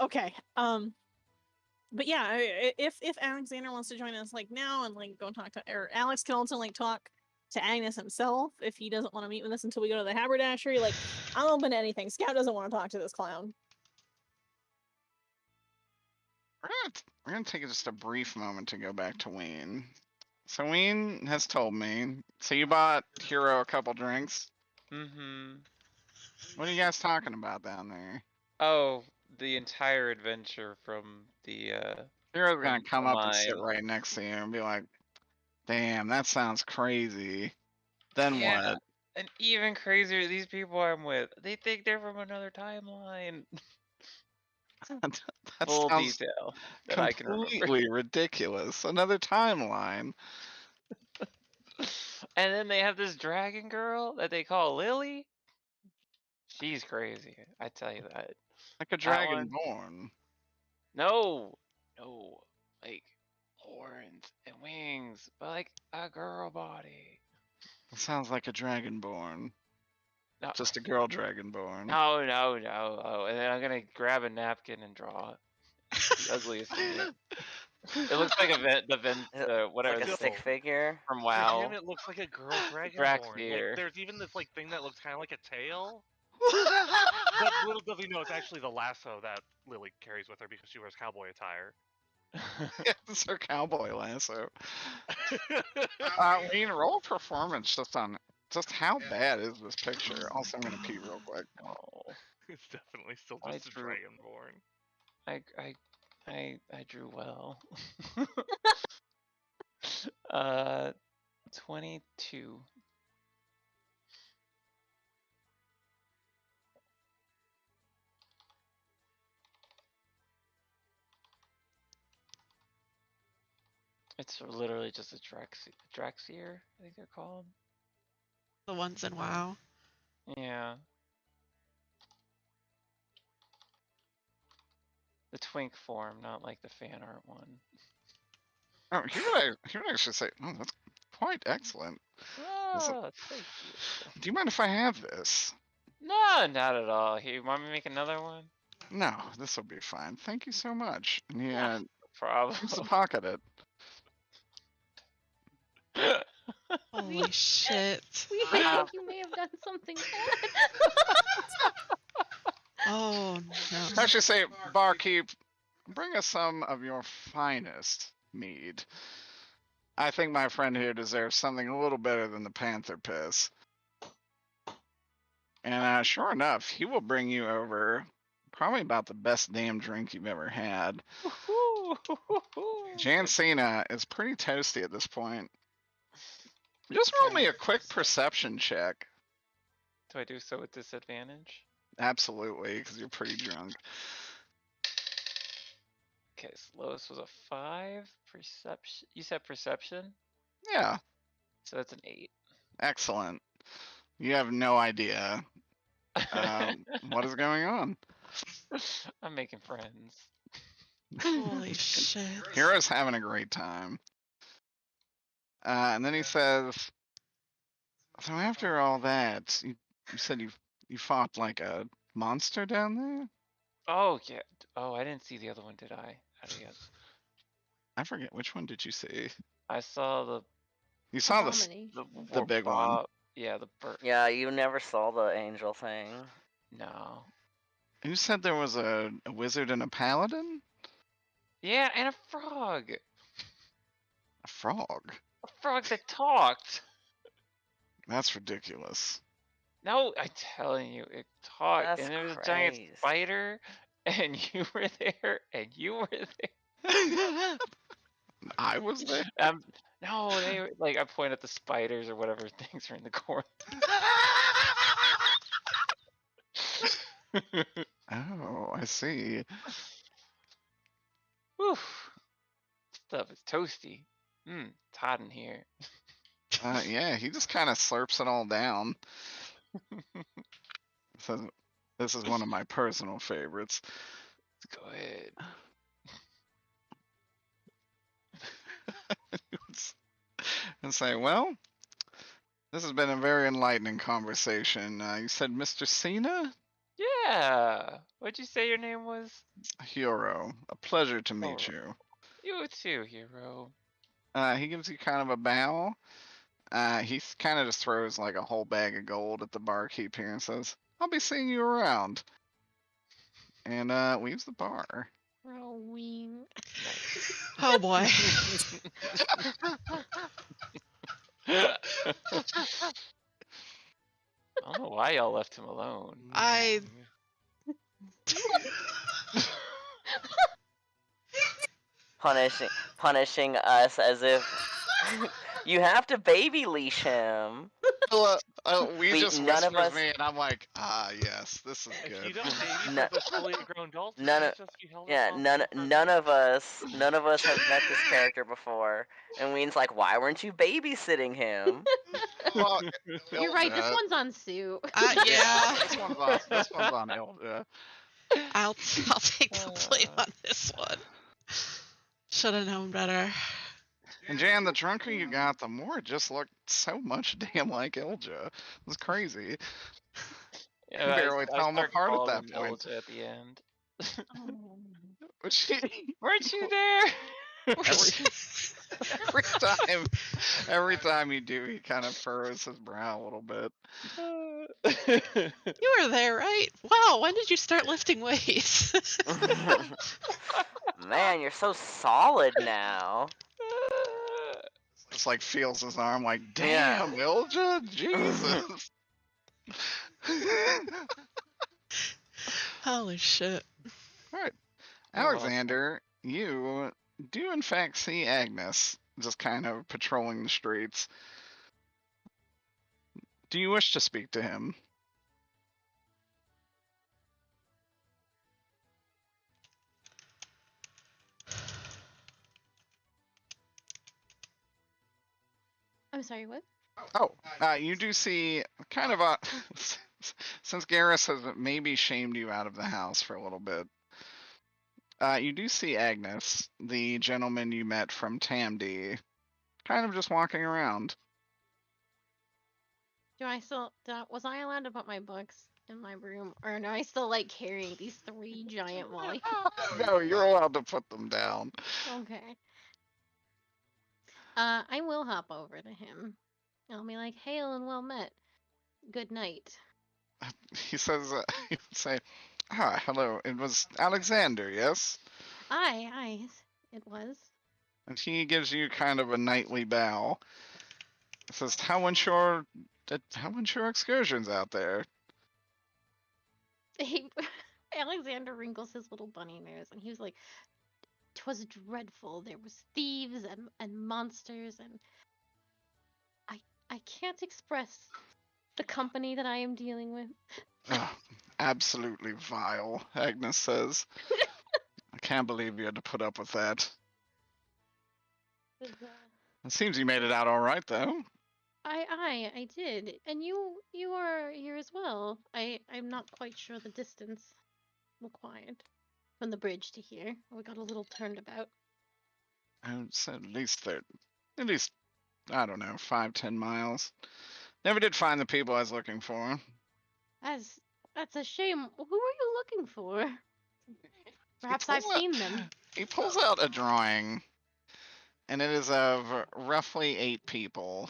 Okay. But yeah, if Alexander wants to join us like now and like go talk to, or Alex can also like talk to Agnes himself if he doesn't want to meet with us until we go to the haberdashery. Like, I'm open to anything. Scout doesn't want to talk to this clown. we're gonna take just a brief moment to go back to Ween. So Ween has told me. So you bought Hero a couple drinks. Mm-hmm. What are you guys talking about down there? Oh, the entire adventure from the Hero's gonna from come the up and sit mine. right next to you and be like, "Damn, that sounds crazy." Then Yeah, what? and even crazier, these people I'm with, they think they're from another timeline. That Full sounds detail that I can remember. completely ridiculous. Another timeline. And then they have this dragon girl that they call Lily. She's crazy, I tell you that. Like a That one, dragonborn. no, no, like horns and wings, but like a girl body. It sounds like a dragonborn. No, Just a girl dragonborn. no, no, no. Oh, and then I'm gonna grab a napkin and draw the ugliest thing yet. It looks like Is it whatever like a the stick Still. figure? from For WoW. him, it looks like a girl dragonborn. Like, Draxir. there's even this like thing that looks kind of like a tail. But little does he know, it's actually the lasso that Lily carries with her because she wears cowboy attire. It's her cowboy lasso. Ween, roll performance just how bad is this picture? Also, I'm gonna pee real quick. Oh, It's definitely still I just a drew- dragonborn. I drew well. 22. It's literally just a Draxier, I think they're called. The ones in WoW. Yeah. The twink form, not like the fan art one. Oh, here I should say, oh, that's quite excellent. Oh, thank you. Do you mind if I have this? No, not at all. Here, you want me to make another one? No, this will be fine. Thank you so much. And he No problem. seems to pocket it. Holy shit. We think you may have done something bad. Oh no. I should say, barkeep, bring us some of your finest mead. I think my friend here deserves something a little better than the panther piss. And sure enough, he will bring you over probably about the best damn drink you've ever had. Jancina is pretty toasty at this point. Just roll me a quick perception check. Do I do so with disadvantage? Absolutely, because you're pretty drunk. Okay, so lowest was a 5. Perception. You said perception? Yeah, So that's an 8. excellent. You have no idea what is going on. I'm making friends. Holy shit. Hero's having a great time. And then he says, so after all that, you said you fought like a monster down there? Oh, yeah. Oh, I didn't see the other one, did I? I forget, which one did you see? I saw the You saw the Abomination. big one. Yeah, the bird. Yeah, you never saw the angel thing. No. You said there was a wizard and a paladin? Yeah, and a frog. A frog? A frog that talked. That's ridiculous. No, I'm telling you, it talked. That's and there was a giant crazy. spider, and you were there, and you were there. I was there. No, they were like I point at the spiders or whatever things are in the corner. Oh, I see. Whew. Stuff is toasty. It's hot in here. Yeah, he just kind of slurps it all down. Says, this is one of my personal favorites. Let's go ahead. And say, well, this has been a very enlightening conversation. You said Mr. Cena? Yeah. What'd you say your name was? Hero. A pleasure to meet you. You too, hero. He gives you kind of a bow. He kind of just throws like a whole bag of gold at the barkeep here and says, I'll be seeing you around. And leaves the bar. Throwing. Oh boy. I don't know why y'all left him alone. I punishing us as if you have to baby leash him. We We- just none of whispers us- me, and I'm like, ah, yes, this is If you good. don't babysit No- the fully grown adults, you none can't of- just be held Yeah, responsible for none them. of us have met this character before, and Ween's like, why weren't you babysitting him? Well, You're right. This Ilja- one's on Sue. yeah. This one's on Ilja. I'll take the blame on this one. Should have known better. And Jan, the drunker you got, the more it just looked so much damn like Ilja. It was crazy. Yeah, You barely tell him start apart at calling that him point. Ilja at the end. But she, Weren't you there? every time you do, he kind of furrows his brow a little bit. You were there, right? Wow, when did you start lifting weights? Man, you're so solid now. Just like feels his arm, like, Yeah. damn, Ilja, Jesus. Holy shit. Alright. You're welcome. Alexander, you do in fact see Agnes just kind of patrolling the streets. Do you wish to speak to him? I'm sorry, what? Oh, you do see kind of a since Garrus has maybe shamed you out of the house for a little bit. You do see Agnes, the gentleman you met from Tamdi, kind of just walking around. Was I allowed to put my books in my room, or am I still like carrying these 3 giant molly? No, you're allowed to put them down. Okay. I will hop over to him. I'll be like, "Hail and well met. Good night." He says, he would say, ah, hello, it was Alexander, yes? Aye, it was. And he gives you kind of a knightly bow. He says, how went your excursions out there? Alexander wrinkles his little bunny nose, and he was like, "'Twas dreadful. There was thieves and monsters, and I can't express the company that I am dealing with." Oh, absolutely vile, Agnes says. I can't believe you had to put up with that. It seems you made it out all right, though. I did, and you are here as well. I'm not quite sure the distance required from the bridge to here. We got a little turned about. I would say at least, I don't know, 5-10 miles. Never did find the people I was looking for. That's a shame. Who are you looking for? Perhaps I've seen them. He pulls out a drawing, and it is of roughly 8 people.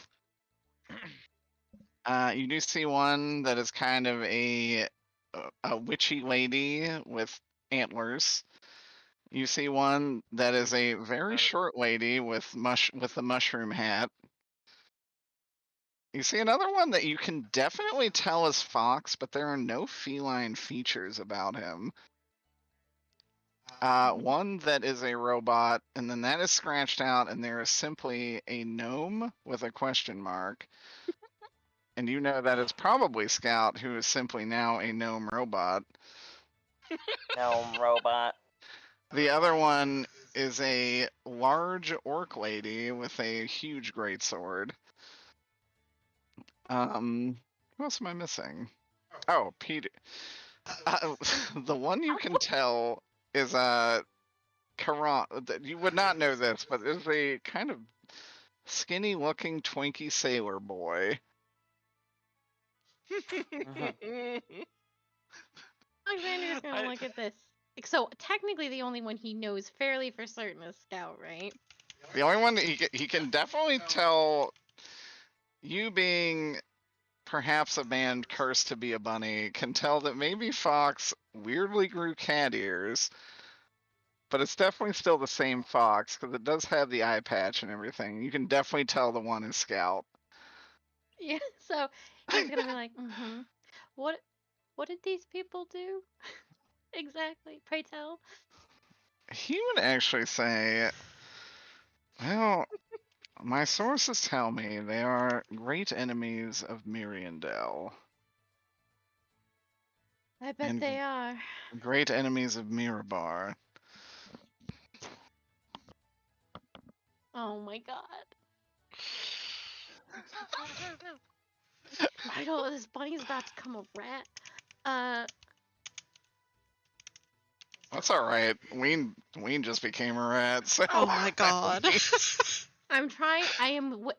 You do see one that is kind of a witchy lady with antlers. You see one that is a very short lady with a mushroom hat. You see another one that you can definitely tell is Fox, but there are no feline features about him. One that is a robot, and then that is scratched out, and there is simply a gnome with a question mark. And you know that is probably Scout, who is simply now a gnome robot. Gnome robot. The other one is a large orc lady with a huge greatsword. Who else am I missing? Oh, Peter. The one you can tell is Karan. You would not know this, but it's a kind of skinny-looking Twinkie sailor boy. Alexander's gonna look at this. So technically, the only one he knows fairly for certain is Scout, right? The only one that he can definitely tell, you being perhaps a man cursed to be a bunny, can tell that maybe Fox weirdly grew cat ears. but it's definitely still the same fox because it does have the eye patch and everything. You can definitely tell the one is Scout. Yeah, so he's gonna be like, what did these people do? Exactly. Pray tell. He would actually say, well, my sources tell me they are great enemies of Miriandel. I bet And they are. great enemies of Mirabar. Oh my god. I know this bunny's about to come a rat. That's alright. Ween just became a rat, so Oh my god. I'm trying. I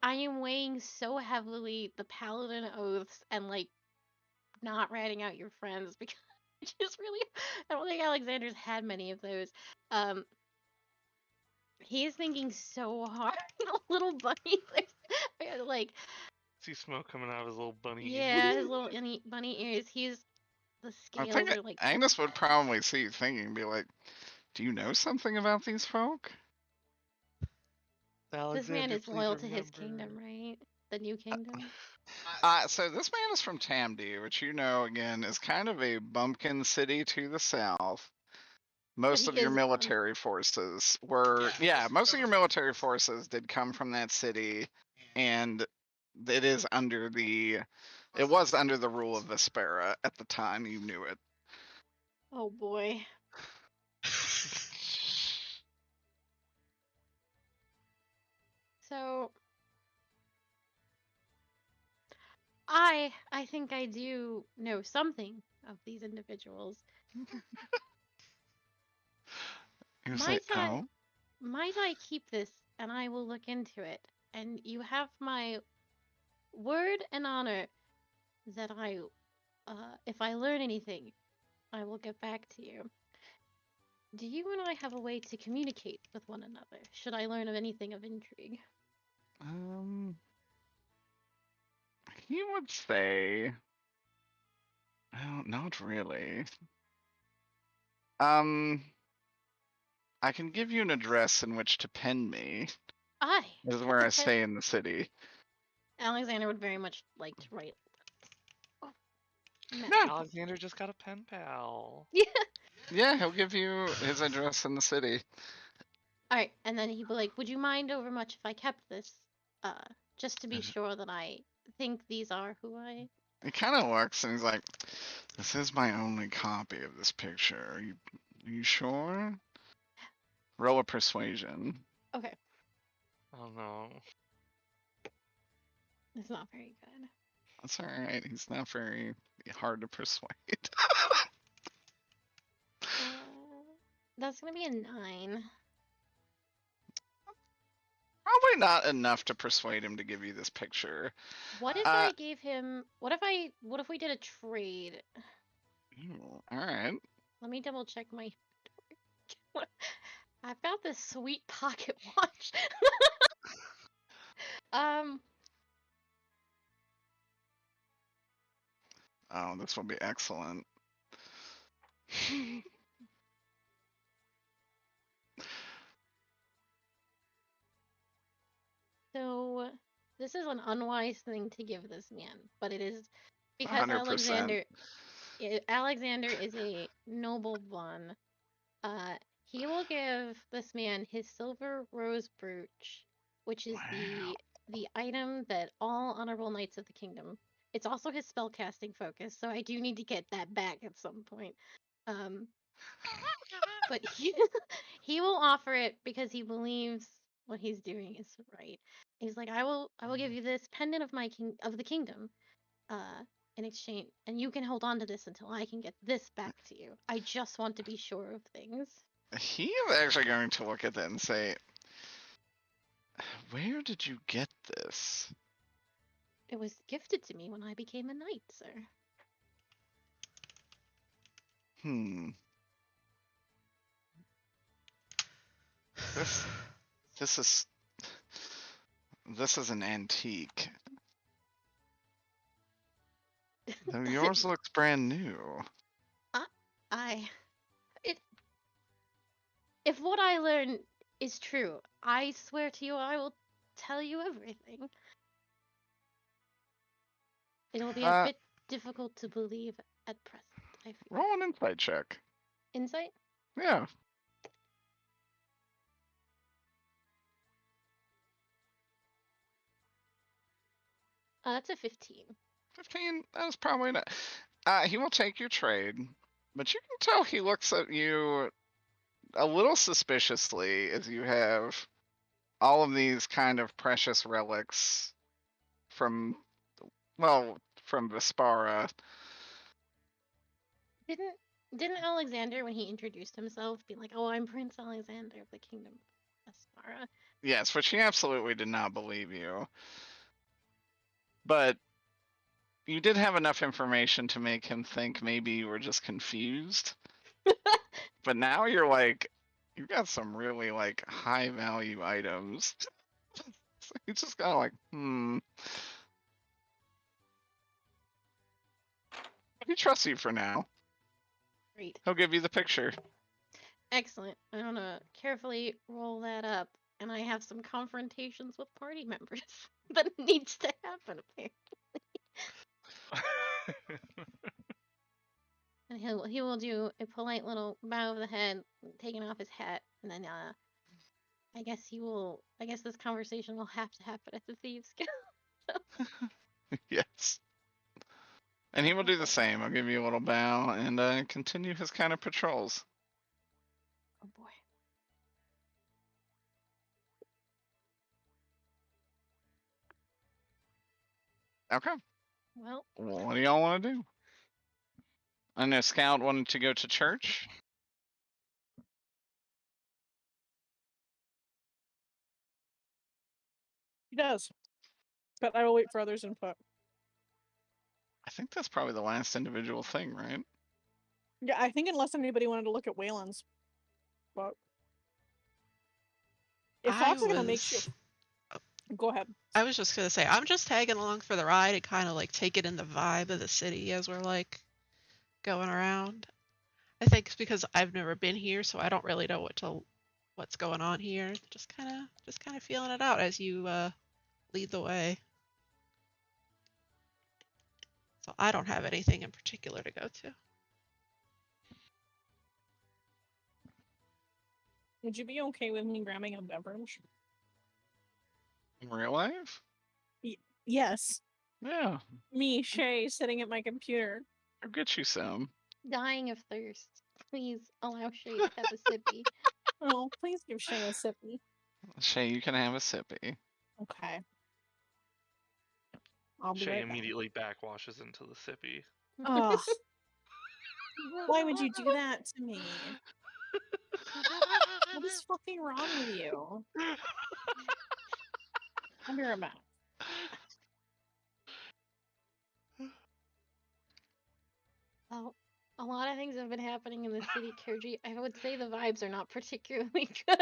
am weighing so heavily the paladin oaths and like not ratting out your friends because I just really I don't think Alexander's had many of those. Um, he's thinking so hard. Little bunny, like See smoke coming out of his little bunny yeah, ears. his little bunny ears. The I scales think are like Agnes would probably see you thinking and be like, do you know something about these folk? this man Alexander, is please loyal to his remember. kingdom, right? The new kingdom. So this man is from Tamdi, which you know again is kind of a bumpkin city to the south. Most he of your is one. military forces were, yeah, most of your military forces did come from that city, and it is under the, it was under the rule of Vespera at the time you knew it. Oh boy. So I think I do know something of these individuals. You say, oh, Might I keep this and I will look into it? And you have my word and honor that if I learn anything, I will get back to you. Do you and I have a way to communicate with one another? Should I learn of anything of intrigue? he would say, well, not really. I can give you an address in which to pen me. Aye. This is where I stay in the city. Alexander would very much like to write. Oh, Yeah. Alexander just got a pen pal. Yeah. Yeah, he'll give you his address in the city. Alright, and then he'd be like, would you mind over much if I kept this? Just to be Mhm. sure that I think these are who I... He kind of looks and he's like, this is my only copy of this picture. Are you sure? Roll a persuasion. Okay, Oh no. it's not very good. That's alright. He's not very hard to persuade. That's gonna be a 9. Probably not enough to persuade him to give you this picture. What if I gave him... What if we did a trade? Alright. Let me double check my... I've got this sweet pocket watch. Oh, this will be excellent. So this is an unwise thing to give this man, but it is because 100%. Alexander is a noble one. He will give this man his silver rose brooch, which is the item that all honorable knights of the kingdom. It's also his spellcasting focus, so I do need to get that back at some point. But he will offer it because he believes what he's doing is right. He's like, I will give you this pendant of the kingdom, in exchange, and you can hold on to this until I can get this back to you. I just want to be sure of things. He is actually going to look at that and say, where did you get this? It was gifted to me when I became a knight, sir. This is an antique. Though yours looks brand new. If what I learn is true, I swear to you, I will tell you everything. It'll be a bit difficult to believe at present, I feel. Roll an insight check. Insight? Yeah. That's a 15. 15? That's probably not. He will take your trade, but you can tell he looks at you a little suspiciously as you have all of these kind of precious relics from, well, from Vespara. Didn't Alexander, when he introduced himself, be like, "Oh, I'm Prince Alexander of the Kingdom of Vespara"? Yes, but she absolutely did not believe you. But you did have enough information to make him think maybe you were just confused. But now you're like, you've got some really like high value items. So he's just kind of like, He trusts you for now. Great. He'll give you the picture. Excellent. I'm gonna carefully roll that up, and I have some confrontations with party members that needs to happen apparently. And he will do a polite little bow of the head, taking off his hat, and then I guess this conversation will have to happen at the Thieves Guild. Yes. And he will do the same. I'll give you a little bow and continue his kind of patrols. Oh boy. Okay. Well, What do y'all want to do? I know Scout wanted to go to church. He does. But I will wait for others' input. I think that's probably the last individual thing, right? Yeah, I think unless anybody wanted to look at Wayland's. But if Fox is gonna make sure. Go ahead. I was just gonna say, I'm just tagging along for the ride and kind of like taking in the vibe of the city as we're like going around. I think it's because I've never been here, so I don't really know what's going on here. Just kind of feeling it out as you lead the way. So I don't have anything in particular to go to. Would you be okay with me grabbing a beverage? In real life? Yes. Yeah. Me, Shay, sitting at my computer. I'll get you some. dying of thirst. Please allow Shay to have a sippy. Oh, please give Shay a sippy. Shay, you can have a sippy. Okay. I'll be Shay right back. immediately backwashes into the sippy. Ugh. Why would you do that to me? What is fucking wrong with you? I'll be right back. Well, a lot of things have been happening in the city, Kirji. I would say the vibes are not particularly good.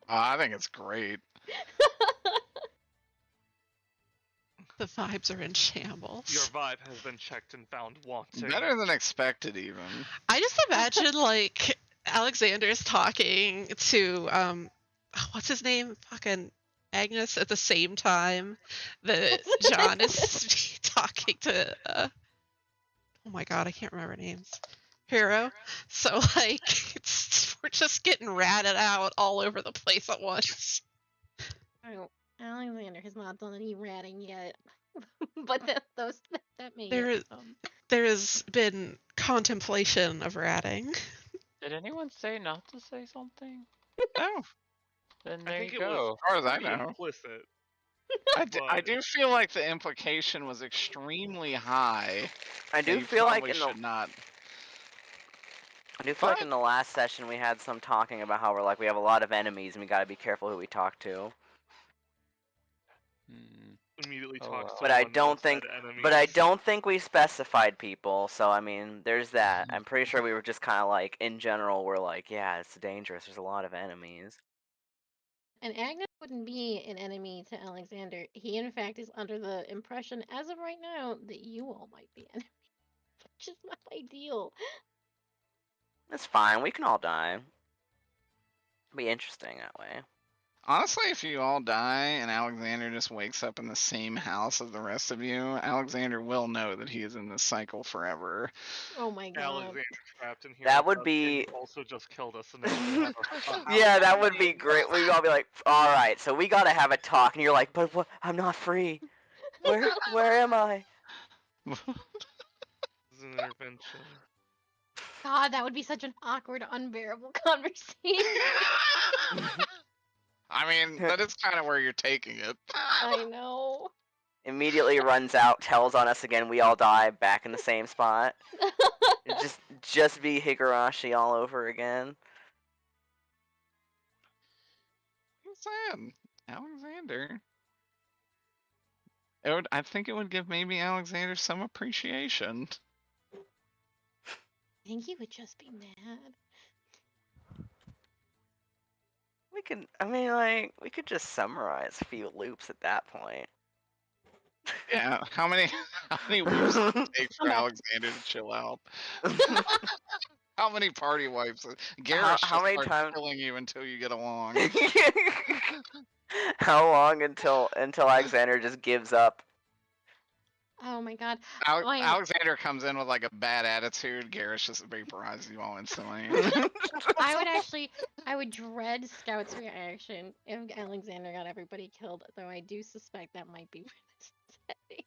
I think it's great. The vibes are in shambles. Your vibe has been checked and found wanting. Better than expected, even. I just imagine like Alexander's talking to what's his name? Fucking Agnes at the same time that John is talking to oh my god, I can't remember names. Hero. So like we're just getting ratted out all over the place at once. Oh, Alexander has not done any ratting yet. But that may There has been contemplation of ratting. Did anyone say not to say something? Oh, Then I there think you it was go. as far as I pretty know. implicit. I do feel like the implication was extremely high. I do You feel like probably should not. I do feel like But- in the last session we had some talking about how we're like we have a lot of enemies and we gotta be careful who we talk to. Hmm. Immediately Oh, talks well. to But I one don't said think enemies. But I don't think we specified people, so I mean, there's that. I'm pretty sure we were just kind of like, in general, we're like, yeah, it's dangerous. There's a lot of enemies. And Agnes wouldn't be an enemy to Alexander. He, in fact, is under the impression, as of right now, that you all might be enemies. Which is not ideal. It's fine. We can all die. Be interesting that way. Honestly, if you all die and Alexander just wakes up in the same house as the rest of you, Alexander will know that he is in this cycle forever. Oh my god. Alexander trapped in here. That with would us, be- and he also just killed us, and now we have a house. Yeah, that would be great. We'd all be like, all right, so we gotta have a talk, and you're like, but what? I'm not free. Where am I? This is an intervention. God, that would be such an awkward, unbearable conversation. I mean, that is kind of where you're taking it. I know. Immediately runs out, tells on us again. We all die back in the same spot. It'd just be Higurashi all over again. I'm saying, Alexander. I think it would give maybe Alexander some appreciation. I think he would just be mad. We could just summarize a few loops at that point. Yeah, how many weeks does it take for Alexander to chill out? How many party wipes? Garrus how many starts times- killing you until you get along. How long until Alexander just gives up? Oh my god. Alexander comes in with like a bad attitude. Garrus just vaporizes you all instantly. I would dread Scout's reaction if Alexander got everybody killed, though I do suspect that might be where this is heading.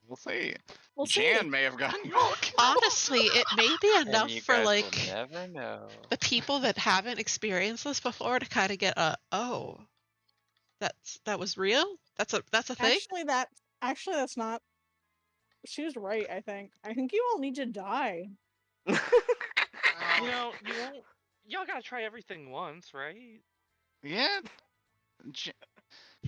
We'll see. We'll see. Jan may have gotten you all killed. Honestly, it may be And enough you for guys like will never know. the people that haven't experienced this before to kind of get a that was real. That's a thing. Actually, that's not. She was right. I think you all need to die. You know, y'all gotta try everything once, right? Yeah.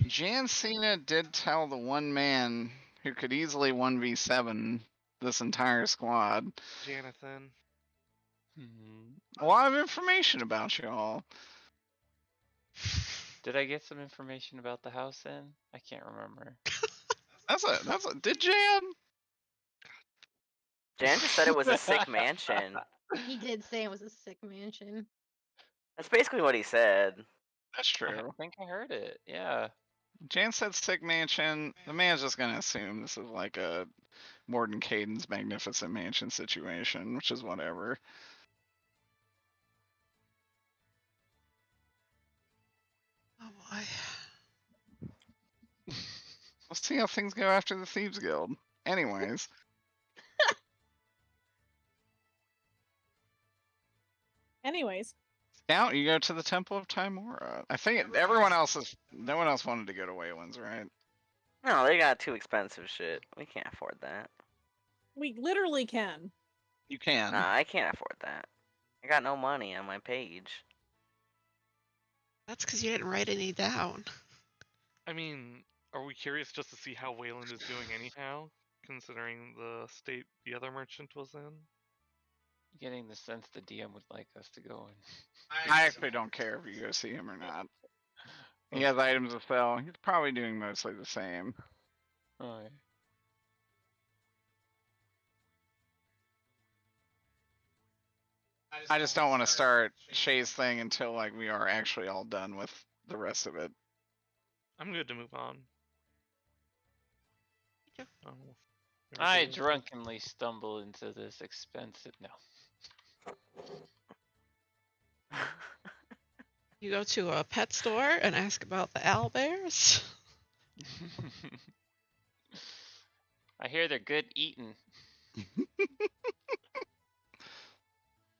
Jan Cena did tell the one man who could easily 1v7 this entire squad Jonathan. a lot of information about you all. Did I get some information about the house in? I can't remember. Did Jan? Jan just said it was a sick mansion. He did say it was a sick mansion. That's basically what he said. That's I true. think I heard it. Yeah. Jan said sick mansion. The man's just gonna assume this is like a Morden Caden's magnificent mansion situation, which is whatever. Oh boy. We'll see how things go after the Thieves Guild. Anyways. Anyways, Scout, you go to the Temple of Timora. I think no one else wanted to go to Wayland's, right? No, they got too expensive shit. We can't afford that. we literally can. You can. Nah, I can't afford that. I got no money on my page. That's because you didn't write any down. I mean, are we curious just to see how Wayland is doing anyhow, considering the state the other merchant was in? Getting the sense the DM would like us to go in. I actually don't care if you go see him or not. He has items to sell. He's probably doing mostly the same. Oh, yeah. I just don't want to start Shay's thing until like we are actually all done with the rest of it. I'm good to move on. Yep. Oh, I everything- drunkenly stumble into this expensive. No. You go to a pet store and ask about the owlbears. I hear they're good eating.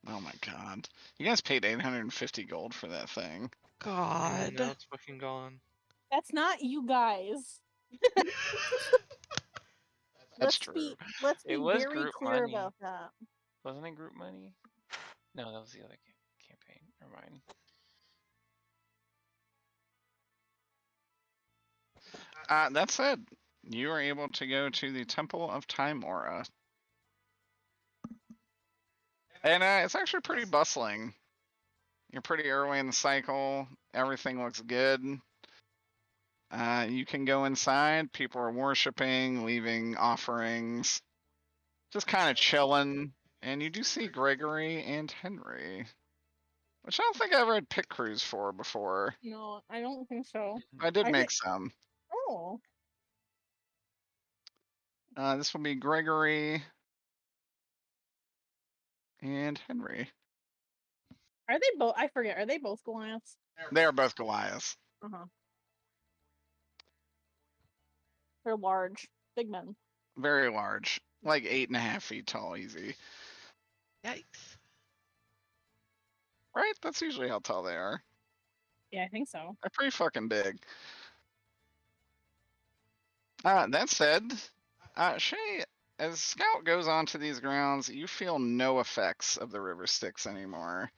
Oh my god. You guys paid 850 gold for that thing. God. Now it's fucking gone. That's not you guys. That's true. Let's be It was very group clear money. about that. Wasn't it group money? No, that was the other campaign. Never mind. That said, you are able to go to the Temple of Timora. And it's actually pretty bustling. You're pretty early in the cycle. Everything looks good. You can go inside. People are worshiping, leaving offerings. Just kind of chilling. And you do see Gregory and Henry, which I don't think I ever had pit crews for before. No, I don't think so. I did I make think- some. Oh. This will be Gregory and Henry. Are they both? I forget. Are they both Goliaths? They are both Goliaths. Uh huh. They're large, big men. Very large. Like 8.5 feet tall, easy. Yikes. Right? That's usually how tall they are. Yeah, I think so. They're pretty fucking big. That said, Shay, as Scout goes onto these grounds, you feel no effects of the river Styx anymore.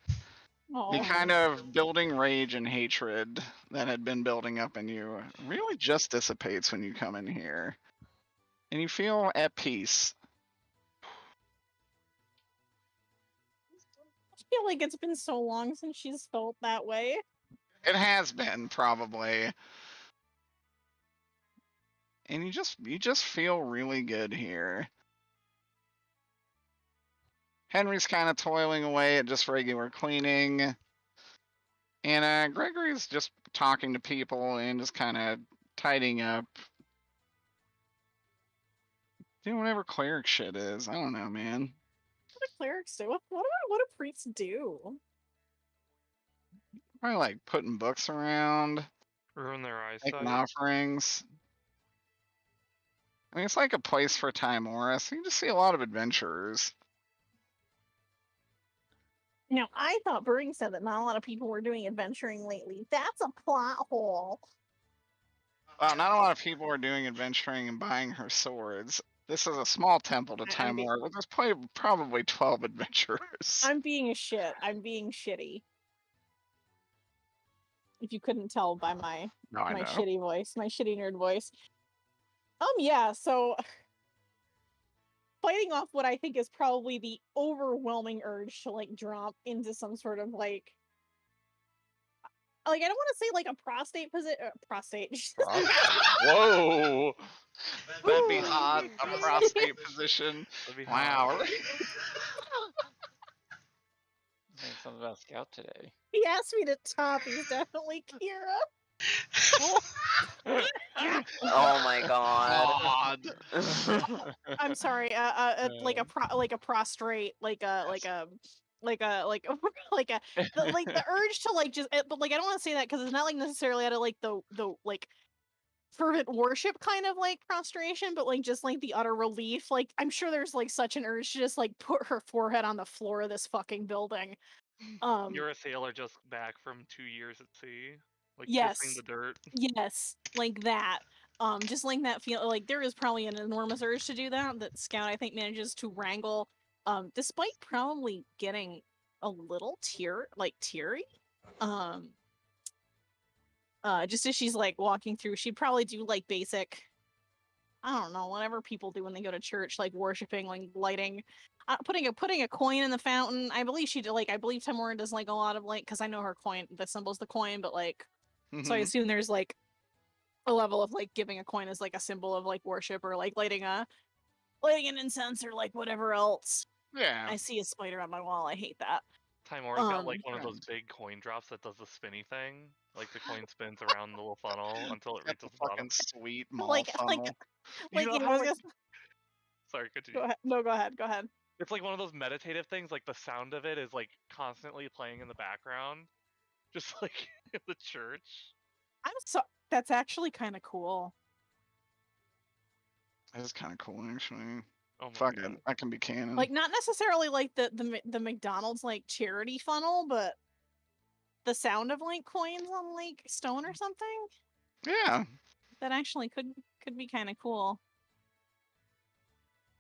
The Oh. kind of building rage and hatred that had been building up in you really just dissipates when you come in here. And you feel at peace. I feel like it's been so long since she's felt that way. It has been, probably. And you just feel really good here. Henry's kind of toiling away at just regular cleaning. And Gregory's just talking to people and just kind of tidying up. Doing whatever cleric shit is. I don't know, man. What do clerics do? What do priests do? Probably like putting books around, Ruin their eyesight. making offerings. I mean, it's like a place for Timora, so you just see a lot of adventurers. Now, I thought Brewing said that not a lot of people were doing adventuring lately. That's a plot hole. Well, not a lot of people are doing adventuring and buying her swords. This is a small temple to I'm being- Timora, but there's probably 12 adventurers. I'm being a shit. I'm being shitty. If you couldn't tell by my No, I my know. shitty voice, my shitty nerd voice. Yeah, so fighting off what I think is probably the overwhelming urge to like drop into some sort of like I don't want to say like a prostate prostate. Whoa! That'd be Ooh. hot. A prostate position. That'd be hot. Wow. Saying something about Scout today. He asked me to top. He's definitely Kira. Oh my god. I'm sorry. Like a prostrate, like the urge to like just, but like I don't want to say that because it's not like necessarily out of like the like fervent worship kind of like prostration, but like just like the utter relief. Like I'm sure there's like such an urge to just like put her forehead on the floor of this fucking building. You're a sailor just back from 2 years at sea, like Yes. kissing the dirt. Yes, like that. Just like that feel like there is probably an enormous urge to do that Scout I think manages to wrangle, despite probably getting a little teary. Just as she's like walking through, she'd probably do like basic, I don't know, whatever people do when they go to church, like worshiping, like lighting, putting a coin in the fountain. I believe Timora does like a lot of like, because I know her coin, the symbol's the coin, but like, so I Mhm. assume there's like a level of like giving a coin as like a symbol of like worship or like lighting an incense or like whatever else. Yeah. I see a spider on my wall. I hate that. Timora's got like one of yeah. those big coin drops that does the spinny thing. Like the coin spins around the little funnel until it That's reaches a the bottom. fucking sweet mall Like funnel. like know yeah, I how, was like- gonna Sorry, continue. go ahead. No, go ahead. It's like one of those meditative things, like the sound of it is like constantly playing in the background. Just like in the church. That's actually kind of cool. That's kind of cool, actually. Oh my Fuck god. it. That can be canon. Like not necessarily like the McDonald's like charity funnel, but the sound of like coins on like stone or something. Yeah. That actually could be kind of cool.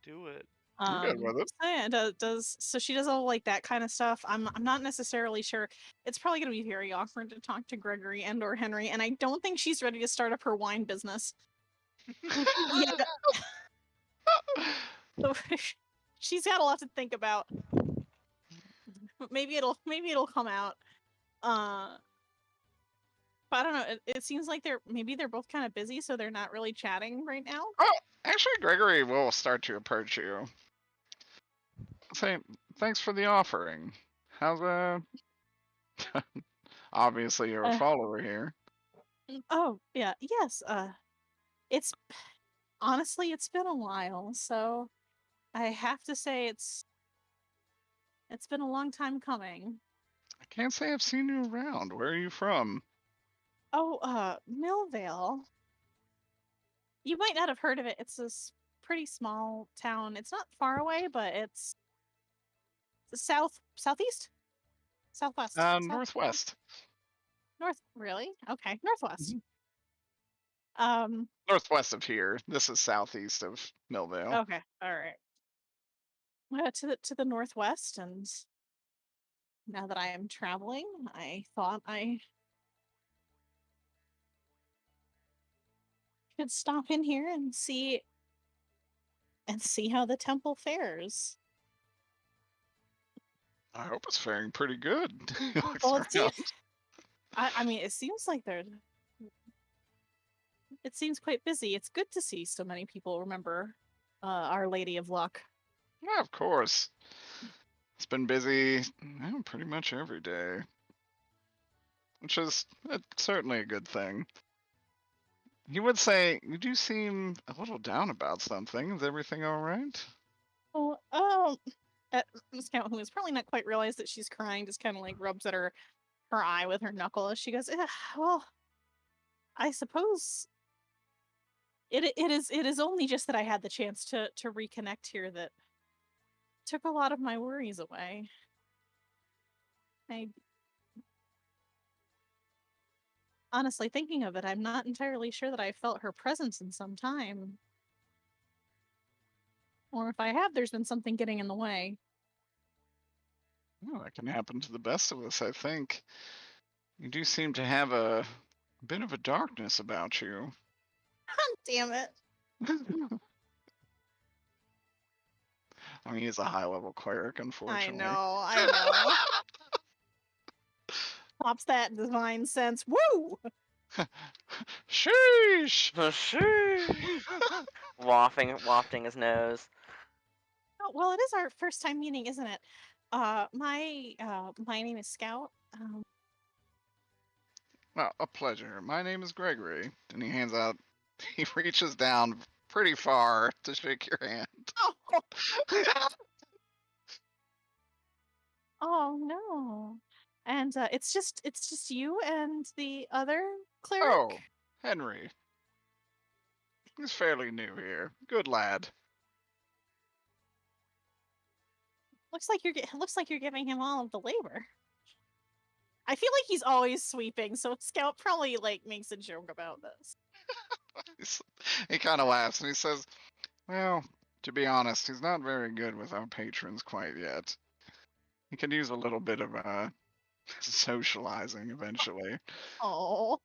Do it. I'm good with it. So yeah, so she does all like that kind of stuff. I'm not necessarily sure. It's probably gonna be very awkward to talk to Gregory and or Henry, and I don't think she's ready to start up her wine business. Yeah, so she's got a lot to think about. Maybe it'll come out. But I don't know. It seems like they're both kind of busy, so they're not really chatting right now. Oh, actually, Gregory will start to approach you. Say thanks for the offering. How's obviously you're a Uh, follower here. Oh, yeah, yes. It's honestly, it's been a while, so I have to say it's been a long time coming. I can't say I've seen you around. Where are you from? Oh, Millvale. You might not have heard of it. It's this pretty small town. It's not far away, but it's southeast, southwest, Northwest. north. Really? Okay, northwest. Mhm. Um. Northwest of here. This is southeast of Millvale. Okay. All right. To the northwest, and now that I am traveling, I thought I could stop in here and see how the temple fares. I hope it's faring pretty good. He looks Well, it around. seems, I mean, it seems like it seems quite busy. It's good to see so many people remember Our Lady of Luck. Yeah, of course. It's been busy pretty much every day, which is certainly a good thing. You would say you do seem a little down about something. Is everything all right? Oh, Scout, who has probably not quite realized that she's crying, just kind of like rubs at her eye with her knuckle as she goes, well, I suppose it is only just that I had the chance to reconnect here that took a lot of my worries away. I honestly, thinking of it, I'm not entirely sure that I felt her presence in some time. Or if I have, there's been something getting in the way. Well, that can happen to the best of us, I think. You do seem to have a bit of a darkness about you. Damn it. I mean, he's a high-level cleric, unfortunately. I know. Pops that divine sense. Woo! Sheesh! Wafting his nose. Oh, well, it is our first time meeting, isn't it? My name is Scout. Well, a pleasure. My name is Gregory. And he hands out, he reaches down pretty far to shake your hand. Oh no. And it's just you and the other cleric? Oh, Henry. He's fairly new here. Good lad. Looks like you're giving him all of the labor. I feel like he's always sweeping, so Scout probably like makes a joke about this. He kind of laughs and he says, well, to be honest, he's not very good with our patrons quite yet. He could use a little bit of socializing eventually. Oh.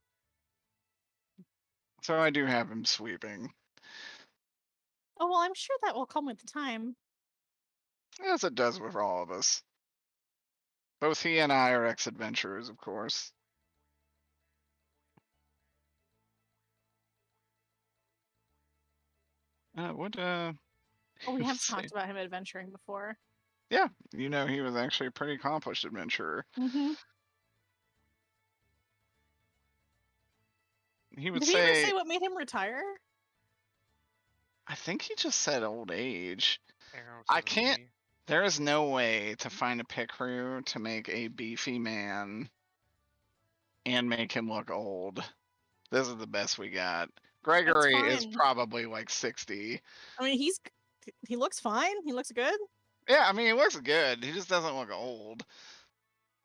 So I do have him sweeping. Oh well, I'm sure that will come with the time. As it does with all of us. Both he and I are ex-adventurers, of course. Oh, we have talked about him adventuring before. Yeah, you know, he was actually a pretty accomplished adventurer. Mm-hmm. He would Did he ever say what made him retire? I think he just said old age. Arrow I says can't. me. There is no way to find a pick crew to make a beefy man and make him look old. This is the best we got. Gregory is fine. probably like 60. I mean, he looks fine. He looks good. Yeah, I mean, he looks good. He just doesn't look old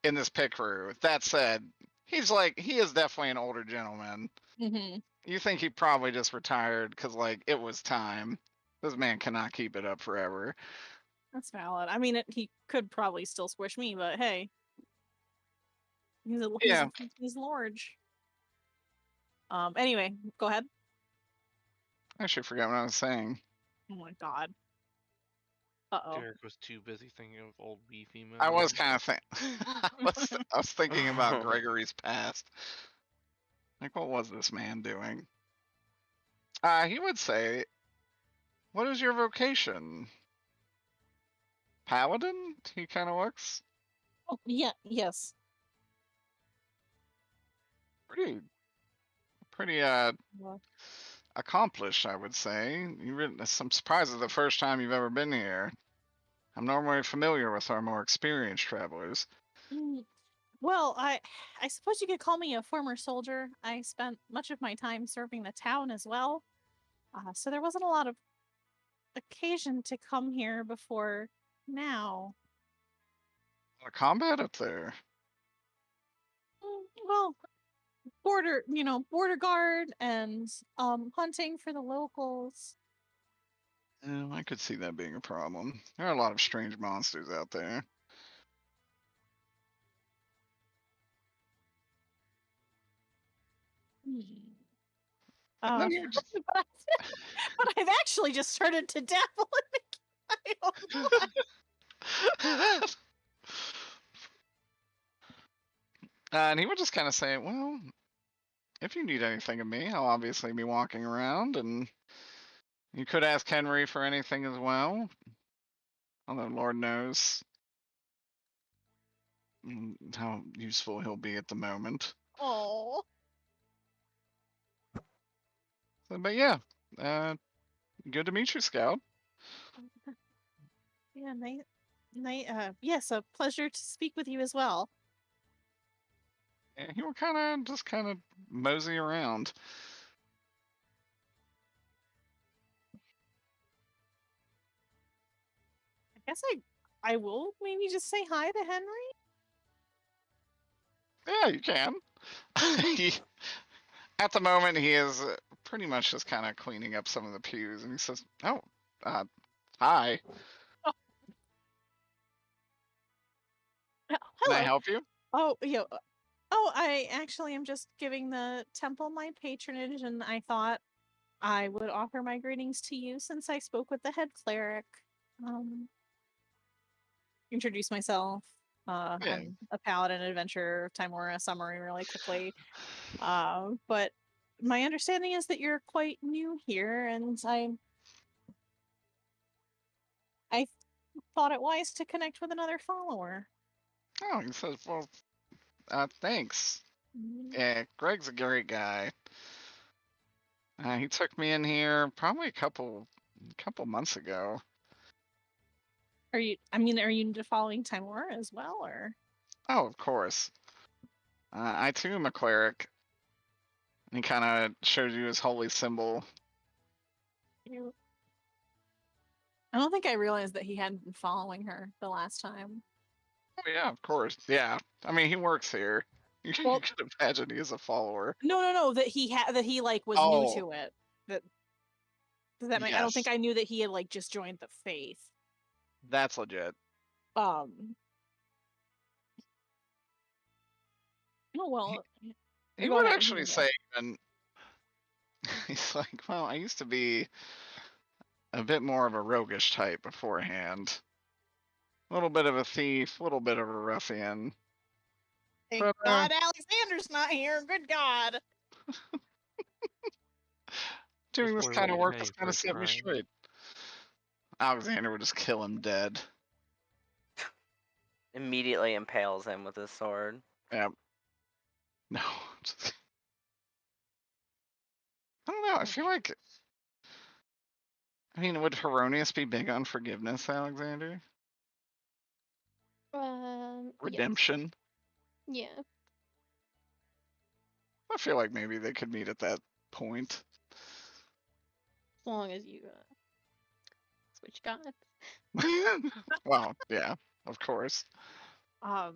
in this pick crew. That said, he is definitely an older gentleman. Mm-hmm. You think he probably just retired because, like, it was time. This man cannot keep it up forever. That's valid. I mean, he could probably still squish me, but hey, he's large. Anyway, go ahead. I actually forgot what I was saying. Oh my god. Derek was too busy thinking of old beefy men. I was kind of I was thinking about Gregory's past. Like, what was this man doing? He would say, what is your vocation? paladin, he kind of looks Oh, yeah, yes. pretty Yeah. accomplished, I would say. I'm surprised it's the first time you've ever been here. I'm normally familiar with our more experienced travelers. Well, I suppose you could call me a former soldier. I spent much of my time serving the town as well. So there wasn't a lot of occasion to come here before now. A lot of combat up there. Well, border guard and hunting for the locals. I could see that being a problem. There are a lot of strange monsters out there. But I've actually just started to dabble in it. I don't know. And he would just kind of say, well, if you need anything of me, I'll obviously be walking around, and you could ask Henry for anything as well. Although Lord knows how useful he'll be at the moment. Oh. So, but yeah, good to meet you, Scout. Yeah, yes, a pleasure to speak with you as well. And he will just kind of mosey around. I guess I will maybe just say hi to Henry. Yeah, you can. At the moment, he is pretty much just kind of cleaning up some of the pews, and he says, "Oh, hi. Can Hello. I help you?" Oh, I actually am just giving the temple my patronage, and I thought I would offer my greetings to you since I spoke with the head cleric. Introduce myself. Yeah. I'm a paladin adventurer, Timora summary really quickly. But my understanding is that you're quite new here, and I thought it wise to connect with another follower. Oh, he says, "Well, thanks. Yeah, Greg's a great guy. He took me in here probably a couple months ago." Are you into following Timora as well, or? Oh, of course. I too am a cleric. And he kind of shows you his holy symbol. I don't think I realized that he hadn't been following her the last time. Oh yeah, of course. Yeah, I mean he works here. You could imagine he is a follower. No. That he like was new to it. Does that make? I don't think I knew that he had like just joined the faith. That's legit. Oh well. He would actually say, and he's like, "Well, I used to be a bit more of a roguish type beforehand. A little bit of a thief, a little bit of a ruffian. Thank God Alexander's not here. Good God. Doing this kind of work has kind of set me straight." Alexander would just kill him dead. Immediately impales him with his sword. Yeah. No. I don't know. I feel like. I mean, would Heronius be big on forgiveness, Alexander? Redemption? Yeah. I feel like maybe they could meet at that point. As long as you switch gods. Well, yeah, of course. Oh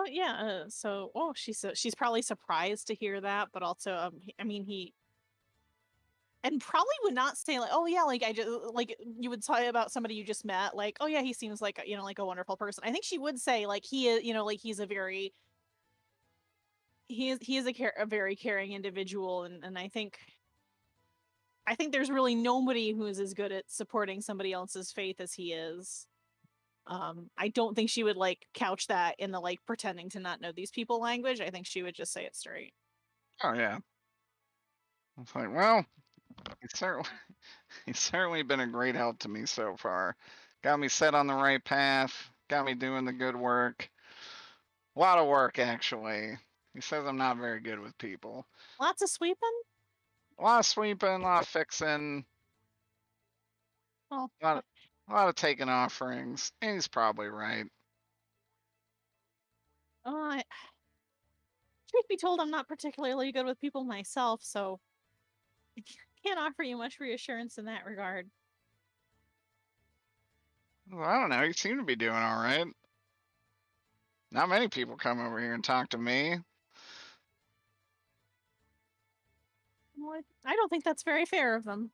yeah. So she's probably surprised to hear that, but also I mean he. And probably would not say like, oh yeah, like I just like you would say about somebody you just met, like, oh yeah, he seems like like a wonderful person. I think she would say like he is, like he's a very he is a very caring individual, and I think there's really nobody who is as good at supporting somebody else's faith as he is. I don't think she would like couch that in the like pretending to not know these people language. I think she would just say it straight. Oh yeah. It's like, well, he's certainly been a great help to me so far. Got me set on the right path. Got me doing the good work. A lot of work, actually. He says I'm not very good with people. Lots of sweeping? A lot of sweeping, a lot of fixing, Well, a lot of taking offerings. And he's probably right. I, truth be told, I'm not particularly good with people myself, so I can't offer you much reassurance in that regard. Well, I don't know. You seem to be doing all right. Not many people come over here and talk to me. Well, I don't think that's very fair of them.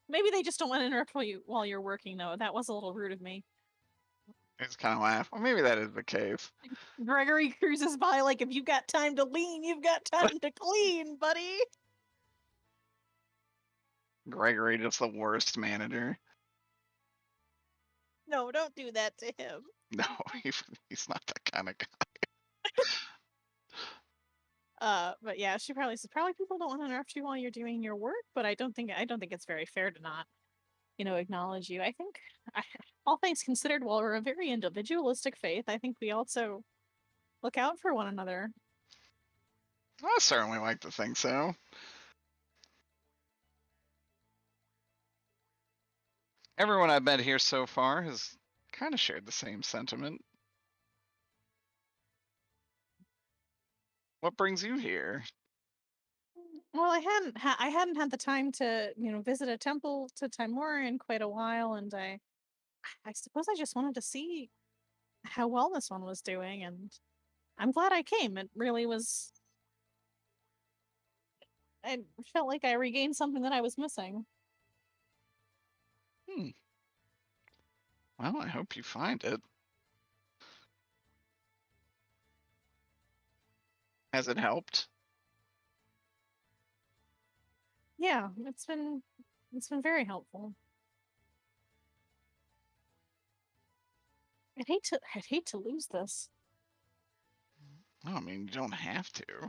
Maybe they just don't want to interrupt while you're working, though. That was a little rude of me. It's kind of laugh. Well, maybe that is the case. Gregory cruises by like, if you've got time to lean, you've got time to clean, buddy. Gregory, just the worst manager. No, don't do that to him. No, he's not that kind of guy. But yeah, she probably says probably people don't want to interrupt you while you're doing your work, but I don't think it's very fair to not, acknowledge you. I think, all things considered, while we're a very individualistic faith, I think we also look out for one another. I certainly like to think so. Everyone I've met here so far has kind of shared the same sentiment. What brings you here? Well, I hadn't had the time to, visit a temple to Timora in quite a while, and I suppose I just wanted to see how well this one was doing, and I'm glad I came. It really was. I felt like I regained something that I was missing. Well, I hope you find it. Has it helped? Yeah, it's been very helpful. I'd hate to lose this. Oh, I mean, you don't have to. I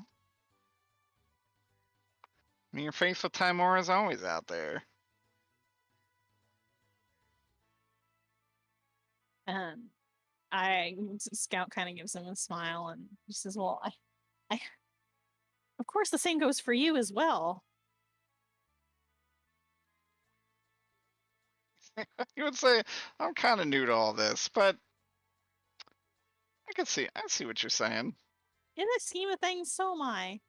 mean, your faithful Timora is always out there. And Scout kind of gives him a smile and he says, "Well, I of course the same goes for you as well." You would say, I'm kind of new to all this, but I see what you're saying. In the scheme of things, so am I.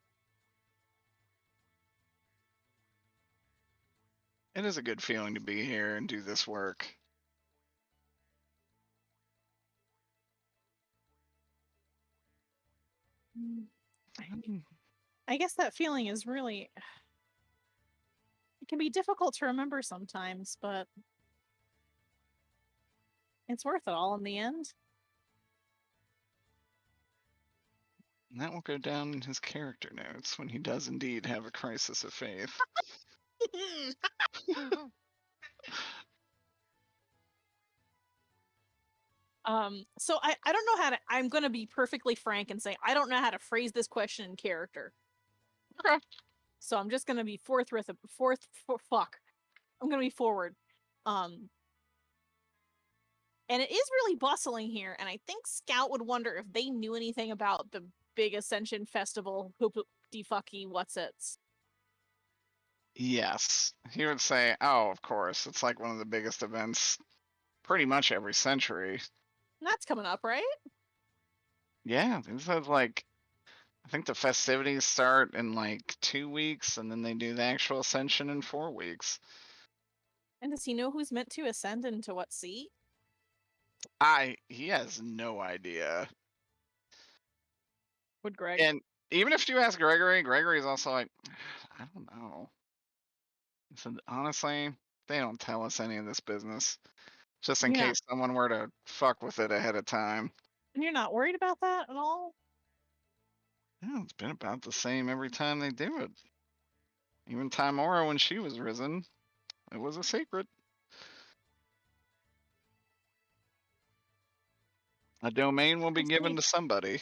It is a good feeling to be here and do this work. I guess that feeling is really, it can be difficult to remember sometimes, but it's worth it all in the end. And that will go down in his character notes when he does indeed have a crisis of faith. So I don't know how to, I'm going to be perfectly frank and say, I don't know how to phrase this question in character. Okay. So I'm just going to be forthright, I'm going to be forward. And it is really bustling here, and I think Scout would wonder if they knew anything about the big Ascension Festival, hoop-de-fucky what's-its. Yes. He would say, oh, of course, it's like one of the biggest events pretty much every century. That's coming up, right? Yeah, this is like, I think the festivities start in like 2 weeks, and then they do the actual Ascension in 4 weeks. And does he know who's meant to ascend into what seat? He has no idea. Would Greg? And even if you ask Gregory, Gregory's also like, I don't know. He said, honestly, they don't tell us any of this business. Just in case someone were to fuck with it ahead of time. And you're not worried about that at all? Yeah, it's been about the same every time they do it. Even Timora, when she was risen, it was a secret. A domain will be given to somebody.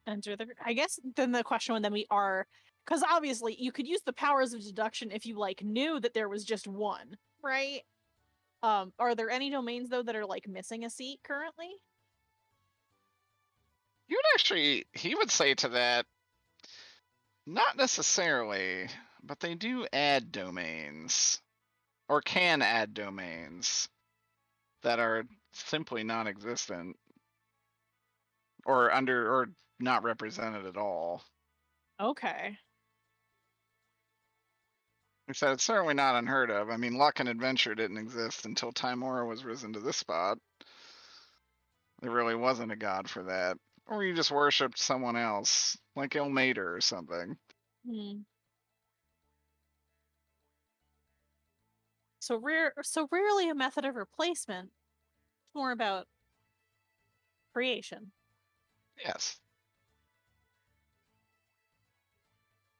Enter the. I guess then the question would then be: are because obviously you could use the powers of deduction if you like knew that there was just one, right? Are there any domains though that are like missing a seat currently? You would actually, he would say to that, not necessarily, but they do add domains, or can add domains that are simply non-existent, or not represented at all. Okay. He said it's certainly not unheard of. I mean, luck and adventure didn't exist until Timora was risen to this spot. There really wasn't a god for that. Or you just worshipped someone else, like Ilmater or something. Hmm. So rarely a method of replacement. It's more about creation. Yes.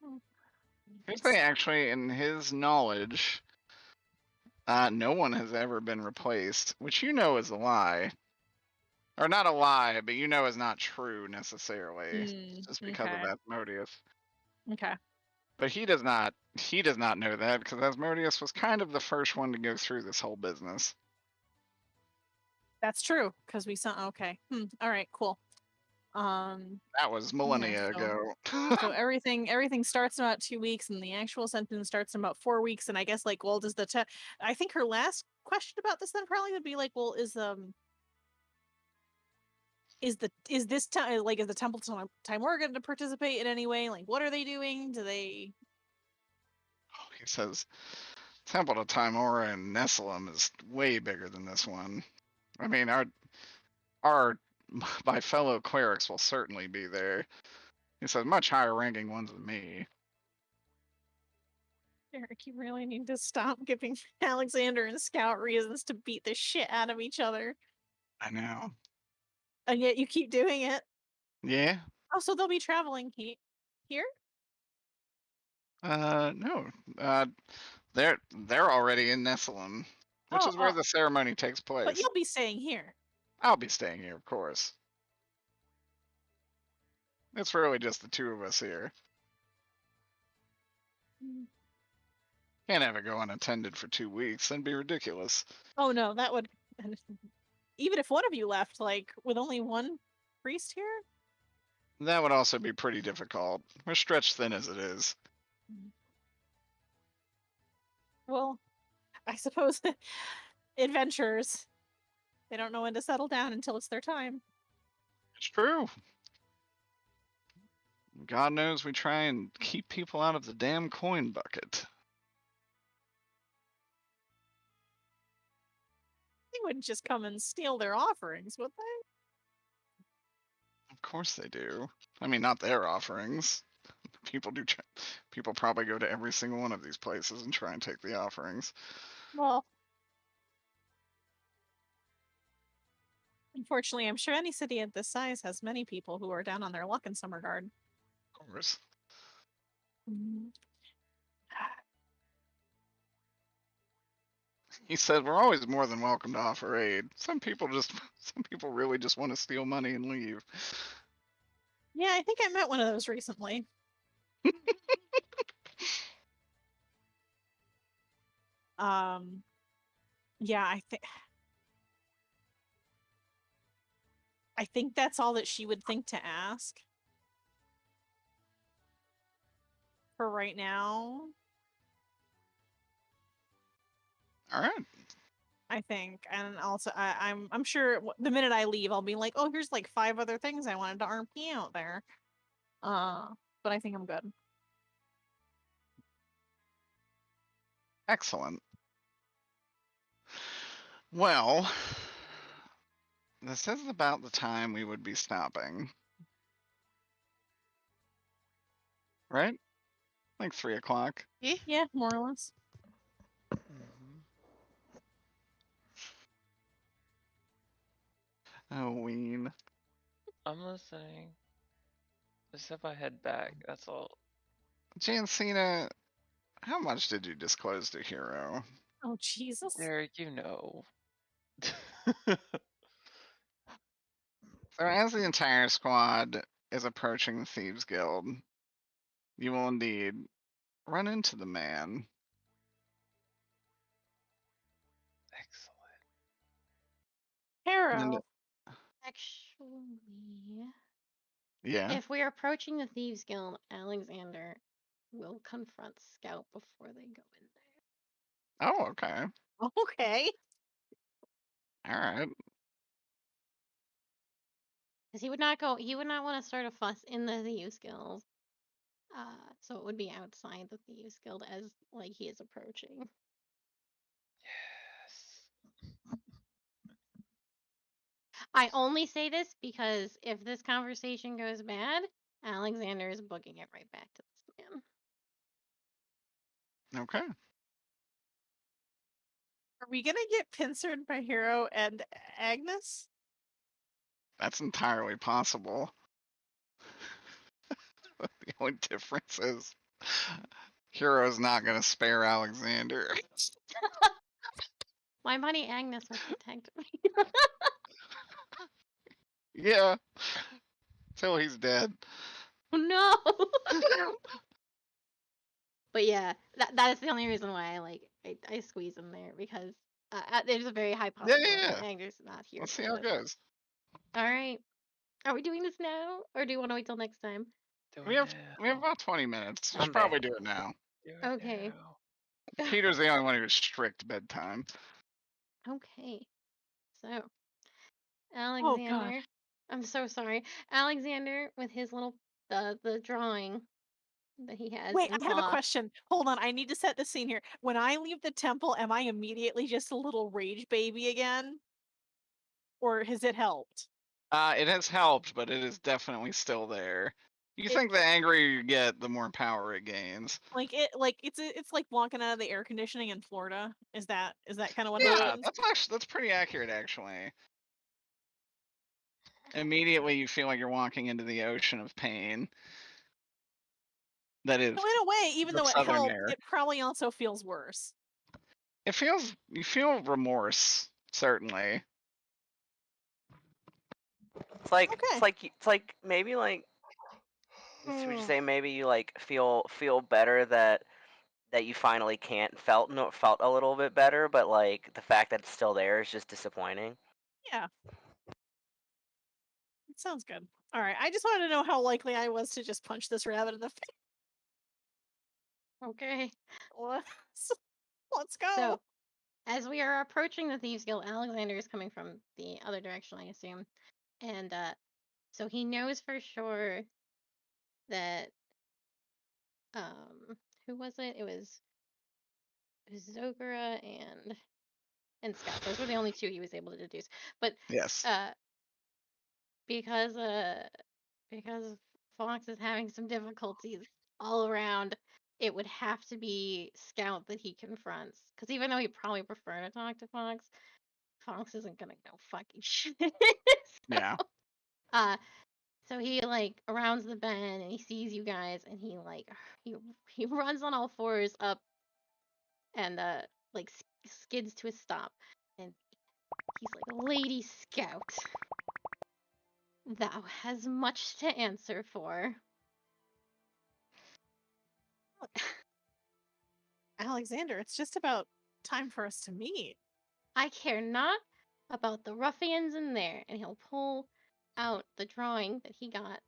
Hmm. Here's the thing, actually, in his knowledge, no one has ever been replaced, which you know is a lie. Or not a lie, but you know is not true necessarily, just because of Okay. Asmodeus. Okay. But he does not know that, because Asmodeus was kind of the first one to go through this whole business. That's true, because we saw. Okay. All right. Cool. That was millennia so- ago. So everything starts in about 2 weeks, and the actual sentence starts in about 4 weeks. And I guess like, well, does the I think her last question about this then probably would be like, well, is this time like is the Temple Timor going to participate in any way? Like, what are they doing? Do they? He says Temple to Timora and Nessalem is way bigger than this one. I mean, my fellow clerics will certainly be there. He says much higher ranking ones than me. Derek, you really need to stop giving Alexander and Scout reasons to beat the shit out of each other. I know. And yet you keep doing it. Yeah. Oh, so they'll be traveling here? No. They're already in Nessalem, which is where the ceremony takes place. But you'll be staying here. I'll be staying here, of course. It's really just the two of us here. Can't have it go unattended for 2 weeks. That'd be ridiculous. Oh no, that would even if one of you left, like with only one priest here? That would also be pretty difficult. We're stretched thin as it is. Well, I suppose adventurers, they don't know when to settle down until it's their time. It's true. God knows we try and keep people out of the damn coin bucket. They wouldn't just come and steal their offerings, would they? Of course they do. I mean, not their offerings. People do. People probably go to every single one of these places and try and take the offerings. Well, unfortunately, I'm sure any city of this size has many people who are down on their luck in some regard. Of course. He said we're always more than welcome to offer aid. Some people really just want to steal money and leave. Yeah, I think I met one of those recently. Yeah, I think that's all that she would think to ask. For right now. All right. I think, and also I'm sure the minute I leave, I'll be like, oh, here's like 5 other things I wanted to RP out there. But I think I'm good. Excellent. Well, this is about the time we would be stopping. Right? Like 3 o'clock. Yeah, more or less. Oh, Ween. I'm listening. Just if I head back, that's all. Jancina, how much did you disclose to Hero? Oh, Jesus. Derek, you know. So as the entire squad is approaching the Thieves Guild, You will indeed run into the man. Excellent. And Harrow. Actually, yeah. if we're approaching the Thieves Guild, Alexander will confront Scout before they go in there. Oh, okay. Okay. All right. Because he would not want to start a fuss in the Thieves Guild. So it would be outside the Thieves Guild as like he is approaching. Yes. I only say this because if this conversation goes bad, Alexander is booking it right back to this man. Okay. Are we gonna get pincered by Hero and Agnes? That's entirely possible. The only difference is Hero's not going to spare Alexander. My buddy Agnes will protect me. Yeah. Till he's dead. No. But yeah, that is the only reason why I squeeze him there because there's a very high possibility that Agnes is not here. Let's see how it goes. All right. Are we doing this now, or do you want to wait till next time? We have about 20 minutes. We should I'm probably back. do it now. Okay. Peter's the only one who's strict bedtime. Okay. So, Oh, God. Alexander, I'm so sorry. Alexander with his little the drawing that he has. Wait, in I have a paw. question. Hold on, I need to set the scene here. When I leave the temple, am I immediately just a little rage baby again? Or has it helped? It has helped, but it is definitely still there. You think the angrier you get, the more power it gains. It's like walking out of the air conditioning in Florida. Is that kind of what Yeah, happens? that's pretty accurate actually. Immediately you feel like you're walking into the ocean of pain. That is. So in a way, even the though it southern helped, air. it probably also feels worse. You feel remorse, certainly. It's like Okay. it's like maybe like would you say maybe you like feel better that you finally felt a little bit better, but like the fact that it's still there is just disappointing. Yeah. It sounds good. All right. I just wanted to know how likely I was to just punch this rabbit in the face. Okay. Let's go. So, as we are approaching the Thieves Guild, Alexander is coming from the other direction, I assume. And so he knows for sure that who was it? It was Zogura and Scott. Those were the only two he was able to deduce. But yes. Because Fox is having some difficulties all around, it would have to be Scout that he confronts. Because even though he'd probably prefer to talk to Fox, Fox isn't gonna know fucking shit. Yeah. So he like rounds the bend and he sees you guys and he runs on all fours up and like skids to a stop and he's like, "Lady Scout, thou has much to answer for." Alexander, it's just about time for us to meet. I care not about the ruffians in there. And he'll pull out the drawing that he got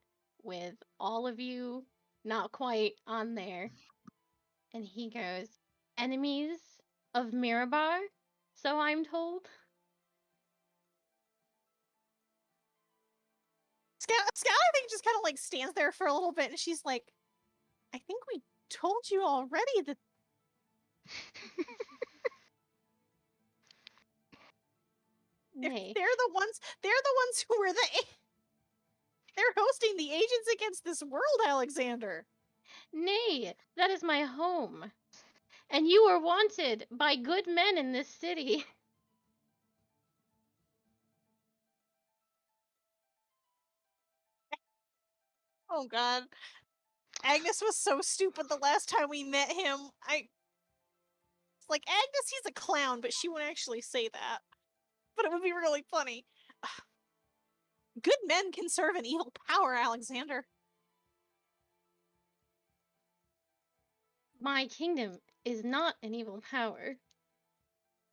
with all of you not quite on there. And he goes, "Enemies of Mirabar, so I'm told." Scout, I think, just kind of like stands there for a little bit and she's like, "I think we told you already that." Nay. They're the ones who were they're hosting the Agents Against This World, Alexander. Nay, that is my home. And you are wanted by good men in this city. Oh God. Agnes was so stupid the last time we met him. It's like, Agnes, he's a clown, but she wouldn't actually say that. But it would be really funny. Good men can serve an evil power, Alexander. my kingdom is not an evil power.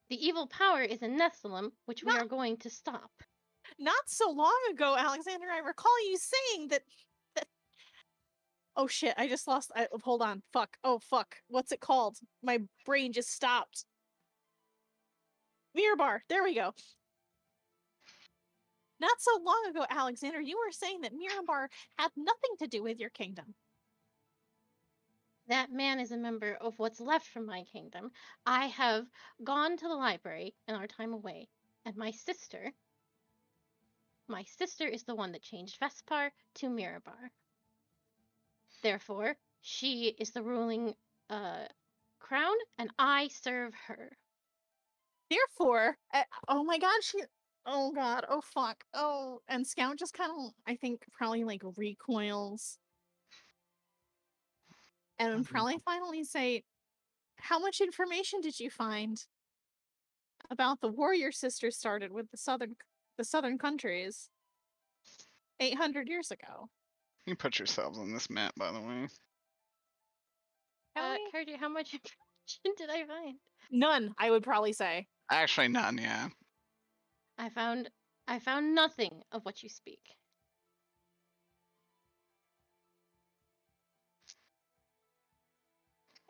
The evil power is a Nephilim, which we are going to stop. Not so long ago, Alexander, I recall you saying that. Oh shit! I just lost. Hold on. Fuck. Oh fuck. What's it called? My brain just stopped. Mirror bar. There we go. Not so long ago, Alexander, you were saying that Mirabar had nothing to do with your kingdom. That man is a member of what's left from my kingdom. I have gone to the library in our time away, and my sister is the one that changed Vespar to Mirabar. Therefore, she is the ruling crown, and I serve her. Therefore, oh my god, oh god, oh fuck, oh, and Scout just kind of, I think, probably like recoils, and would probably finally say, "How much information did you find about the warrior sisters started with the southern countries 800 years ago?" You put yourselves on this map, by the way. Cardi, how much information did I find? None, I would probably say. Actually, none. Yeah. I found nothing of what you speak.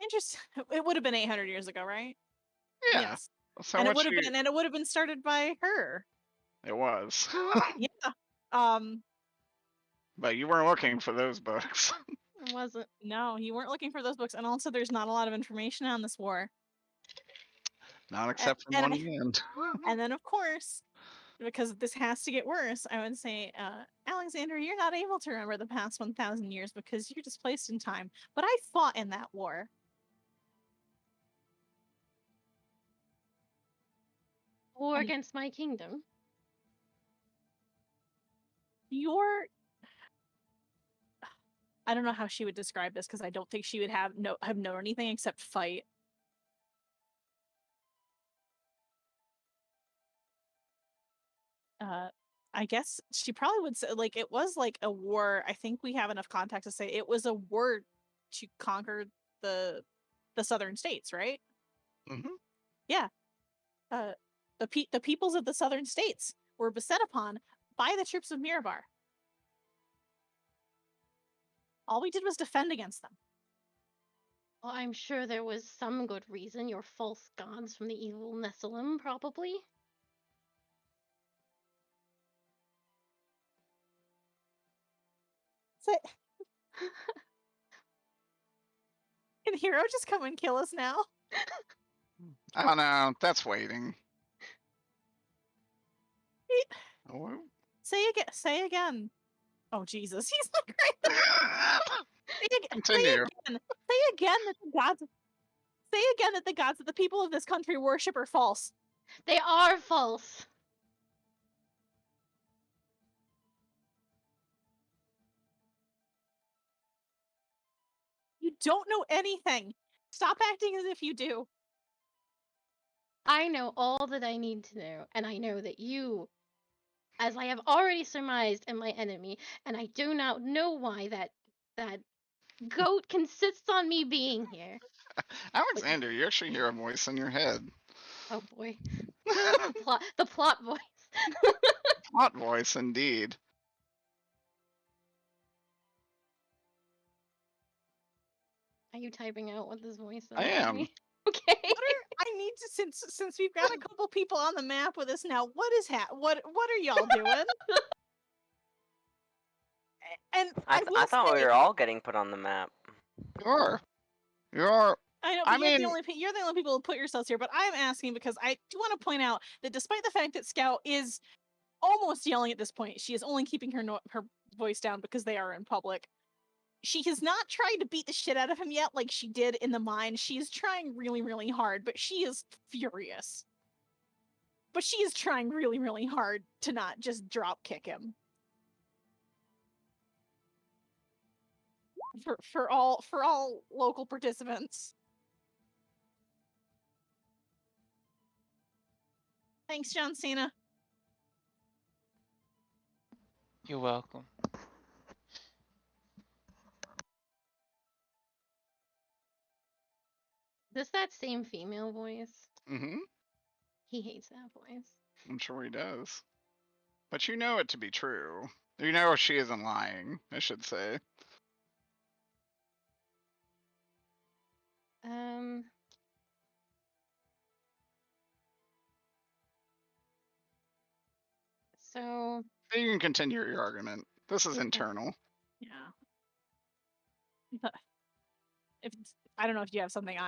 Interesting. It would have been 800 years ago, right? Yeah. Yes. So and it what would have you- been, and it would have been started by her. It was. Yeah. But you weren't looking for those books. It wasn't. No, you weren't looking for those books, and also there's not a lot of information on this war. Not except for and one end. And then, of course, because this has to get worse, I would say, Alexander, you're not able to remember the past 1,000 years because you're displaced in time. But I fought in that war. War against my kingdom. I don't know how she would describe this because I don't think she would have known anything except fight. I guess she probably would say, like, it was like a war. I think we have enough context to say it was a war to conquer the southern states, right? Mm-hmm. Yeah. The peoples of the southern states were beset upon by the troops of Mirabar. All we did was defend against them. Well, I'm sure there was some good reason. Your false gods from the evil Nephilim, probably. So, can Hero just come and kill us now? Oh no, that's waiting. Oh. Say again. Oh Jesus, he's not great. Continue. Say again that the gods that the people of this country worship are false. They are false. You don't know anything. Stop acting as if you do. I know all that I need to know, and I know that you, as I have already surmised, am my enemy, and I do not know why that goat consists on me being here. Alexander, you actually hear a voice in your head. Oh boy. the plot voice. Plot voice, indeed. Are you typing out what this voice says? I am. Okay. I need to, since we've got a couple people on the map with us now. What are y'all doing? And I thought we were all getting put on the map. You're. I know, but you're the only people who put yourselves here. But I'm asking because I do want to point out that despite the fact that Scout is almost yelling at this point, she is only keeping her voice down because they are in public. She has not tried to beat the shit out of him yet, like she did in the mine. She is trying really, really hard, but she is furious. But she is trying really, really hard to not just drop kick him. For all local participants. Thanks, John Cena. You're welcome. this that same female voice? Mm-hmm. He hates that voice. I'm sure he does. But you know it to be true. You know she isn't lying, I should say. So You can continue your argument. This is internal. Yeah. If I don't know if you have something,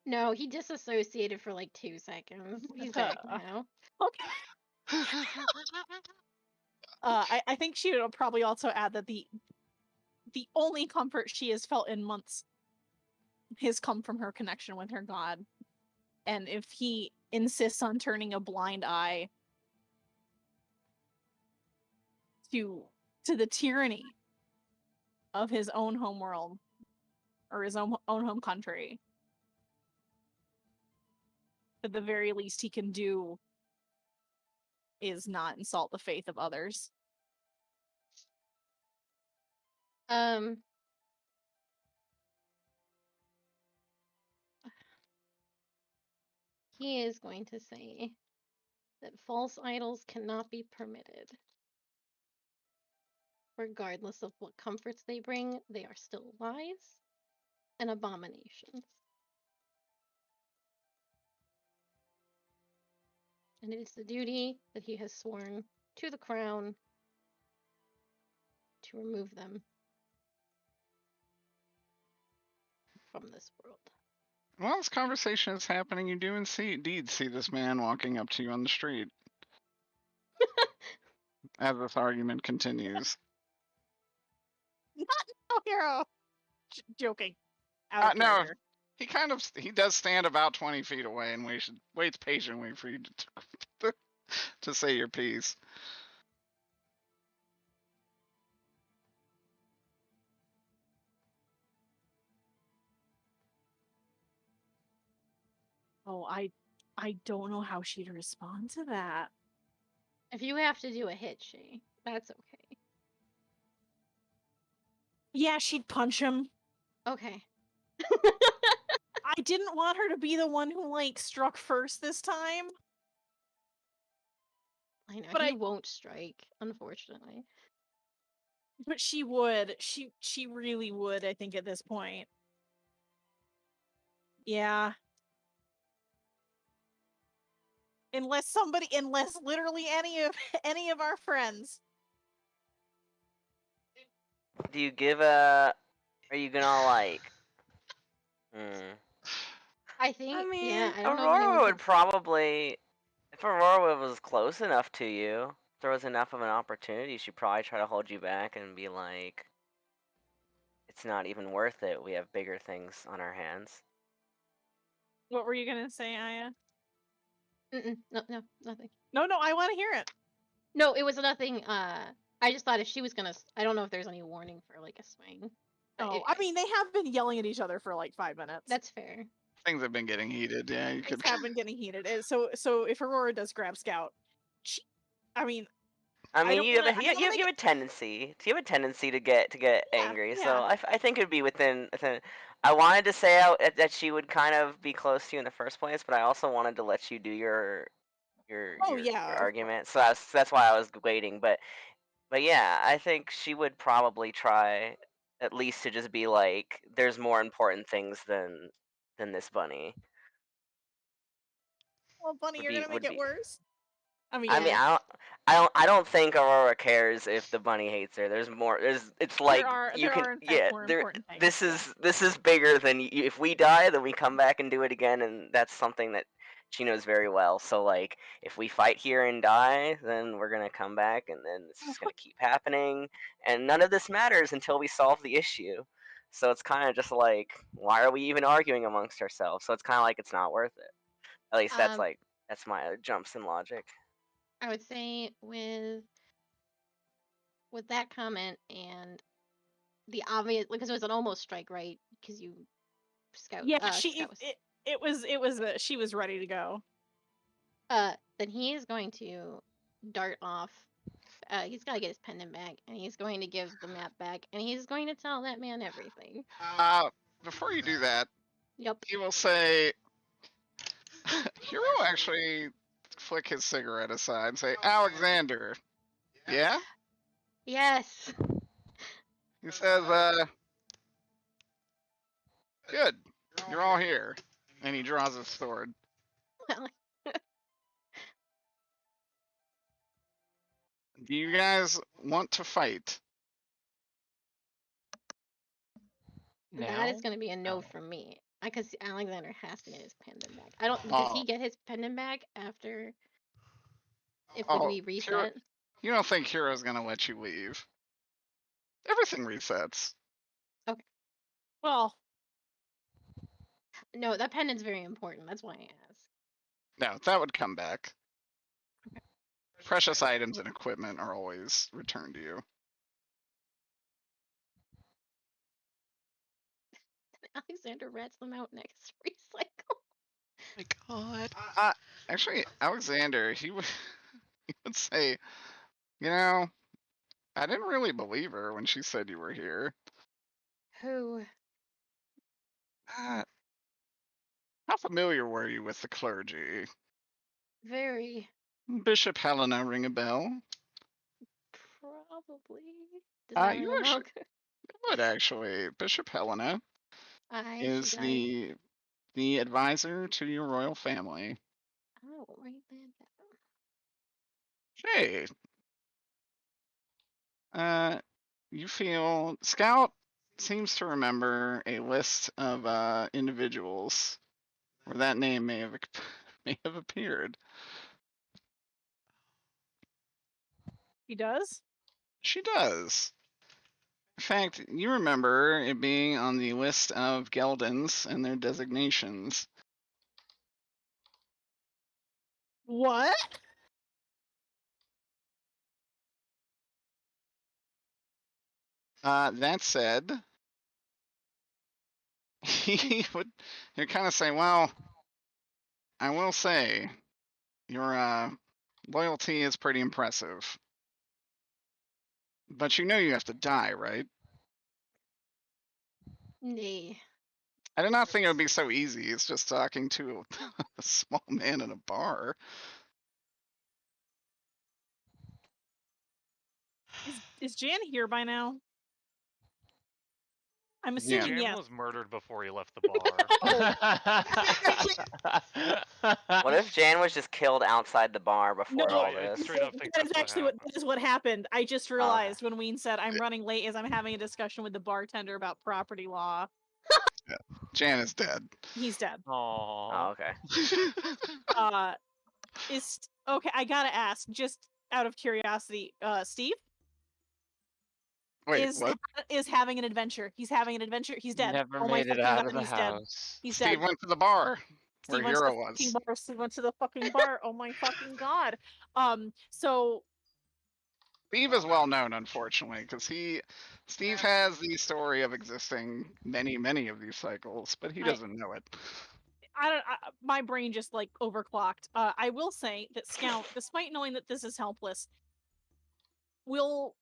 no, he disassociated for like 2 seconds. He's back now. okay. I think she would probably also add that the only comfort she has felt in months has come from her connection with her god, and if he insists on turning a blind eye to the tyranny of his own homeworld or his own home country, at the very least he can do is not insult the faith of others. He is going to say that false idols cannot be permitted. Regardless of what comforts they bring, they are still lies and abominations. And it is the duty that he has sworn to the crown to remove them from this world. While this conversation is happening, you do indeed see this man walking up to you on the street. As this argument continues. Oh, hero. Joking. Out of No, character. he does stand about 20 feet away and waits patiently for you to say your piece. Oh, I don't know how she'd respond to that. If you have to do a hit, Shay, that's okay. Yeah, she'd punch him. Okay. I didn't want her to be the one who, like, struck first this time. I know, but he won't strike, unfortunately. But she would. She really would, I think, at this point. Yeah. Unless literally any of our friends. Do you give a? Are you gonna like? I think. I mean, yeah, I don't know if Aurora anyone would probably, if Aurora was close enough to you, if there was enough of an opportunity, she'd probably try to hold you back and be like, "It's not even worth it. We have bigger things on our hands." What were you gonna say, Aya? No, nothing. No, I want to hear it. No, it was nothing. I just thought if she was gonna, I don't know if there's any warning for like a swing. Oh, I mean, they have been yelling at each other for like 5 minutes. That's fair. Things have been getting heated. Yeah, you Things could. have been getting heated. So if Aurora does grab Scout, I mean, don't you wanna- have I don't wanna you have a tendency. You have a tendency to get angry. So yeah. I think it'd be within. I wanted to say that she would kind of be close to you in the first place, but I also wanted to let you do your argument. So that's why I was waiting. But yeah, I think she would probably try at least to just be like, "There's more important things than this bunny." Well, Bunny, you're gonna make it worse. I mean, I don't think Aurora cares if the bunny hates her. There's more. It's like there are in fact more important things. This is bigger than if we die, then we come back and do it again, and that's something that she knows very well. So like, if we fight here and die, then we're gonna come back, and then it's just gonna keep happening, and none of this matters until we solve the issue. So it's kind of just like, why are we even arguing amongst ourselves? So it's kind of like it's not worth it. At least that's my jumps in logic. I would say with that comment and the obvious, because it was an almost strike, right? Because you scout. Yeah, it was she was ready to go. Then he is going to dart off. He's got to get his pendant back, and he's going to give the map back, and he's going to tell that man everything. Before you do that, Yep. he will say, Hero actually flick his cigarette aside and say, Alexander, yeah? Yes. He says, good, you're all here. And he draws his sword. Well, Do you guys want to fight? Now? that is going to be a no Oh. from me. Because Alexander has to get his pendant back. I don't. Does he Oh. get his pendant back after? If Oh, we reset? You don't think Hero's gonna let you leave? Everything resets. Well, No, that pendant's very important. That's why I asked. No, that would come back. Precious items and equipment are always returned to you. Alexander rats them out next recycle. My God. Actually, Alexander, he would he would say, you know, I didn't really believe her when she said you were here. Who? How familiar were you with the clergy? Very. Bishop Helena ring a bell? Probably. Does that ring You a bell? actually would actually. Bishop Helena is She died. the advisor to your royal family. Oh, write that down. Hey, you feel Scout seems to remember a list of individuals where that name may have appeared. he does. She does. In fact, you remember it being on the list of Geldans and their designations. What? That said, he'd kind of say, well, I will say, your loyalty is pretty impressive. But you know you have to die, right? Nay. I did not think it would be so easy. It's just talking to a small man in a bar. Is Jan here by now? I'm Yeah. assuming Jan yes. was murdered before he left the bar. What if Jan was just killed outside the bar before No, all I this? straight up think that is that's what actually what happened. that is what happened. I just okay. realized when Ween said I'm running late as I'm having a discussion with the bartender about property law. Jan is dead. He's dead. Oh, Aww. okay. Is okay. I gotta ask, just out of curiosity, Steve Wait, what? is having an adventure. He's having an adventure. He's dead. Never Oh my made it fucking out god, of the he's dead. house. He's Steve dead. went to the bar Steve where went to Hero the was. fucking bar. Steve went to the fucking bar. Oh my fucking god. So Steve is well known, unfortunately, because Steve has the story of existing many of these cycles, but he doesn't know it. my brain just like overclocked. I will say that Scout, despite knowing that this is helpless, will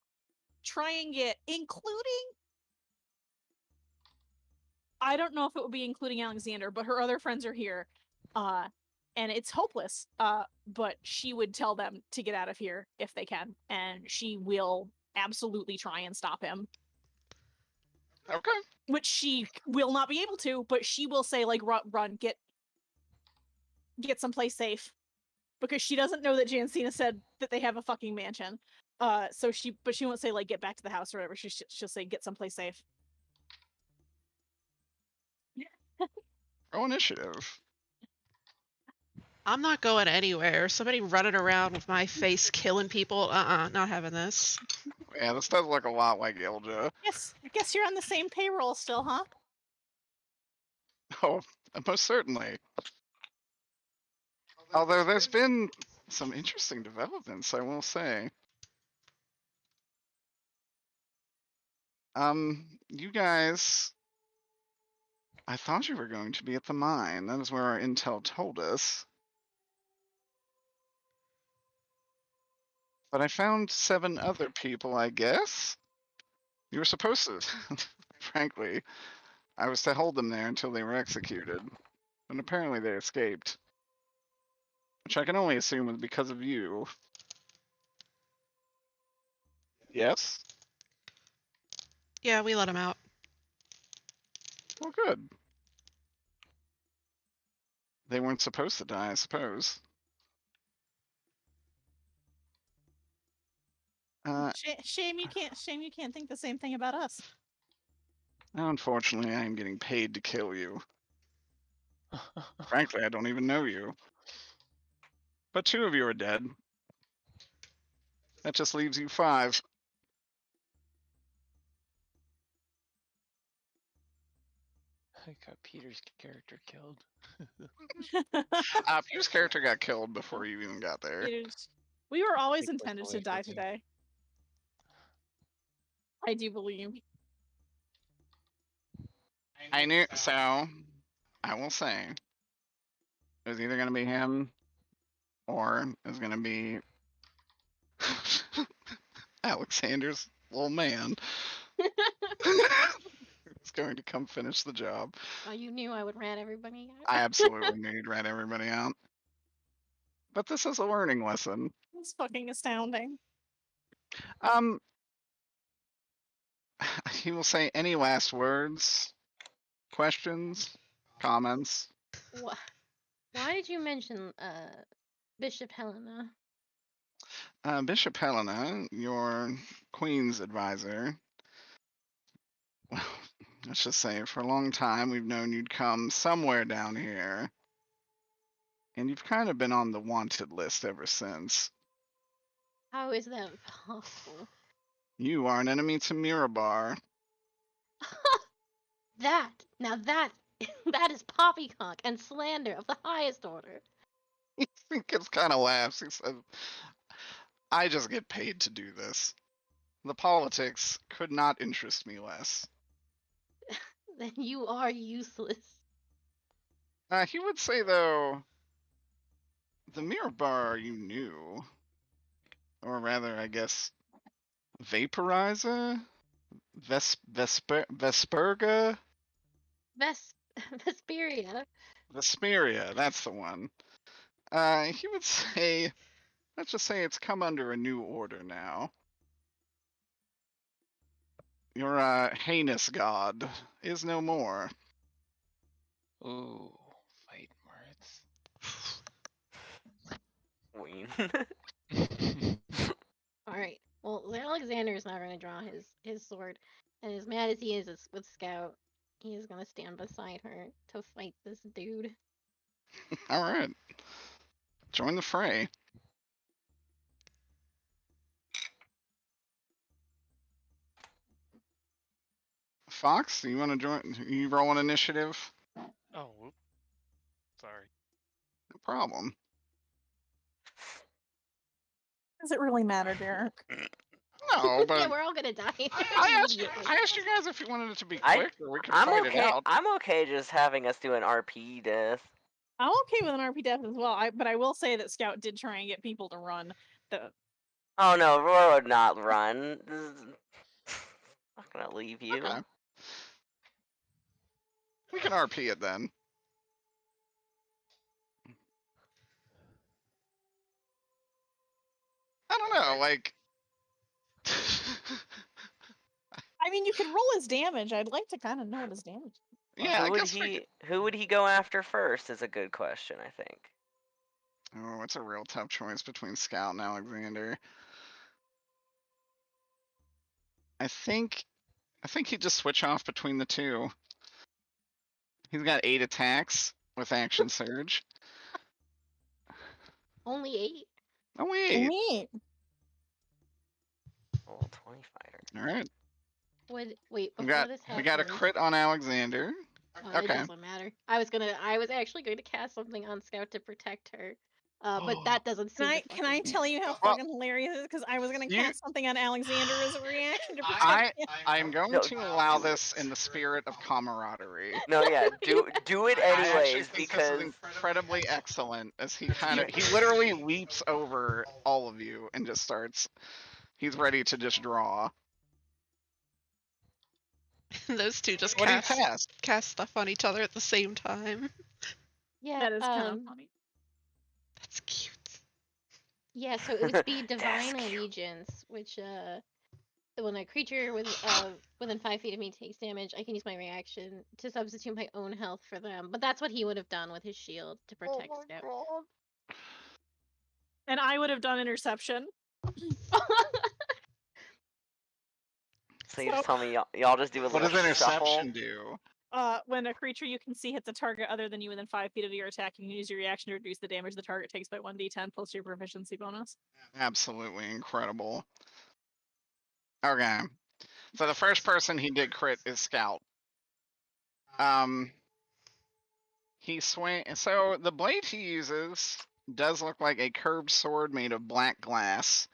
try and get, including, I don't know if it would be including Alexander, but her other friends are here. And it's hopeless. But she would tell them to get out of here if they can, and she will absolutely try and stop him. Okay. Which she will not be able to, but she will say, like, run, get someplace safe. Because she doesn't know that Jancina said that they have a fucking mansion. So she won't say, like, get back to the house or whatever. She'll say, get someplace safe. Roll initiative. I'm not going anywhere. Somebody running around with my face killing people. Not having this. Yeah, this does look a lot like Ilja. Yes, I guess you're on the same payroll still, huh? Oh, most certainly. Although there's been some interesting developments, I will say. You guys, I thought you were going to be at the mine. That is where our intel told us. But I found 7 other people, I guess. You were supposed to, frankly. I was to hold them there until they were executed, and apparently they escaped. Which I can only assume was because of you. Yes? Yeah, we let him out. Well, good. They weren't supposed to die, I suppose. Shame you can't think the same thing about us. Unfortunately, I am getting paid to kill you. Frankly, I don't even know you. But 2 of you are dead. That just leaves you 5. I got Peter's character killed. Pew's character got killed before you even got there. We were always Nick was intended to away die from me. today. I do believe. I knew, so I will say it was either going to be him or it was going to be Alexander's little man. He's going to come finish the job. Oh, you knew I would rat everybody out. I absolutely knew you'd rat everybody out. But this is a learning lesson. It's fucking astounding. He will say any last words, questions, comments. Why did you mention Bishop Helena? Bishop Helena, your queen's advisor. Well, let's just say for a long time we've known you'd come somewhere down here. And you've kind of been on the wanted list ever since. How is that possible? You are an enemy to Mirabar. That that is poppycock and slander of the highest order. He just kind of laughs. He says, I just get paid to do this. The politics could not interest me less. Then you are useless. He would say, though, the Mirabar you knew, or rather, I guess, Vaporizer? Vesperga? Vesperia. Vesperia, that's the one. He would say, let's just say it's come under a new order now. Your heinous god is no more. Ooh, fight Queen. Alright. Well, Alexander is not going to draw his sword. And as mad as he is with Scout, he is going to stand beside her to fight this dude. Alright. Join the fray. Fox, do you want to join? You roll an initiative? Oh, whoop. Sorry. No problem. Does it really matter, Derek? No, but Yeah, we're all going to die. I immediately. asked you guys if you wanted it to be I- quick, or we could I'm fight it okay. out. I'm okay just having us do an RP death. I'm okay with an RP death as well. But I will say that Scout did try and get people to run. Oh no, Roy would not run. Not gonna leave you. Okay. We can RP it then. I don't know, like. I mean, you can roll his damage. I'd like to kind of know what his damage is. Yeah, I who would guess we could. who would he go after first is a good question, I think. Oh, it's a real tough choice between Scout and Alexander. I think he'd just switch off between the two. He's got 8 attacks with action surge. Only 8? Only 8. Neat. Level 20 fighter. All right. Wait, We before this happens. got a crit on Alexander. It doesn't matter. I was actually going to cast something on Scout to protect her. But that doesn't seem Can I tell you how Well, fucking hilarious it is? Because I was gonna you- cast something on Alexander as a reaction to protect him. I'm going No. to allow this in the spirit of camaraderie. No, yeah, do it I actually anyways think because this is incredibly excellent as he literally leaps over all of you and just starts. He's ready to just draw. Those two just What do you pass? cast stuff on each other at the same time. Yeah. That is kind of funny. That's cute. Yeah, so it would be That's divine cute. allegiance, which when a creature within 5 feet of me takes damage, I can use my reaction to substitute my own health for them. But that's what he would have done with his shield to protect Scout. And I would have done interception. So you just tell me y'all just do a What little does shuffle. interception do? When a creature you can see hits a target other than you within 5 feet of your attack, you can use your reaction to reduce the damage the target takes by 1d10 plus your proficiency bonus. Absolutely incredible. Okay. So the first person he did crit is Scout. He so the blade he uses does look like a curved sword made of black glass.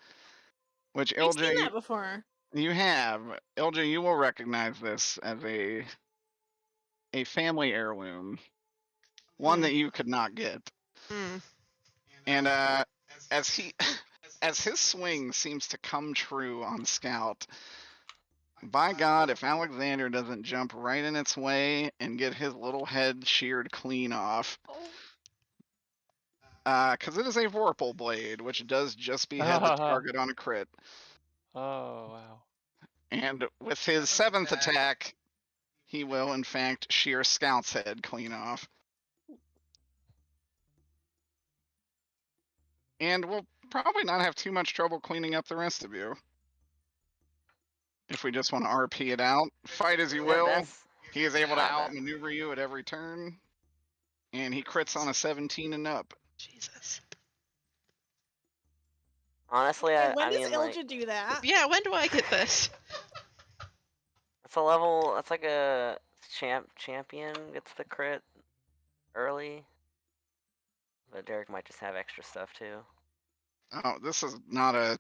Which I've seen LJ, that before. you have. LJ, you will recognize this as a family heirloom. One that you could not get. Mm. And as his swing seems to come true on Scout, by God, if Alexander doesn't jump right in its way and get his little head sheared clean off, because it is a Vorpal blade, which does just behead the target on a crit. Oh, wow. And with his 7th attack, he will, in fact, shear Scout's head clean off. And we'll probably not have too much trouble cleaning up the rest of you. If we just want to RP it out. Fight as you will. He is able to outmaneuver you at every turn. And he crits on a 17 and up. Jesus. Honestly, When I does mean, Ilja like, do that? Yeah, when do I get this? it's a level. That's like a champion gets the crit early. But Derek might just have extra stuff too. Oh, this is not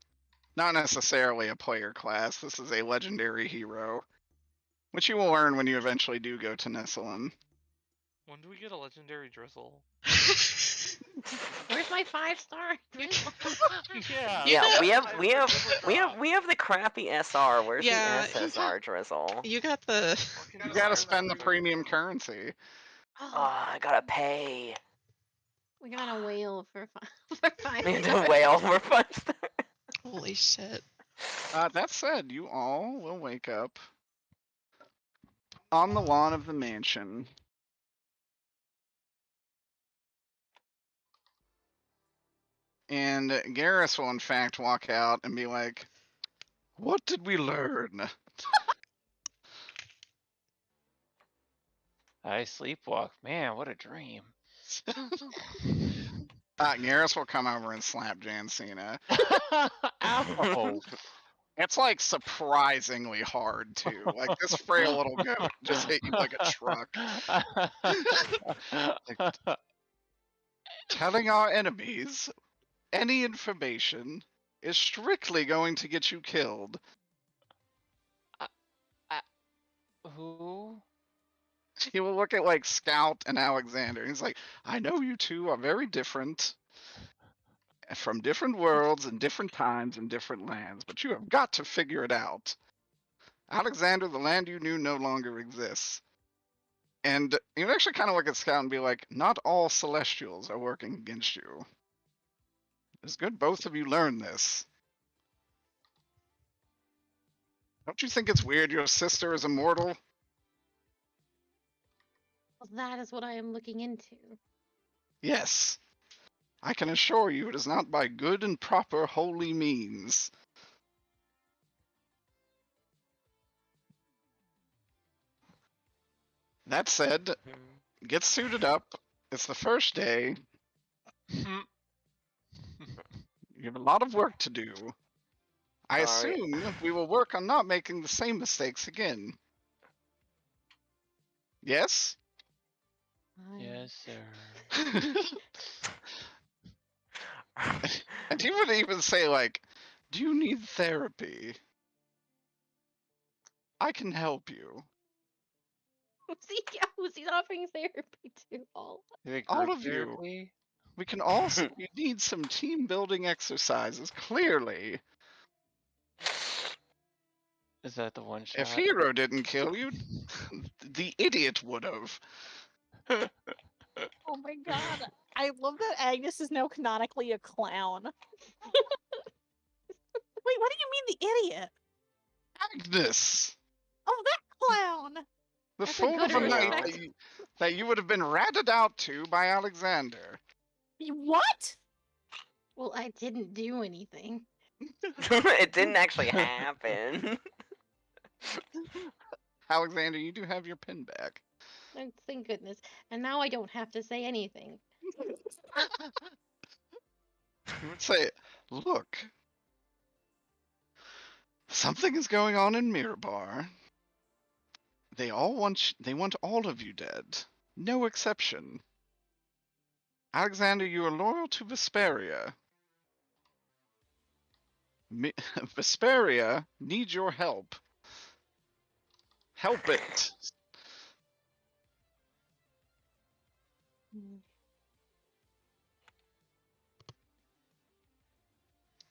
necessarily a player class. This is a legendary hero, which you will learn when you eventually do go to Nessalin. When do we get a legendary drizzle? Where's my 5-star? Yeah. Yeah, know- we have the crappy SR. Where's Yeah, the SSR drizzle? You got the. You gotta spend the premium currency. Oh, I gotta pay. We got a whale for 5 And stars. a whale for 5 stars. Holy shit. That said, you all will wake up on the lawn of the mansion. And Garrus will in fact walk out and be like, "What did we learn?" I sleepwalk. Man, what a dream. Garrus will come over and slap Jancina. Ow. It's like surprisingly hard too. Like this frail little goat just hit you like a truck. Telling our enemies any information is strictly going to get you killed. Who? He will look at like Scout and Alexander. He's like, I know you two are very different from different worlds and different times and different lands, but you have got to figure it out. Alexander, the land you knew no longer exists. And you actually kind of look at Scout and be like, not all Celestials are working against you. It's good both of you learn this. Don't you think it's weird your sister is immortal? Well, that is what I am looking into. Yes. I can assure you it is not by good and proper holy means. That said, get suited up. It's the first day. You have a lot of work to do. I assume we will work on not making the same mistakes again. Yes? Yes, sir. And he would even say, like, do you need therapy? I can help you. Who's he offering therapy to? All All of you. We can also, you need some team building exercises, clearly. Is that the one If shot? Hero didn't kill you, the idiot would have. Oh my god. I love that Agnes is now canonically a clown. Wait, what do you mean the idiot? Agnes! Oh, that clown! The That's a fool good of a Damn. night respect. that you would have been ratted out to by Alexander. What? Well, I didn't do anything. It didn't actually happen. Alexander, you do have your pin back. Oh, thank goodness. And now I don't have to say anything. You would say, look, something is going on in Mirabar. They want all of you dead. No exception. Alexander, you are loyal to Vesperia. Vesperia needs your help. Help it.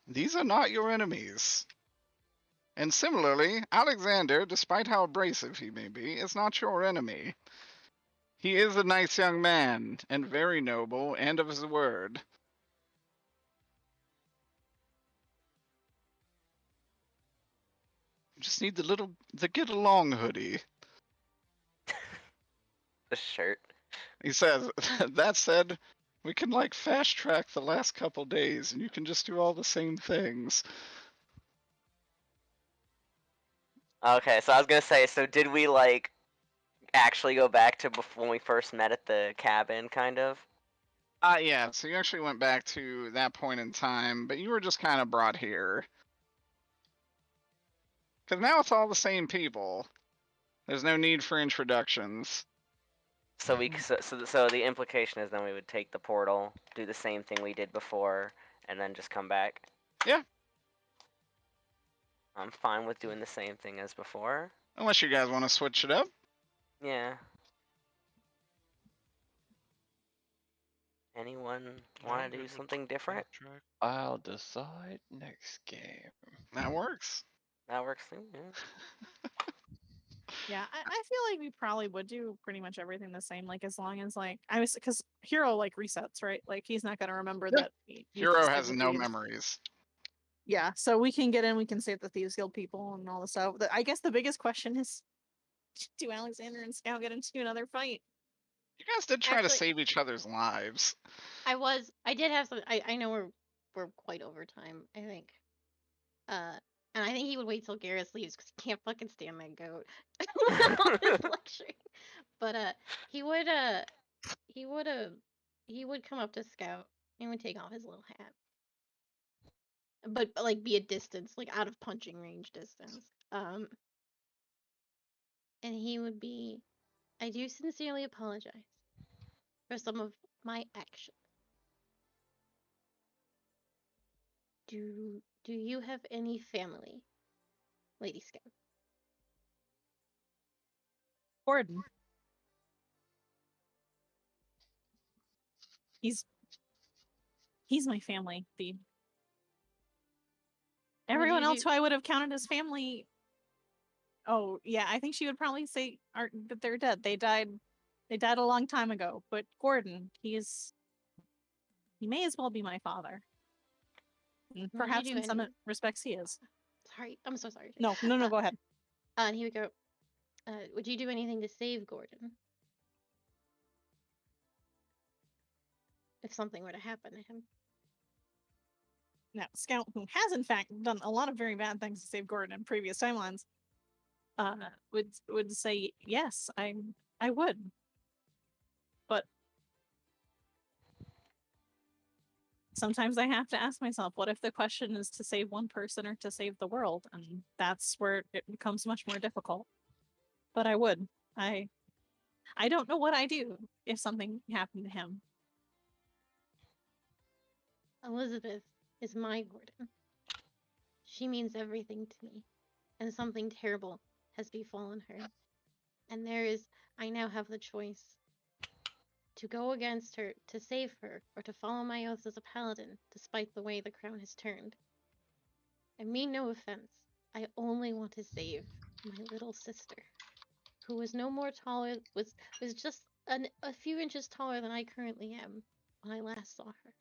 These are not your enemies. And similarly, Alexander, despite how abrasive he may be, is not your enemy. He is a nice young man, and very noble, and of his word. You just need the get along hoodie. The shirt. He says, that said, we can like fast track the last couple days, and you can just do all the same things. Okay, so I was gonna say, so did we like actually go back to before when we first met at the cabin, kind of? Yeah, so you actually went back to that point in time, but you were just kind of brought here. Because now it's all the same people. There's no need for introductions. So so the implication is then we would take the portal, do the same thing we did before, and then just come back. Yeah. I'm fine with doing the same thing as before. Unless you guys want to switch it up. Yeah. Anyone I'm want to good do with something different? backtrack. I'll decide next game. That works. That works too. Yeah. Yeah, I feel like we probably would do pretty much everything the same, like as long as like because Hero like resets, right? Like he's not gonna remember Yeah. that we Hero saved has the no thieves. memories. Yeah, so we can get in, we can save the Thieves Guild people and all the stuff. I guess the biggest question is, do Alexander and Scout get into another fight? You guys did try to Actually- save each other's lives. I did have some. I know we're quite over time. I think. And I think he would wait till Garrus leaves because he can't fucking stand that goat. All his lecturing. But he would come up to Scout and would take off his little hat. But like be a distance, like out of punching range distance. And he would be, I do sincerely apologize for some of my actions. Do you have any family, Lady Scout? Gordon. He's my family. Everyone you else do- who I would have counted as family. Oh yeah, I think she would probably say that they're dead. They died a long time ago. But Gordon, he may as well be my father. And Would you perhaps do in some any- respects he is. Sorry, I'm so sorry. No, go ahead. And he would go, would you do anything to save Gordon? If something were to happen to him. Now, Scout, who has in fact done a lot of very bad things to save Gordon in previous timelines, would say yes, I would. But sometimes I have to ask myself, what if the question is to save one person or to save the world? And that's where it becomes much more difficult. But I would. I don't know what I do if something happened to him. Elizabeth is my Gordon. She means everything to me, and something terrible has befallen her. And I now have the choice to go against her, to save her, or to follow my oath as a paladin, despite the way the crown has turned. I mean no offense, I only want to save my little sister, who was no more taller, was just a few inches taller than I currently am when I last saw her.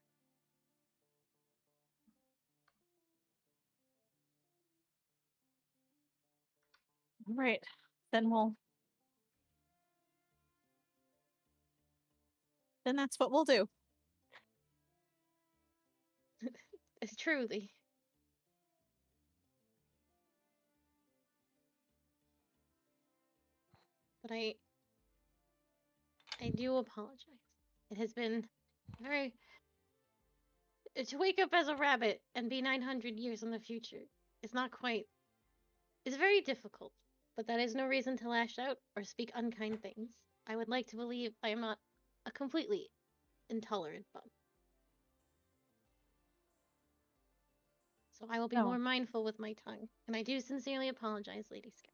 All right, then that's what we'll do. It's truly. But I do apologize. It has been very to wake up as a rabbit and be 900 years in the future is not quite. It's very difficult, but that is no reason to lash out or speak unkind things. I would like to believe I am not a completely intolerant bug. So I will be more mindful with my tongue, and I do sincerely apologize, Lady Scout.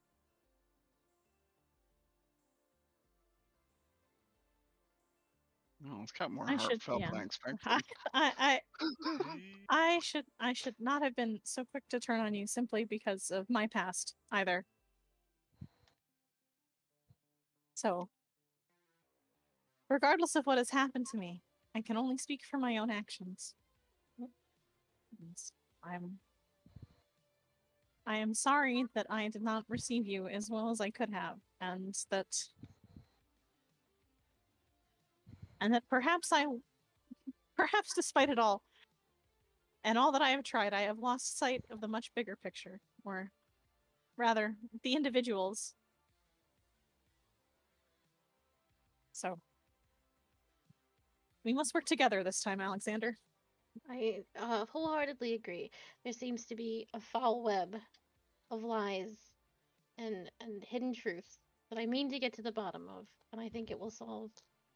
Oh, it's got more I should, heartfelt yeah. than I expected. I should not have been so quick to turn on you simply because of my past either. So, regardless of what has happened to me, I can only speak for my own actions. And I am sorry that I did not receive you as well as I could have, and that perhaps despite it all, and all that I have tried, I have lost sight of the much bigger picture, or rather, the individuals. So, we must work together this time, Alexander. I wholeheartedly agree. There seems to be a foul web of lies and hidden truths that I mean to get to the bottom of, and I think it will solve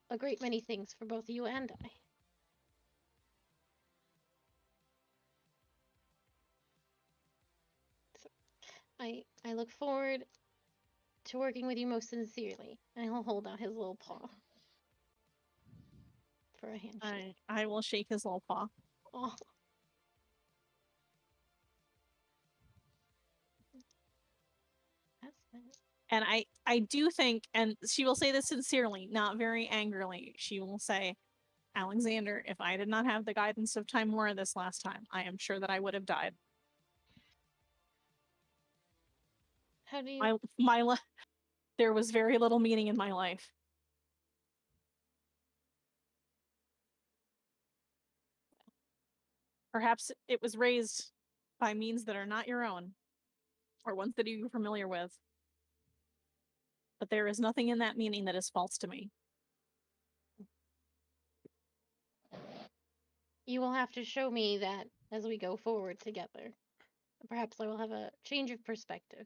a great many things for both you and I. So, I look forward to working with you most sincerely, and he'll hold out his little paw for a handshake. I will shake his little paw. Oh. That's nice. And I do think, and she will say this sincerely, not very angrily, she will say, Alexander, if I did not have the guidance of Timora this last time, I am sure that I would have died. How do you... There was very little meaning in my life. Perhaps it was raised by means that are not your own, or ones that you're familiar with. But there is nothing in that meaning that is false to me. You will have to show me that as we go forward together. Perhaps I will have a change of perspective.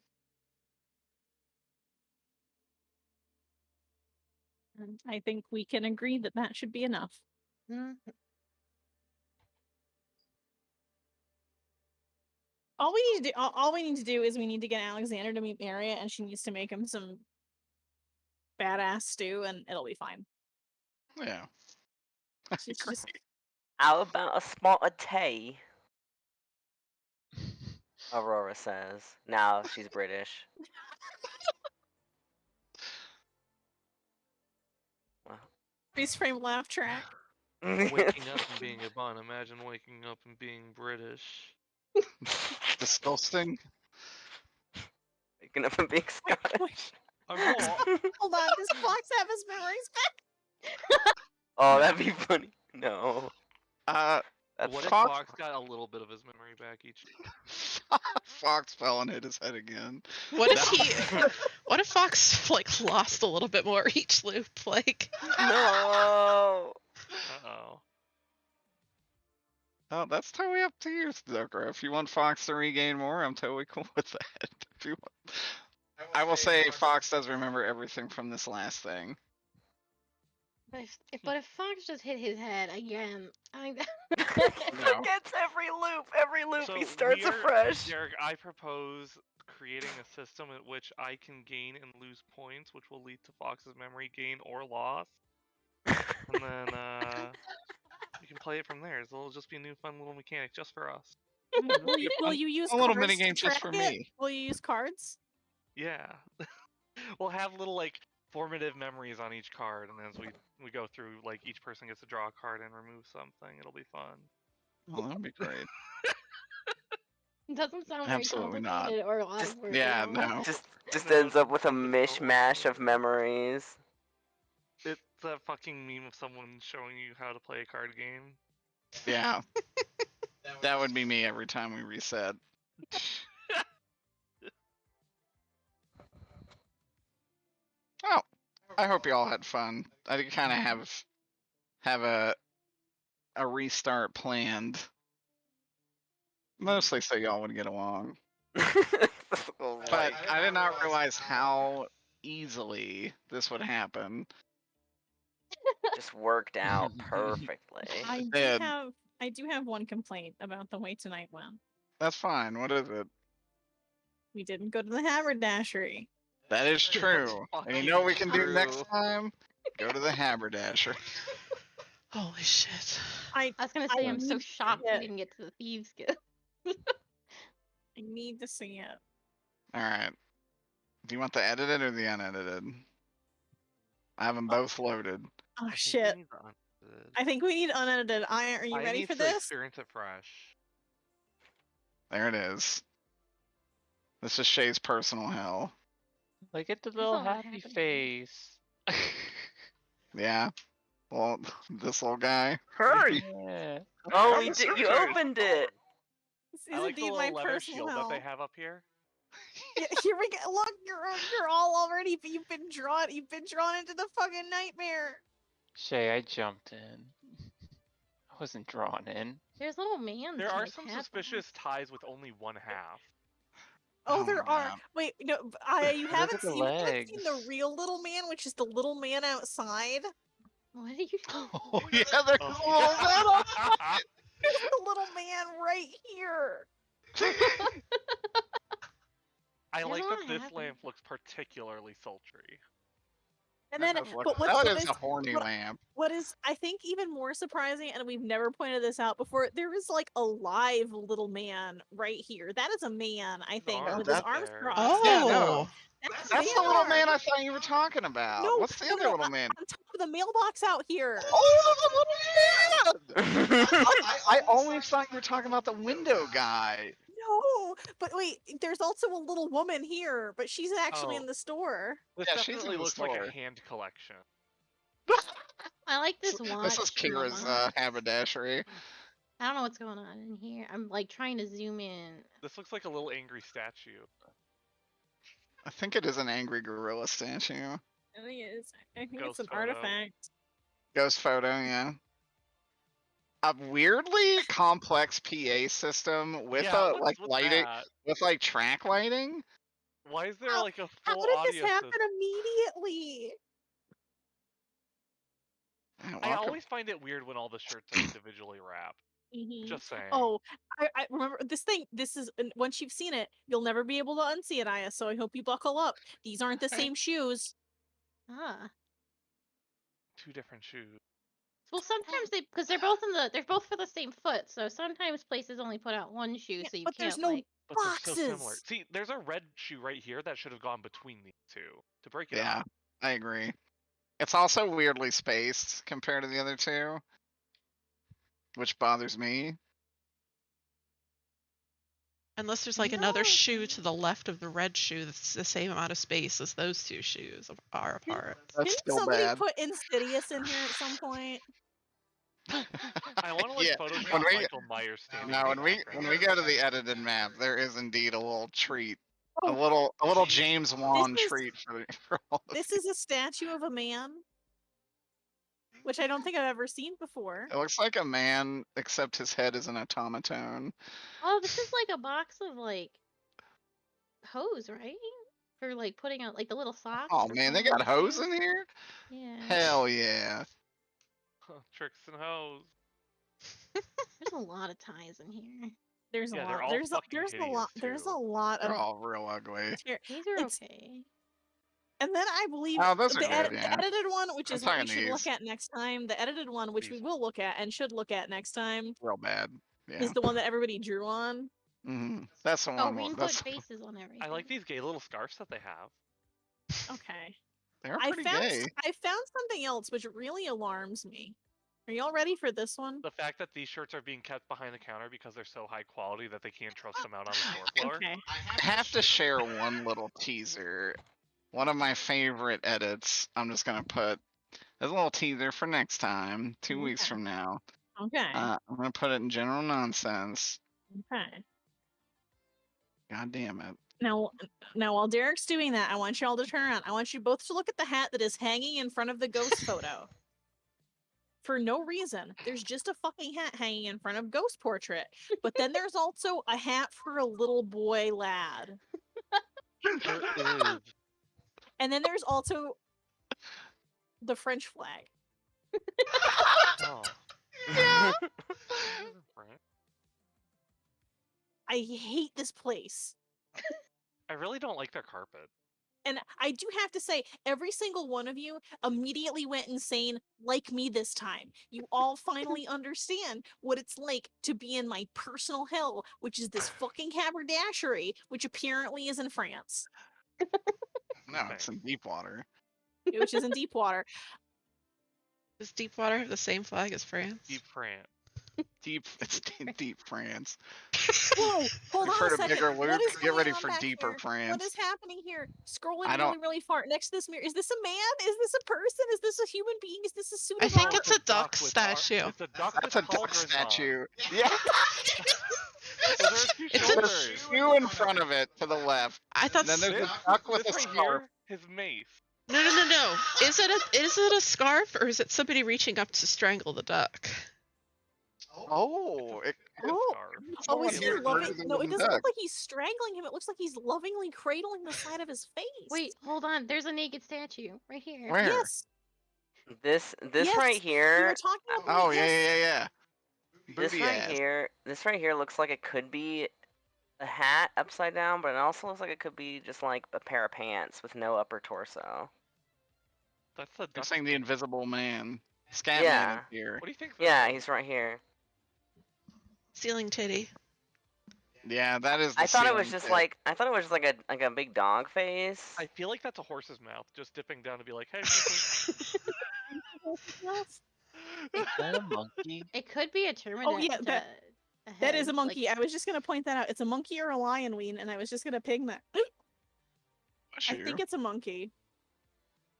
And I think we can agree that that should be enough. Mm-hmm. All we need to do is we need to get Alexander to meet Maria, and she needs to make him some badass stew, and it'll be fine. Yeah. Just... How about a spot of tea? Aurora says. Now she's British. Freeze frame laugh track. Waking up and being a bun. Imagine waking up and being British. Disgusting. Waking up and being Scottish. Hold on, does Fox have his memories back? Oh, that'd be funny. No. What if Fox got a little bit of his memory back each? Fox fell and hit his head again. What if Fox like lost a little bit more each loop? Like no. Uh-oh. Oh, that's totally up to you, Zucker. If you want Fox to regain more, I'm totally cool with that. If you want. I will say Fox does remember everything from this last thing. But if Fox just hit his head again, He forgets every loop So he starts afresh. Derek, I propose creating a system in which I can gain and lose points, which will lead to Fox's memory gain or loss. And then we can play it from there. It'll just be a new fun little mechanic just for us. Will you use A little cards minigame to just track for it? me. Will you use cards? Yeah. We'll have little like formative memories on each card, and as we go through, like each person gets to draw a card and remove something. It'll be fun. Oh, that'd be great. It doesn't sound very Absolutely not. complicated or a lot Just- of work. Yeah, at all. no. Just No, ends up with a just mishmash of memories. It's a fucking meme of someone showing you how to play a card game. Yeah. That would be me every time we reset. Oh, I hope you all had fun. I did kind of have a restart planned, mostly so y'all would get along. Oh But my I did not realize how easily this would happen. just worked out perfectly. did. I do have one complaint about the way tonight went. That's fine. What is it? We didn't go to the haberdashery. That is true. And you know what we can do next True. time? Go to the haberdasher. Holy shit. I was gonna say I'm so need to shocked see we it. didn't get to the thieves guild. I need to see it. All right. Do you want the edited or the unedited? I have them both loaded. Oh I think we shit! need the unedited. I think we need unedited. Are you I ready need for to this? experience it fresh. There it is. This is Shay's personal hell. Look at the all little that happy happened. face. Yeah. Well, this little guy. Hurry! Yeah. Oh, That's you your opened it. This I is like the indeed little my leather personal shield hell. that they have up here. Yeah, here we go. Look, you're all already. You've been drawn. You've been drawn into the fucking nightmare. Shay, I jumped in. I wasn't drawn in. There's little man. There are some suspicious ties with only one half. Oh, Oh there my are. God. Wait, no, you Look haven't at the seen. You haven't seen the legs. real little man, which is the little man outside. What did you? Oh, yeah, there's Oh, a little man. There's the little man right here. I There's like a that lot this happening. lamp looks particularly sultry. And then, That does look- but that what is is a horny what- lamp. what is I think even more surprising, and we've never pointed this out before, there is like a live little man right here. That is a man, I think, arms with his up arms there. crossed. Oh. Yeah, no. That's That's the little man. man I thought you were talking about. No, What's the no, other no, little man? on top of the mailbox out here. Oh, the little man! I always thought you were talking about the window guy. No, but wait, there's also a little woman here, but she's actually Oh. in the store. This Yeah, she's in definitely the looks like store. a hand collection. I like this watch. This is from the Kira's box. haberdashery. I don't know what's going on in here. I'm like trying to zoom in. This looks like a little angry statue. I think it is an angry gorilla statue. I think it is. I think Ghost it's an photo. artifact. Ghost photo, yeah. A weirdly complex PA system with Yeah, like what's lighting, that? with like track lighting. Why is there How- like a How full did audio this happen system? immediately? Yeah, I welcome. always find it weird when all the shirts are individually wrapped. Mhm. Just saying. Oh, I remember this thing. This is once you've seen it, you'll never be able to unsee it, Aya. So I hope you buckle up. These aren't the Okay. same shoes. Ah. Two different shoes. Well, sometimes because they're both for the same foot. So sometimes places only put out one shoe, Yeah, so you but can't there's no like. But they're so similar. boxes. See, there's a red shoe right here that should have gone between these two to break it Yeah, up. I agree. It's also weirdly spaced compared to the other two, which bothers me. Unless there's like another shoe to the left of the red shoe that's the same amount of space as those two shoes are apart. That's Didn't still somebody bad. put Insidious in here at some point? I want to like Yeah, Photoshop when we- Michael Myers standing. Now, in the when background. we go to the edited map, there is indeed a little treat, a Oh, little James Wan is- treat for all of this you. is a statue of a man, which I don't think I've ever seen before. It looks like a man, except his head is an automaton. Oh, this is like a box of like hose, right? For like putting out like the little socks. Oh for man, they putting got on the hose shoe. in here? Yeah. Hell yeah. Tricks and hoes. There's a lot of ties in here. There's Yeah, a they're lot. all There's a fucking there's a hideous, lot. There's too. a lot They're of. all real ugly. Here. These are It's- okay. And then I believe Oh, those are the, good, yeah. the edited one, which I'm is what we talking should look these. at next time. The edited one, which we These. will look at and should look at next time, Real bad. Yeah. is the one that everybody drew on. That's the Oh, one. we can put That's faces on everything. I like these gay little scarves that they have. Okay. they're I pretty found gay. I found something else which really alarms me. Are y'all ready for this one? The fact that these shirts are being kept behind the counter because they're so high quality that they can't trust them out on the store floor. Okay. I have to share one little teaser. One of my favorite edits. I'm just gonna put as a little teaser for next time, 2 weeks Okay. from now. Okay. I'm gonna put it in general nonsense. Okay. God damn it. Now while Derek's doing that, I want y'all to turn around. I want you both to look at the hat that is hanging in front of the ghost photo. For no reason. There's just a fucking hat hanging in front of ghost portrait. But then there's also a hat for a little boy lad. There is. And then there's also the French flag. Oh. Yeah. I hate this place. I really don't like their carpet. And I do have to say, every single one of you immediately went insane, like me this time. You all finally understand what it's like to be in my personal hell, which is this fucking haberdashery, which apparently is in France, No, it's in deep water. which is in deep water. Does Deepwater have the same flag as France? Deep France. It's deep France. Whoa, hold We've on heard a a second. bigger What Luke. is Get going ready on for back deeper here? France. What is happening here? Scrolling I really, don't- really far next to this mirror. Is this a man? Is this a person? Is this a human being? Is this a suit I of think armor? it's a duck with statue. It's a duck That's with a duck cauldrons on. statue. Yeah. Well, there's two It's a There's a shoulders. shoe in front of it to the left. I thought. Then there's This, a duck with a this right scarf. here, his mace. No. Is it a scarf or is it somebody reaching up to strangle the duck? Oh, Oh, Scarf. oh, is It he looks loving? like a No, it wooden doesn't look duck. like he's strangling him. It looks like he's lovingly cradling the side of his face. Wait, hold on. There's a naked statue right here. Where? Yes. This Yes, right We here. were talking about Oh, it, yeah, yes. yeah. This Booty right ass. here. This right here looks like it could be a hat upside down, but it also looks like it could be just like a pair of pants with no upper torso. That's the You're duck. saying the Invisible Man. Scatman Yeah. is here. What do you think? Yeah, he's right here. Ceiling titty. Yeah, that is. The I thought it was ceiling just tip. like a big dog face. I feel like that's a horse's mouth, just dipping down to be like, hey. Is that a monkey? It could be a Terminator. yeah, that is a monkey. I was just gonna point that out. It's a monkey or a lion ween, and I was just gonna ping that. I think it's a monkey.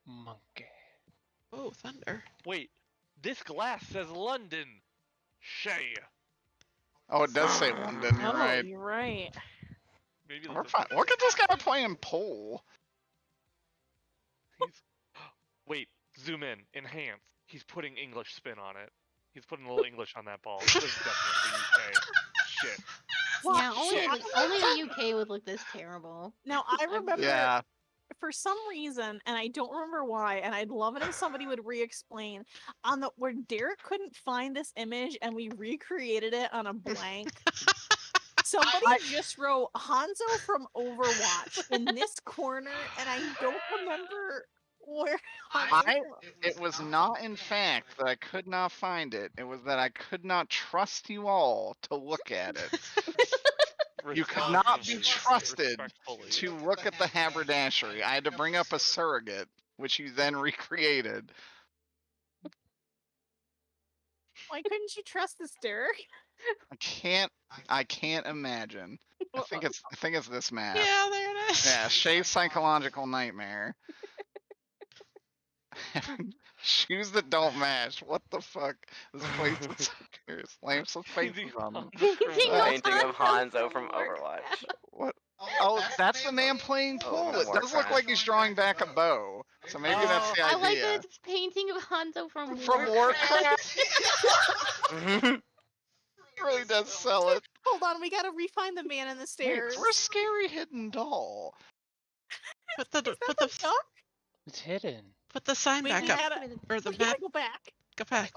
Monkey. Oh, thunder. Wait, this glass says London. Shay. Oh, it does say London. You're Oh, right. you're right. Maybe We're that's fine. Look at this guy playing pole. He's... Wait, zoom in, enhance. He's putting English spin on it. He's putting a little English on that ball. This is definitely UK. Shit. Yeah, Shit. only the UK would look this terrible. Now I remember Yeah. for some reason, and I don't remember why, and I'd love it if somebody would re-explain on the where Derek couldn't find this image and we recreated it on a blank. Somebody just wrote Hanzo from Overwatch in this corner, and I don't remember where. It was not, in fact, that I could not find it. It was that I could not trust you all to look at it. You could not be trusted Respectfully. to look at the haberdashery. I had to bring up a surrogate, which you then recreated. Why couldn't you trust this, Derek? I can't imagine. I think it's this math. Yeah, there it is. Yeah, Shay's psychological nightmare. Shoes that don't match. What the fuck? This place is so curious. Lamps with faces on them. Painting of Hanzo from Overwatch. What? Oh, that's the man playing pool. It does look like he's drawing back a bow. So maybe that's the I idea. like that it's a painting of Hanzo from From Warcraft. Warcraft. Really does sell it. Hold on, we gotta refine the man in the stairs. Where's Scary Hidden Doll? Put the Is that the duck? It's hidden. put the sign Wait, back we up. gotta, Or the we map. gotta go back. Go back.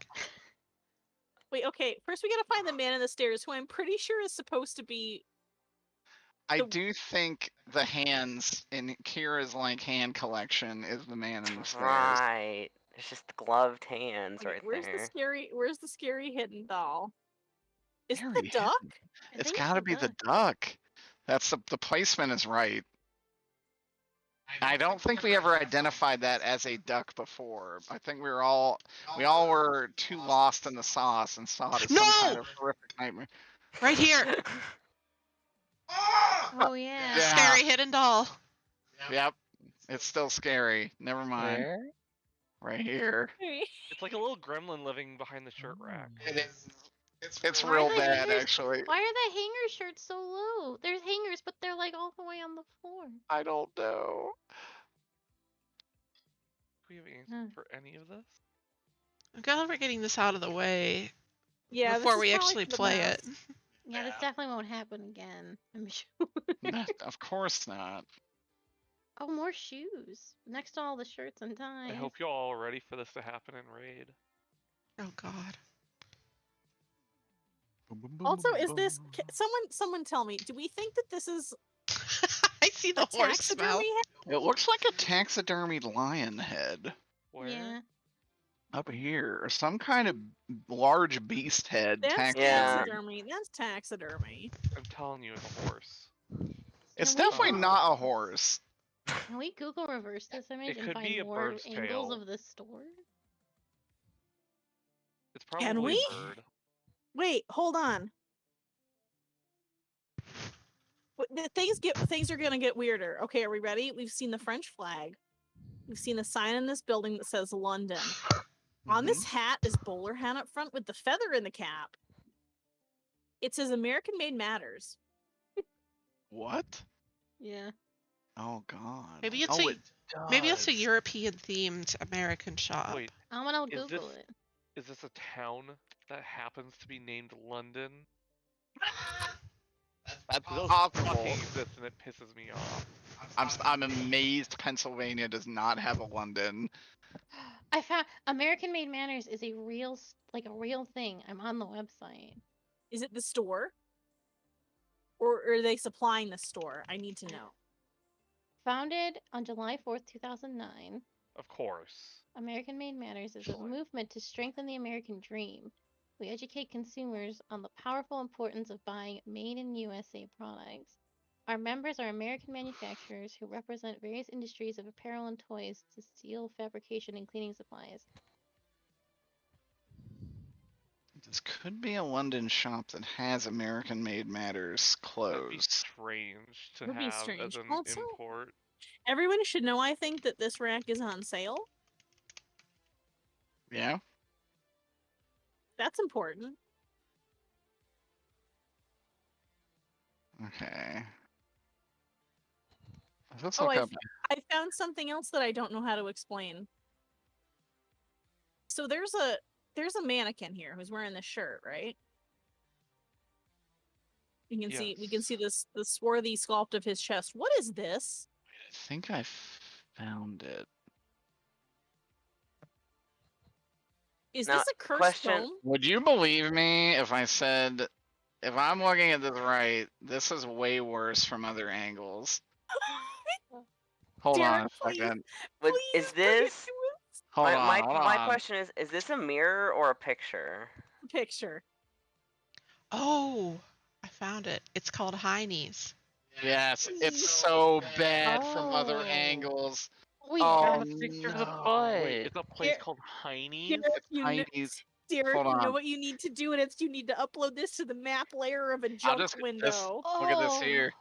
Wait, okay. First, we gotta find the man in the stairs, who I'm pretty sure is supposed to be. I do think the hands in Kira's hand collection is the man in the stairs. Right. It's just gloved hands Okay, right where's there. the scary? Where's the scary hidden doll? Is it the Very duck? I It's think got to be the duck. That's the placement is right. I don't think we ever identified that as a duck before. I think we all were too lost in the sauce and saw it as some kind No! of horrific nightmare. Right here. Oh yeah. Yeah. Scary hidden doll. Yep. It's still scary. Never mind. Where? Right here. It's like a little gremlin living behind the shirt rack. It is. It's Why are real the bad, hangers- actually. Why are the hanger shirts so low? There's hangers, but they're like all the way on the floor. I don't know. Do we have answers for any of this? I'm glad we're getting this out of the way Yeah, before this we is probably actually for the play best. it. Yeah, this definitely won't happen again. I'm sure. Of course not. Oh, more shoes. Next to all the shirts and ties. I hope you all are ready for this to happen in Raid. Oh God. Also, is this someone tell me? Do we think that this is I see the a horse smell. taxidermy head? It looks like a taxidermied lion head Where? Yeah. up here, or some kind of large beast head. That's Yeah. taxidermy. That's taxidermy. I'm telling you, it's a horse. It's Can we definitely Google- not a horse. Can we Google reverse this image and could find be a more bird's angles tail. of the store? It's probably Can we? a bird. Wait, hold on. Things are gonna get weirder. Okay, are we ready? We've seen the French flag. We've seen a sign in this building that says London. On this hat is bowler hat up front with the feather in the cap. It says American Made Matters. What? Yeah. Oh God. Maybe it's maybe it's a European themed American shop. Wait, I'm gonna Is Google this- it. is this a town that happens to be named London? That's Those possible. fucking exist and it pisses me off. I'm amazed Pennsylvania does not have a London. I found American Made Manners is a real a real thing. I'm on the website. Is it the store? Or are they supplying the store? I need to know. Founded on July 4th, 2009, Of course. American Made Matters is a movement to strengthen the American dream. We educate consumers on the powerful importance of buying made in USA products. Our members are American manufacturers who represent various industries of apparel and toys to steel fabrication and cleaning supplies. This could be a London shop that has American Made Matters That'd be clothes. strange to Would be have strange. as an Also- import. Everyone should know, I think, that this rack is on sale. Yeah. That's important. Okay. Let's Oh, look up. I found something else that I don't know how to explain. So there's a mannequin here who's wearing this shirt, right? You can see we can see this the swarthy sculpt of his chest. What is this? I think I found it. Is Now, this a cursed question- dome? Would you believe me if I said, if I'm looking at this right, this is way worse from other angles. Hold on Derek, a second. But Please is bring it this to Hold on. my hold my on. question is this a mirror or a picture? a picture. Oh, I found it. It's called Heine's. Yes, it's so bad from other Oh. angles. Wait, Oh, a picture of the no. butt. Wait, it's a place Here- called Heine's? Derek, you know, Heine's. Derek, Hold you know on. what you need to do, and it's you need to upload this to the map layer of a junk just- this- window. Look at this Oh. here.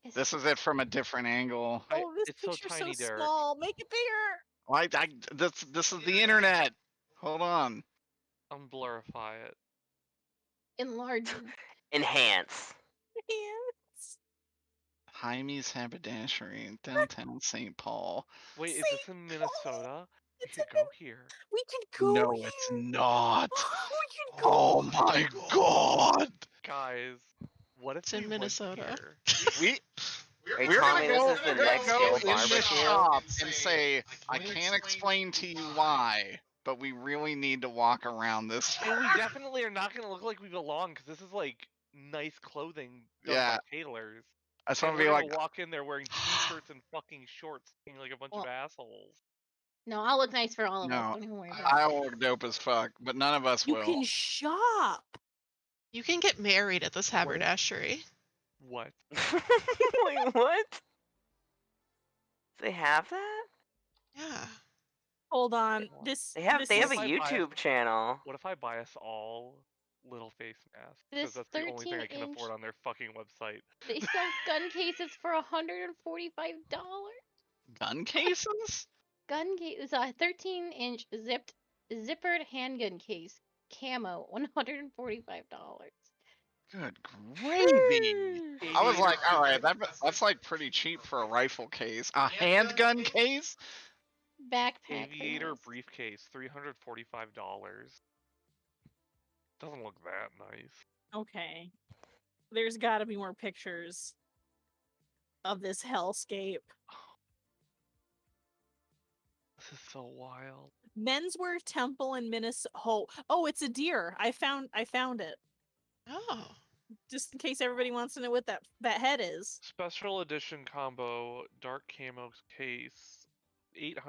Is This is it from a different angle. Oh, this it's so picture's tiny, so Derek. small. Make it bigger. This is the internet. Hold on. Unblurify it. enlarging. Enhance. Yes. Jaime's Haberdashery in downtown St. Paul. Wait, is this in Minnesota? We It's could a go here. We can go. No, here. it's not. We can go. Oh my god. Guys, what if It's in we went Minnesota. here? We Wait, we're Tommy, gonna go, this is the we're gonna next go skill in this barbecue. shop and say, I can't explain to you why, but we really need to walk around this. And we definitely are not gonna look like we belong because this is like nice clothing done Yeah. by tailors. I just And want to we're be gonna like, walk in there wearing t-shirts and fucking shorts, looking like a bunch of Well, assholes. No, I'll look nice for all of us. no, Don't even worry about it. I look dope as fuck, but none of us You will. can shop. You can get married at this haberdashery. What? Wait, what? They have that? Yeah. Hold on. Well, This They have this a is if I buy YouTube channel. What if I buy us all little face masks? This Because that's the only thing I can 13-inch afford on their fucking website. They sell gun cases for $145. Gun cases? Gun case is a 13-inch zippered handgun case, camo, $145. Good gravy. I was Aviator like, all right, briefcase. that's like pretty cheap for a rifle case. A handgun case? Backpack. Aviator nice. briefcase, $345. Doesn't look that nice. okay. There's got to be more pictures of this hellscape. This is so wild. Menswear Temple in Minnesota. Oh, it's a deer. I found it. Oh. Just in case everybody wants to know what that head is. Special edition combo, dark camo case, $849.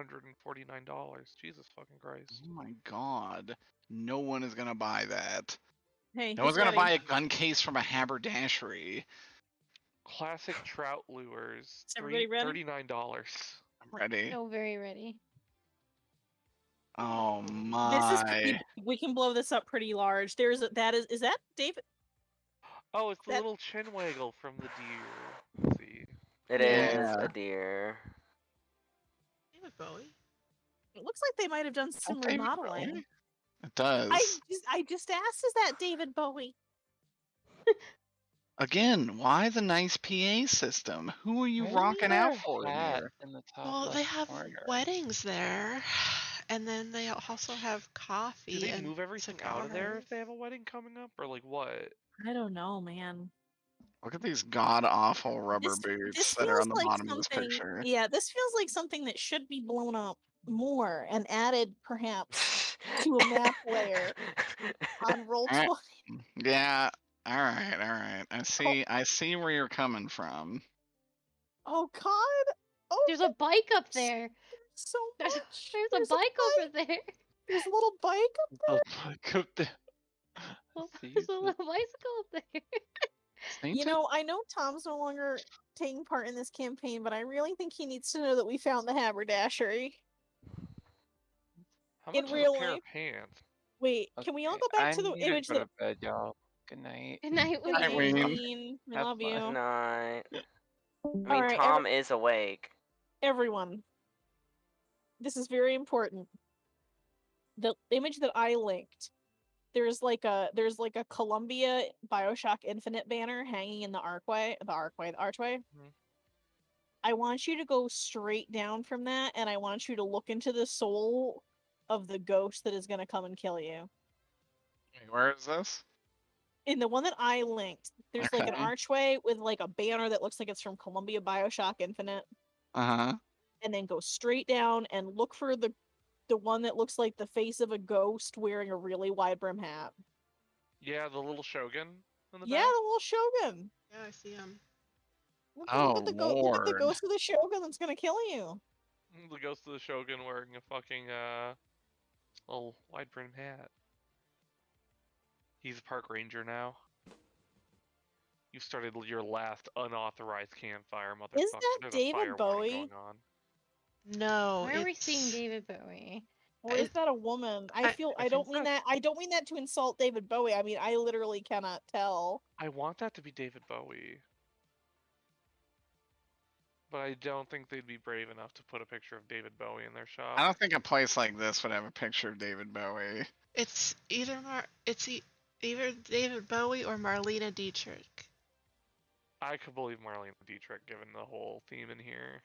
Jesus fucking Christ. Oh my god. No one is gonna buy that. Hey, No who's one's gonna ready? buy a gun case from a haberdashery. Classic trout lures, Is everybody ready? $39. I'm ready. Oh, very ready. Oh This is my. we can blow this up pretty large. Is that David? Oh, it's the That- little chin waggle from the deer. Let's see. It is Yeah. a deer. David Bowie. It looks like they might have done some David remodeling. Bowie? It does. I just asked, is that David Bowie? Again, why the nice PA system? Who are you Why is rocking there out a for hat here? in the top Well, left they have corner? weddings there. And then they also have coffee Do they and move everything out of there if they have a cigars. wedding coming up, or like what? I don't know, man. Look at these god awful rubber This boots that are feels on the like bottom of this something. picture. Yeah, this feels like something that should be blown up more and added perhaps to a map layer on roll Alright. 20. Yeah. Alright. I see where you're coming from. Oh God! Oh, There's a bike up there. so There's, much. there's a bike over there. There's a little bike up there. Oh my god. There's a little bicycle up there. Ain't You it? know, I know Tom's no longer taking part in this campaign, but I really think he needs to know that we found the haberdashery. How In much is real a pair life. of pants? Wait, can we all Okay, go back I to the need image to go that? to bed, y'all. Good night. Good night, Good Night, night, Wayne. Wayne. We Have love fun. you. Night. I mean, All right, Tom is awake. everyone. This is very important. The image that I linked, there's like a Columbia BioShock Infinite banner hanging in the archway. Mhm. I want you to go straight down from that, and I want you to look into the soul of the ghost that is going to come and kill you. Wait, where is this? In the one that I linked, there's like an Okay. archway with like a banner that looks like it's from Columbia BioShock Infinite, Uh-huh. and then go straight down and look for the one that looks like the face of a ghost wearing a really wide brim hat. Yeah, the little shogun in the Yeah, back. the little shogun. Yeah, I see him. Look Oh, at the Lord. ghost of the shogun that's gonna kill you. The ghost of the shogun wearing a fucking little wide brim hat. He's a park ranger now. You started your last unauthorized campfire, motherfucker. Is that There's a David fire warning Bowie? going on. No, Why are we seeing it's- David Bowie? Or is that a woman? I I don't think mean that's- that. I don't mean that to insult David Bowie. I mean I literally cannot tell. I want that to be David Bowie. But I don't think they'd be brave enough to put a picture of David Bowie in their shop. I don't think a place like this would have a picture of David Bowie. It's either either David Bowie or Marlena Dietrich. I could believe Marlene Dietrich given the whole theme in here.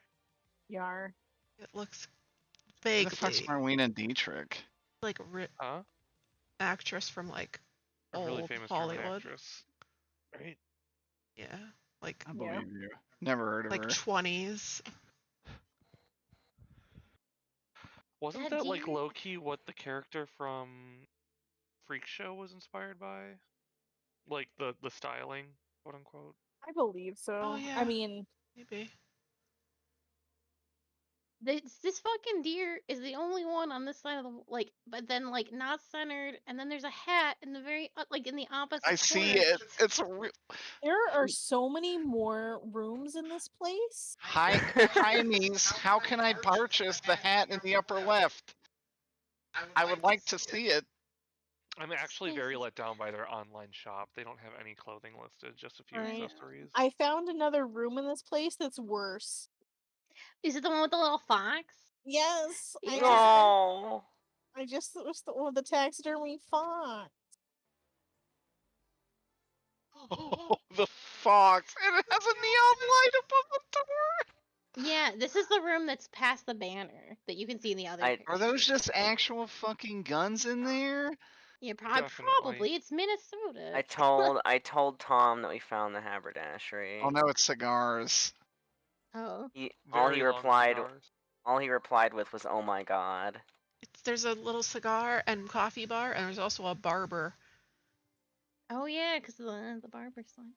Yar. It looks Who the fuck's vaguely Marlena Dietrich? like a Huh? actress from like A really old famous German Hollywood. actress. Right? Yeah, like I Yeah. believe you. Never heard of like her. 20s. Wasn't That that like David- low-key what the character from Freak Show was inspired by? Like the styling, quote unquote. I believe so. Oh, yeah. I mean, Maybe. This fucking deer is the only one on this side of the like, but then like not centered, and then there's a hat in the very like in the opposite. I see corner. it. It's a real. There are so many more rooms in this place. Hi, niece. How can I purchase the hat in the upper left? I would like to see it. I'm actually very let down by their online shop. They don't have any clothing listed, just a few Right. accessories. I found another room in this place that's worse. Is it the one with the little fox? Yes. Yeah. No. I just it was the one with the taxidermy fox. Oh, the fox. And it has a neon light above the door. Yeah, this is the room that's past the banner that you can see in the other. Are those just actual fucking guns in there? Yeah, Definitely. probably. It's Minnesota. I told Tom that we found the haberdashery. Oh no, it's cigars. Oh. All Very he long replied cigars. all he replied with was, "Oh my god." There's a little cigar and coffee bar, and there's also a barber. Oh yeah, because the barber sign.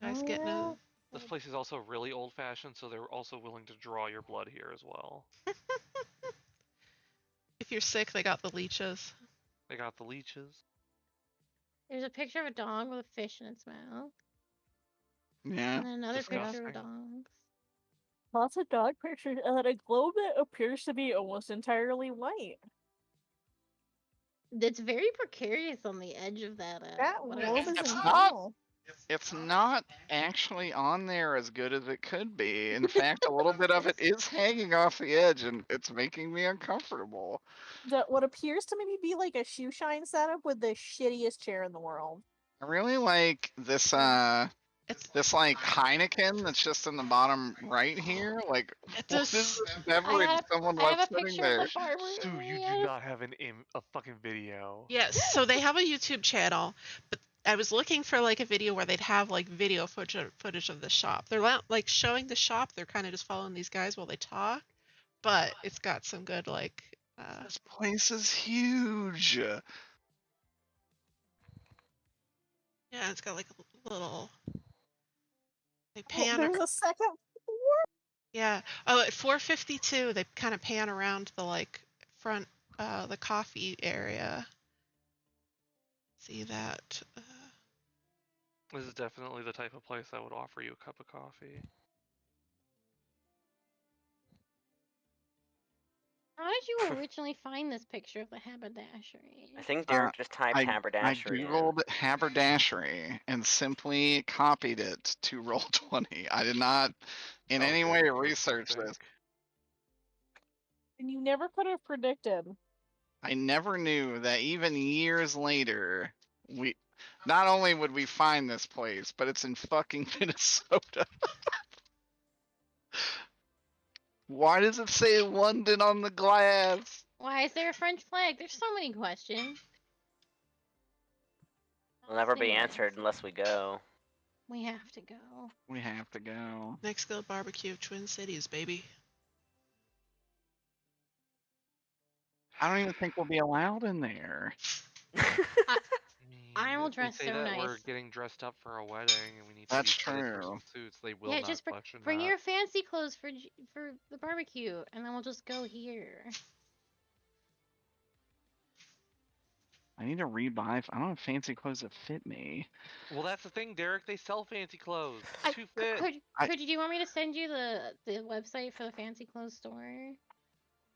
Guys getting a. This place is also really old-fashioned, so they're also willing to draw your blood here as well. If you're sick, they got the leeches. They got the leeches. There's a picture of a dog with a fish in its mouth. Yeah. And then another picture of a Disgusting. dog. Lots of dog pictures and then a globe that appears to be almost entirely white. That's very precarious on the edge of that. That whatever globe it's is called. It's not actually on there as good as it could be. In fact, a little bit of it is hanging off the edge, and it's making me uncomfortable. What appears to maybe be like a shoe shine setup with the shittiest chair in the world. I really like this this like Heineken that's just in the bottom right here. Like, what is this beverage someone left sitting there? Sue, you do not have a fucking video. Yes, so they have a YouTube channel, but I was looking for like a video where they'd have like video footage of the shop. They're not like showing the shop, they're kind of just following these guys while they talk, but it's got some good like This place is huge. Yeah, it's got like a little they pan There's a second floor. Yeah. Oh, at 4:52 they kind of pan around the like front the coffee area. See that This is definitely the type of place that would offer you a cup of coffee. How did you originally find this picture of the haberdashery? I think Derek just typed haberdashery. I googled haberdashery and simply copied it to Roll20. I did not in any way research this. And you never could have predicted. I never knew that even years later, not only would we find this place, but it's in fucking Minnesota. Why does it say London on the glass? Why is there a French flag? There's so many questions. Will never be answered unless we go. We have to go. We have to go. Mexico barbecue Twin Cities, baby. I don't even think we'll be allowed in there. I will If dress we say so that nice. we're getting dressed up for a wedding and we need That's to use true. some suits, they will Yeah, not just question bring that. your fancy clothes for the barbecue, and then we'll just go here. I need to rebuy. I don't have fancy clothes that fit me. Well, that's the thing, Derek. They sell fancy clothes. Too Could fit. do you want me to send you the website for the fancy clothes store?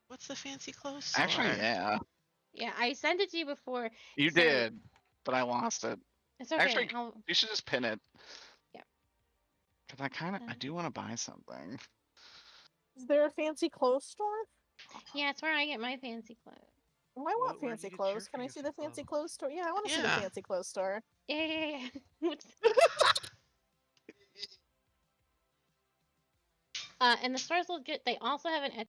What's the fancy clothes store? Actually, yeah. Yeah, I sent it to you before. You so- did, but I lost it. It's okay. Actually, you should just pin it. Yeah. Cause I do want to buy something. Is there a fancy clothes store? Yeah, it's where I get my fancy clothes. Oh, I want where'd fancy you get clothes. your Can I see fancy the fancy clothes? clothes store? Yeah, I want to see the Yeah. fancy clothes store. Yeah. And the store's legit. They also have an